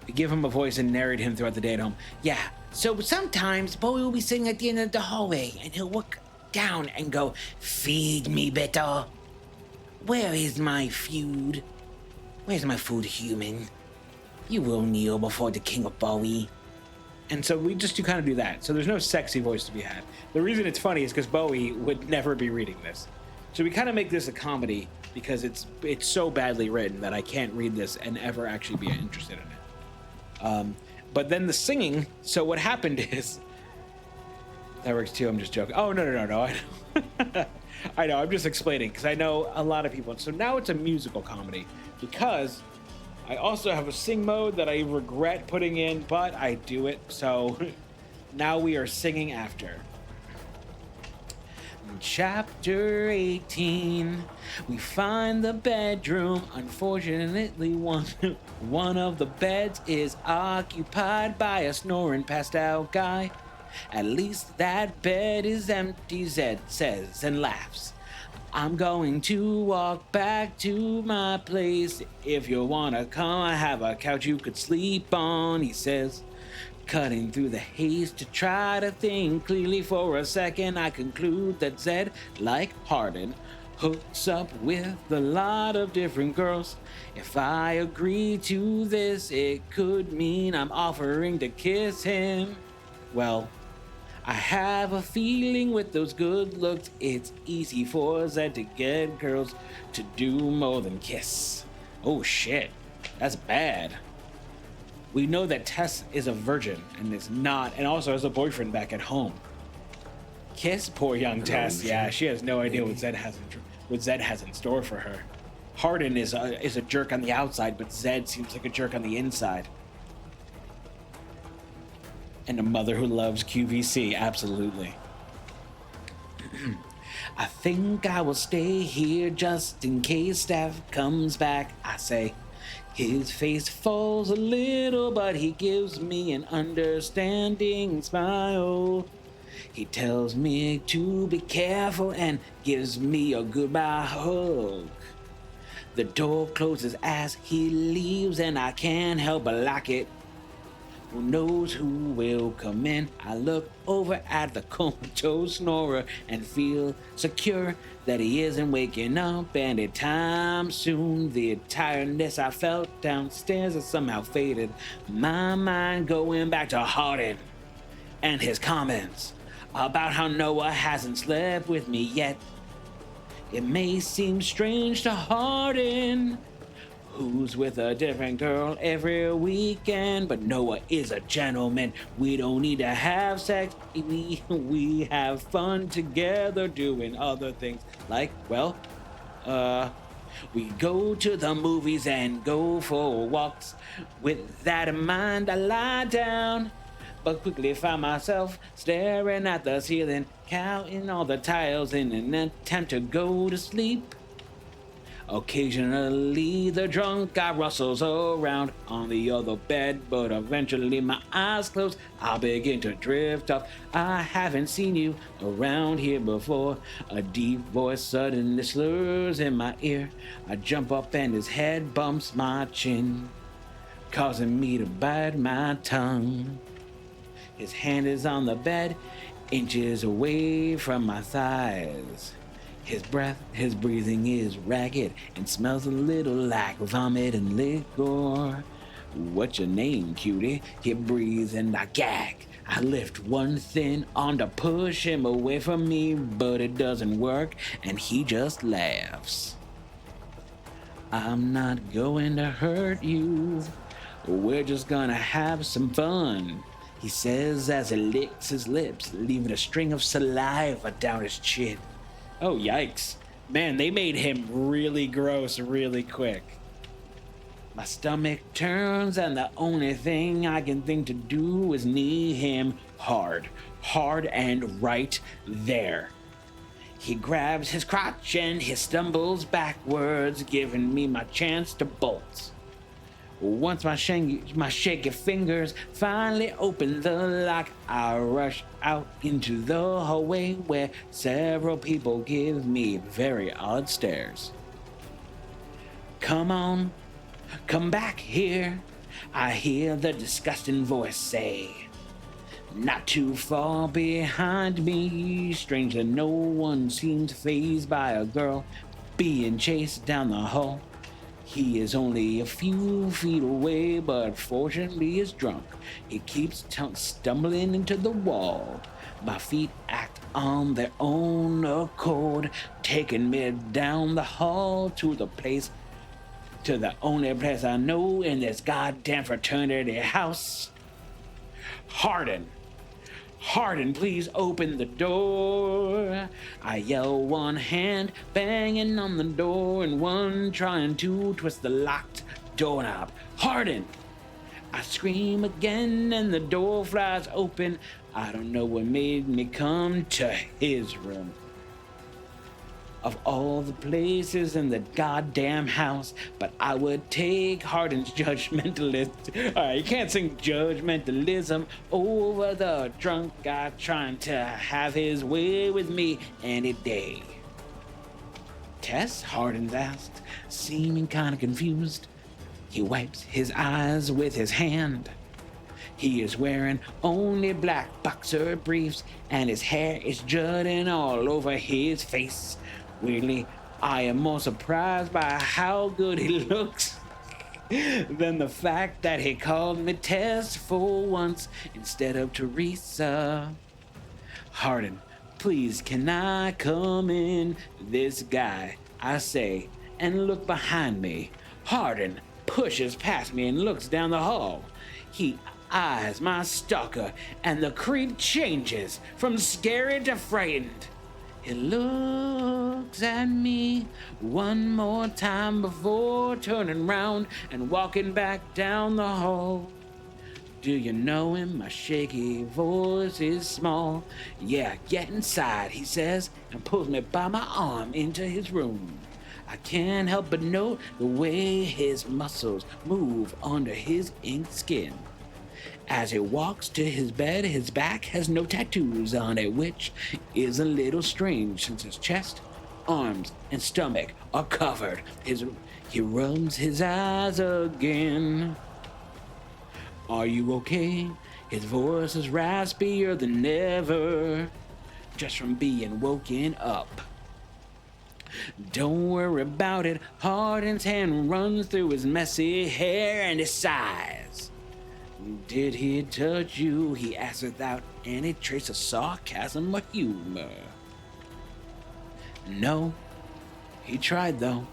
We give him a voice and narrate him throughout the day at home. Yeah, so sometimes Bowie will be sitting at the end of the hallway and he'll look down and go, "Feed me, better. Where is my food? Where's my food, human? You will kneel before the king of Bowie." And so we just kind of do that. So there's no sexy voice to be had. The reason it's funny is because Bowie would never be reading this. So we kind of make this a comedy because it's so badly written that I can't read this and ever actually be interested in it. But then the singing, so what happened is, that works too, I'm just joking. Oh, no, I know. I know, I'm just explaining because I know a lot of people. So now it's a musical comedy because I also have a sing mode that I regret putting in, but I do it. So now we are singing After. Chapter 18, we find the bedroom. Unfortunately, one of the beds is occupied by a snoring passed out guy. At least that bed is empty, Zed says and laughs. I'm going to walk back to my place. If you wanna come, I have a couch you could sleep on, he says. Cutting through the haze to try to think clearly for a second, I conclude that Zed, like Hardin, hooks up with a lot of different girls. If I agree to this, it could mean I'm offering to kiss him. Well, I have a feeling with those good looks, it's easy for Zed to get girls to do more than kiss. Oh shit, that's bad. We know that Tess is a virgin and is not, and also has a boyfriend back at home. Kiss poor young Tess. Yeah, she has no idea what Zed has in store for her. Hardin is a jerk on the outside, but Zed seems like a jerk on the inside. And a mother who loves QVC, absolutely. I think I will stay here just in case Steph comes back, I say. His face falls a little, but he gives me an understanding smile. He tells me to be careful and gives me a goodbye hug. The door closes as he leaves and I can't help but like it. Who knows who will come in? I look over at the comatose snorer and feel secure that he isn't waking up anytime soon. The tiredness I felt downstairs has somehow faded. My mind going back to Hardin and his comments about how Noah hasn't slept with me yet. It may seem strange to Hardin, who's with a different girl every weekend, but Noah is a gentleman. We don't need to have sex. We have fun together doing other things like, well, we go to the movies and go for walks. With that in mind, I lie down, but quickly find myself staring at the ceiling, counting all the tiles in an attempt to go to sleep. Occasionally the drunk guy rustles around on the other bed, but eventually my eyes close, I begin to drift off. I haven't seen you around here before. A deep voice suddenly slurs in my ear. I jump up and his head bumps my chin, causing me to bite my tongue. His hand is on the bed, inches away from my thighs. His breathing is ragged and smells a little like vomit and liquor. What's your name, cutie? He breathes and I gag. I lift one thin arm to push him away from me, but it doesn't work and he just laughs. I'm not going to hurt you. We're just gonna have some fun, he says as he licks his lips, leaving a string of saliva down his chin. Oh, yikes. Man, they made him really gross really quick. My stomach turns and the only thing I can think to do is knee him hard and right there. He grabs his crotch and he stumbles backwards, giving me my chance to bolt. Once my shaky fingers finally open the lock, I rush out into the hallway where several people give me very odd stares. Come on, come back here, I hear the disgusting voice say. Not too far behind me, strangely no one seems fazed by a girl being chased down the hall. He is only a few feet away, but fortunately is drunk. He keeps stumbling into the wall. My feet act on their own accord, taking me down the hall to the only place I know in this goddamn fraternity house. Hardin, please open the door. I yell, one hand banging on the door and one trying to twist the locked doorknob. Hardin! I scream again and the door flies open. I don't know what made me come to his room. Of all the places in the goddamn house, but I would take Hardin's judgmentalist. Alright, you can't sing judgmentalism over the drunk guy trying to have his way with me any day. Tess? Hardin asked, seeming kind of confused. He wipes his eyes with his hand. He is wearing only black boxer briefs and his hair is jutting all over his face. Weirdly, I am more surprised by how good he looks than the fact that he called me Tess for once instead of Teresa. Hardin, please can I come in? This guy, I say, and look behind me. Hardin pushes past me and looks down the hall. He eyes my stalker and the creep changes from scared to frightened. He looks at me one more time before turning round and walking back down the hall. Do you know him? My shaky voice is small. Yeah, get inside, he says, and pulls me by my arm into his room. I can't help but note the way his muscles move under his inked skin. As he walks to his bed, his back has no tattoos on it, which is a little strange since his chest, arms, and stomach are covered. He rubs his eyes again. Are you okay? His voice is raspier than ever, just from being woken up. Don't worry about it. Hardin's hand runs through his messy hair and he sighs. Did he touch you? He asks without any trace of sarcasm or humor. No, he tried though.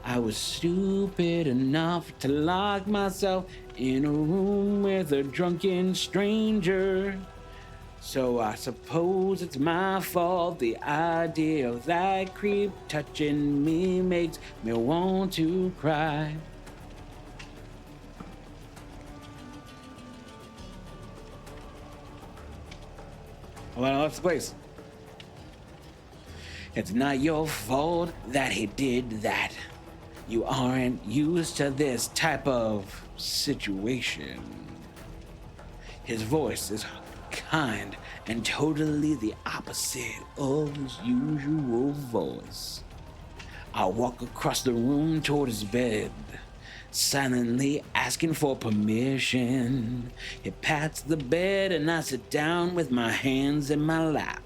I was stupid enough to lock myself in a room with a drunken stranger. So I suppose it's my fault. The idea of that creep touching me makes me want to cry. Hold on, I left the place. It's not your fault that he did that. You aren't used to this type of situation. His voice is kind and totally the opposite of his usual voice. I walk across the room toward his bed, silently asking for permission. He pats the bed and I sit down with my hands in my lap.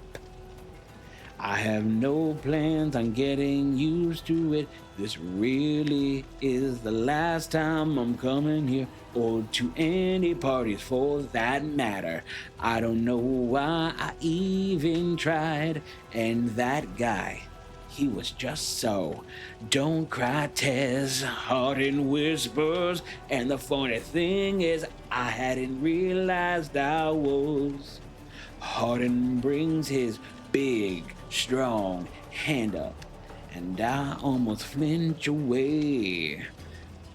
I have no plans on getting used to it. This really is the last time I'm coming here, or to any parties for that matter. I don't know why I even tried, and that guy, he was just so. Don't cry, Tess, Hardin whispers, and the funny thing is I hadn't realized I was. Hardin brings his big, strong hand up, and I almost flinch away.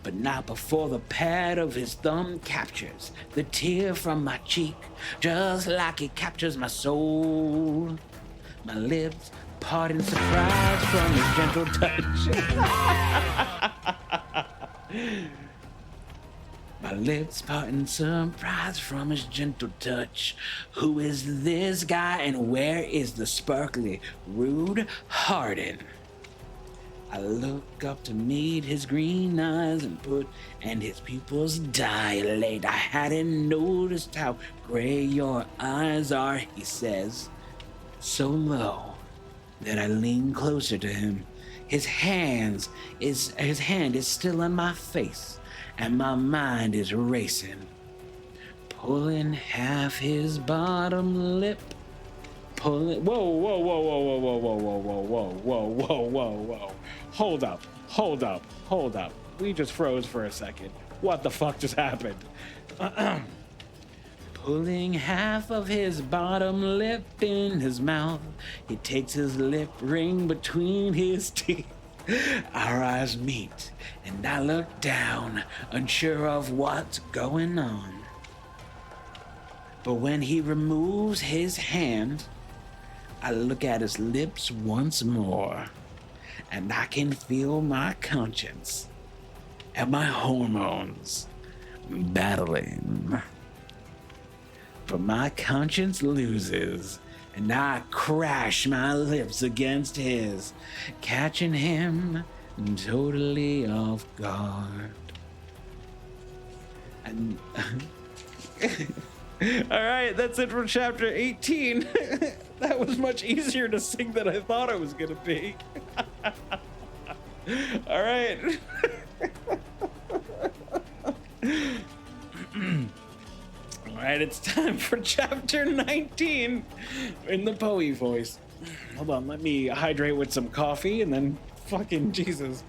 But not before the pad of his thumb captures the tear from my cheek, just like it captures my soul. My lips part in surprise from his gentle touch. My lips part in surprise from his gentle touch. Who is this guy and where is the sparkly, rude Hardin? I look up to meet his green eyes and his pupils dilate. I hadn't noticed how gray your eyes are, he says, so low that I lean closer to him. His hand is still on my face, and my mind is racing. Pulling half his bottom lip. Pulling. Whoa, whoa, whoa, whoa, whoa, whoa, whoa, whoa, whoa, whoa, whoa, whoa, whoa. Hold up. We just froze for a second. What the fuck just happened? Pulling half of his bottom lip in his mouth, he takes his lip ring between his teeth. Our eyes meet, and I look down, unsure of what's going on. But when he removes his hand, I look at his lips once more, and I can feel my conscience and my hormones battling. But my conscience loses, and I crash my lips against his, catching him totally off guard. And all right, that's it for chapter 18. That was much easier to sing than I thought it was gonna be. All right. All right, it's time for chapter 19 in the Poe voice. Hold on, let me hydrate with some coffee and then fucking Jesus.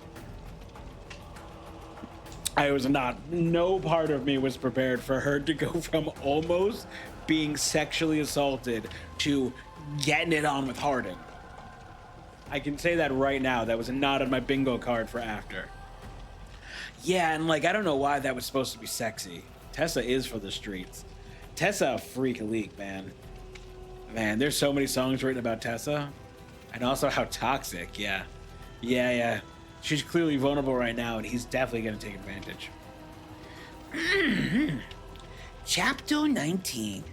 No part of me was prepared for her to go from almost being sexually assaulted to getting it on with Hardin. I can say that right now. That was not on my bingo card for after. Yeah, and like, I don't know why that was supposed to be sexy. Tessa is for the streets. Tessa, a freak leak, man. Man, there's so many songs written about Tessa. And also how toxic, yeah. Yeah. She's clearly vulnerable right now, and he's definitely going to take advantage. Chapter 19.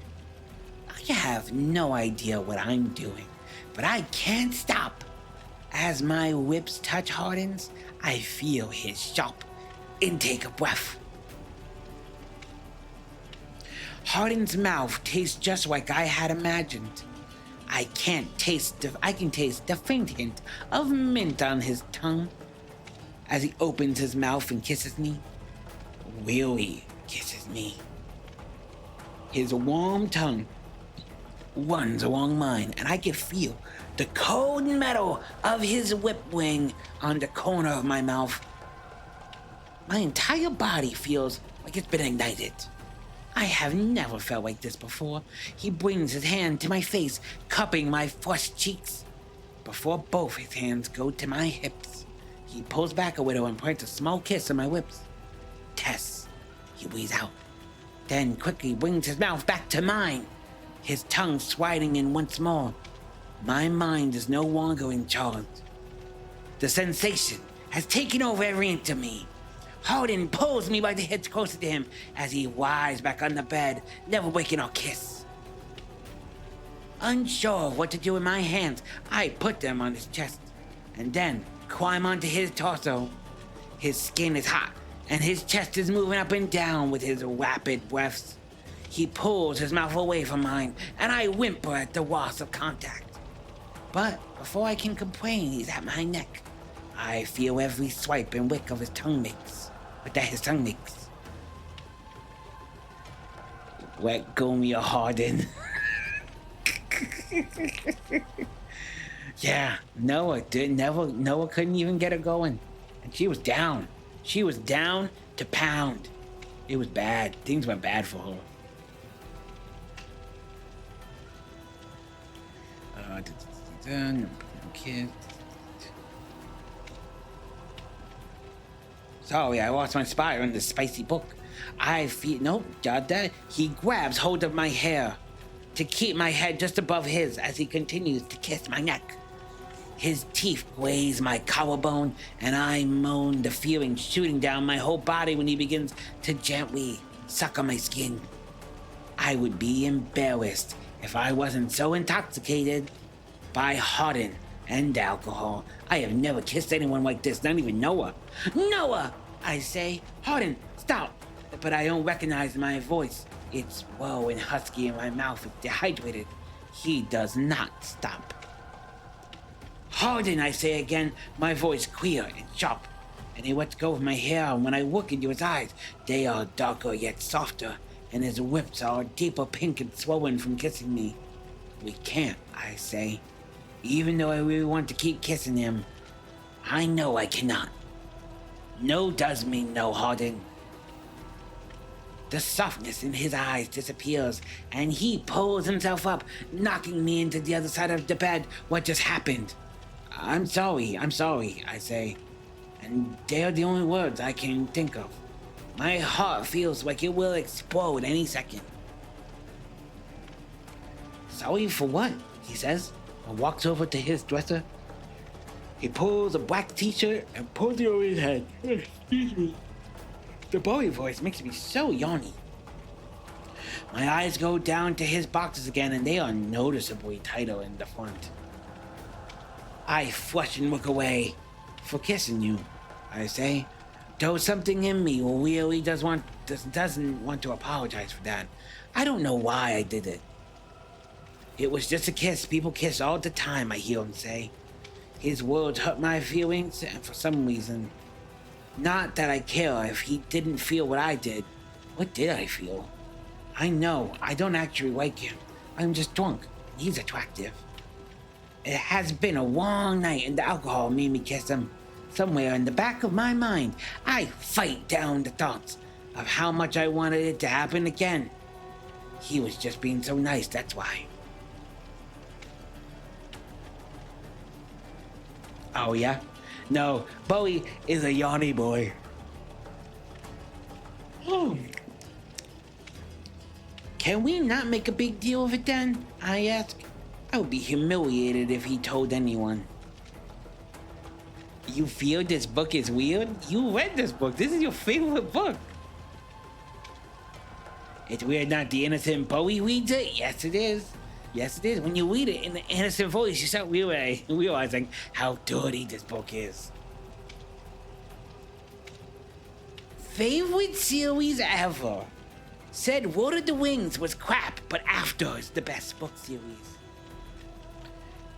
I have no idea what I'm doing, but I can't stop. As my whips touch Hardin's, I feel his sharp intake of breath. Hardin's mouth tastes just like I had imagined. I can taste the faint hint of mint on his tongue as he opens his mouth and kisses me. Really kisses me. His warm tongue runs along mine, and I can feel the cold metal of his whip wing on the corner of my mouth. My entire body feels like it's been ignited. I have never felt like this before. He brings his hand to my face, cupping my flushed cheeks. Before both his hands go to my hips, he pulls back a little and plants a small kiss on my lips. Tess, he wheezes out, then quickly brings his mouth back to mine, his tongue sliding in once more. My mind is no longer in charge. The sensation has taken over every inch of me. Hardin pulls me by the head closer to him as he lies back on the bed, never waking our kiss. Unsure of what to do with my hands, I put them on his chest and then climb onto his torso. His skin is hot and his chest is moving up and down with his rapid breaths. He pulls his mouth away from mine and I whimper at the loss of contact. But before I can complain, he's at my neck. I feel every swipe and wick of his tongue makes. Let go me a Hardin. Yeah, Noah couldn't even get her going. And she was down. She was down to pound. It was bad. Things went bad for her. Kid. Sorry, I lost my spot on this spicy book. I feel that he grabs hold of my hair to keep my head just above his as he continues to kiss my neck. His teeth glaze my collarbone, and I moan, the feeling shooting down my whole body when he begins to gently suck on my skin. I would be embarrassed if I wasn't so intoxicated by Hardin and alcohol. I have never kissed anyone like this, not even Noah. Noah! I say, Hardin, stop! But I don't recognize my voice. It's low and husky and my mouth is dehydrated. He does not stop. Hardin, I say again, my voice clear and sharp. And he lets go of my hair, and when I look into his eyes, they are darker yet softer, and his lips are deeper pink and swollen from kissing me. We can't, I say. Even though I really want to keep kissing him, I know I cannot. No does mean no, Hardin. The softness in his eyes disappears, and he pulls himself up, knocking me into the other side of the bed. What just happened? I'm sorry, I say. And they're the only words I can think of. My heart feels like it will explode any second. Sorry for what? He says, and walks over to his dresser. He pulls a black t-shirt and pulls it over his head. Excuse me. The Bowie voice makes me so yawny. My eyes go down to his boxes again, and they are noticeably tighter in the front. I flush and look away. For kissing you, I say. Though something in me really doesn't want to apologize for that. I don't know why I did it. It was just a kiss. People kiss all the time, I hear him say. His words hurt my feelings, and for some reason. Not that I care if he didn't feel what I did. What did I feel? I know I don't actually like him. I'm just drunk. He's attractive. It has been a long night, and the alcohol made me kiss him. Somewhere in the back of my mind, I fight down the thoughts of how much I wanted it to happen again. He was just being so nice, that's why. Oh yeah? No, Bowie is a yawny boy. Can we not make a big deal of it then? I ask. I would be humiliated if he told anyone. You feel this book is weird? You read this book. This is your favorite book. It's weird not the innocent Bowie reads it? Yes, it is. Yes, it is. When you read it in the innocent voice, you start realizing how dirty this book is. Favorite series ever. Said Lord of the Rings was crap, but After is the best book series.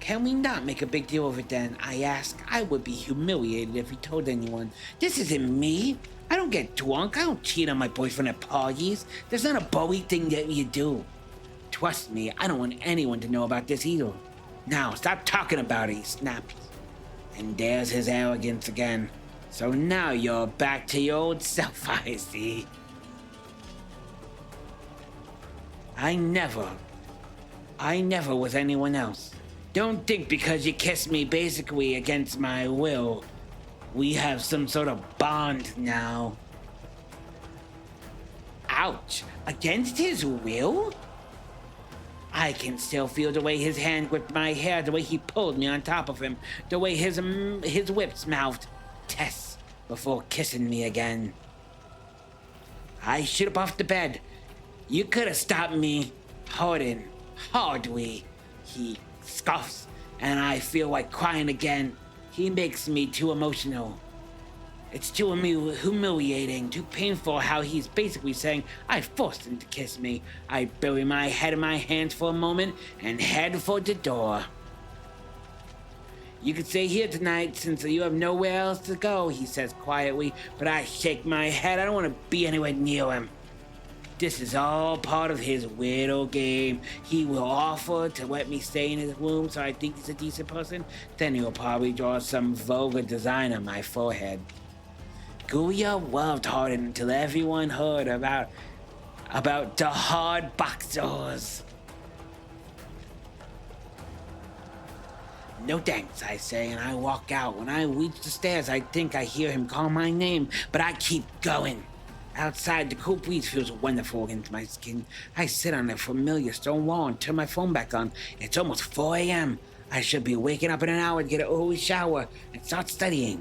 Can we not make a big deal of it then? I ask. I would be humiliated if he told anyone. This isn't me. I don't get drunk. I don't cheat on my boyfriend at parties. That's not a Bowie thing that you do. Trust me, I don't want anyone to know about this either. Now, stop talking about it, he snaps. And there's his arrogance again. So now you're back to your old self, I see. I never was anyone else. Don't think because you kissed me basically against my will, we have some sort of bond now. Ouch, against his will? I can still feel the way his hand gripped my hair, the way he pulled me on top of him, the way his lips mouthed Tess before kissing me again. I shoot up off the bed. You could have stopped me. Hardly. He scoffs, and I feel like crying again. He makes me too emotional. It's too humiliating, too painful how he's basically saying I forced him to kiss me. I bury my head in my hands for a moment and head for the door. You can stay here tonight since you have nowhere else to go, he says quietly, but I shake my head. I don't want to be anywhere near him. This is all part of his weirdo game. He will offer to let me stay in his room so I think he's a decent person. Then he'll probably draw some vulgar design on my forehead. Guya loved Hardin until everyone heard about the hard box doors. No thanks, I say, and I walk out. When I reach the stairs, I think I hear him call my name, but I keep going. Outside, the cool breeze feels wonderful against my skin. I sit on the familiar stone wall and turn my phone back on. It's almost 4 a.m. I should be waking up in an hour to get an early shower and start studying.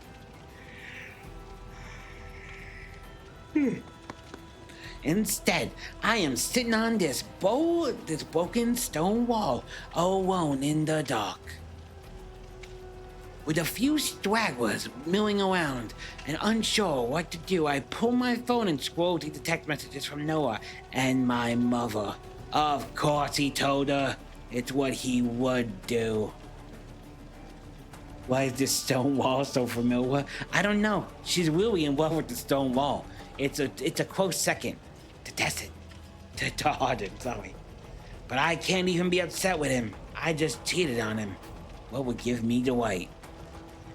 Instead, I am sitting on this broken stone wall, alone in the dark. With a few stragglers milling around and unsure what to do, I pull my phone and scroll through the text messages from Noah and my mother. Of course he told her. It's what he would do. Why is this stone wall so familiar? I don't know. She's really in love with the stone wall. It's a close second to test it. To Hardin, sorry. But I can't even be upset with him. I just cheated on him. What would give me the right?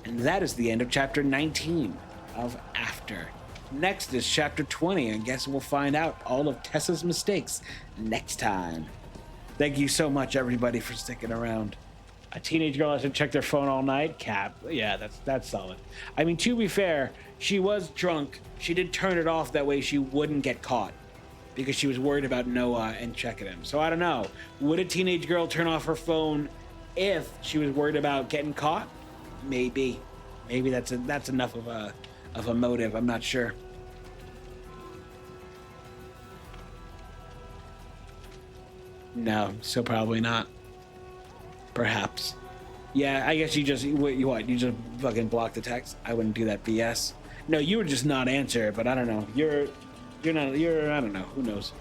And that is the end of chapter 19 of After. Next is chapter 20, and I guess we'll find out all of Tessa's mistakes next time. Thank you so much, everybody, for sticking around. A teenage girl hasn't checked their phone all night? Cap. Yeah, that's solid. I mean, to be fair, she was drunk. She did turn it off that way she wouldn't get caught because she was worried about Noah and checking him. So I don't know. Would a teenage girl turn off her phone if she was worried about getting caught? Maybe that's enough of a motive. I'm not sure. No, so probably not. Perhaps. Yeah, I guess you just fucking block the text. I wouldn't do that BS. No, you would just not answer, but I don't know. You're I don't know. Who knows?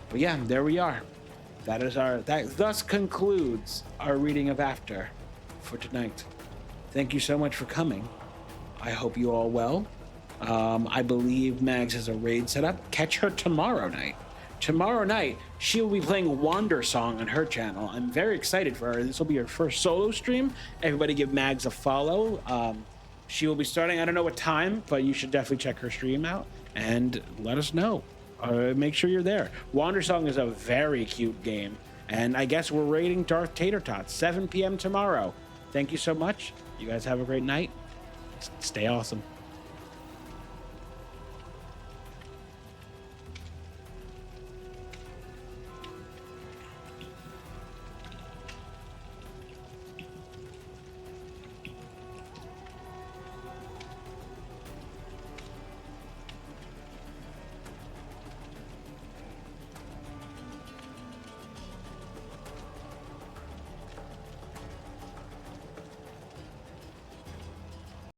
But yeah, there we are. That thus concludes our reading of After for tonight. Thank you so much for coming. I hope you all well. I believe Mags has a raid set up. Catch her tomorrow night. Tomorrow night, she will be playing Wander Song on her channel. I'm very excited for her. This will be her first solo stream. Everybody give Mags a follow. She will be starting, I don't know what time, but you should definitely check her stream out and let us know. Make sure you're there. Wander Song is a very cute game. And I guess we're raiding Darth Tater Tots, 7 p.m. tomorrow. Thank you so much. You guys have a great night. Stay awesome.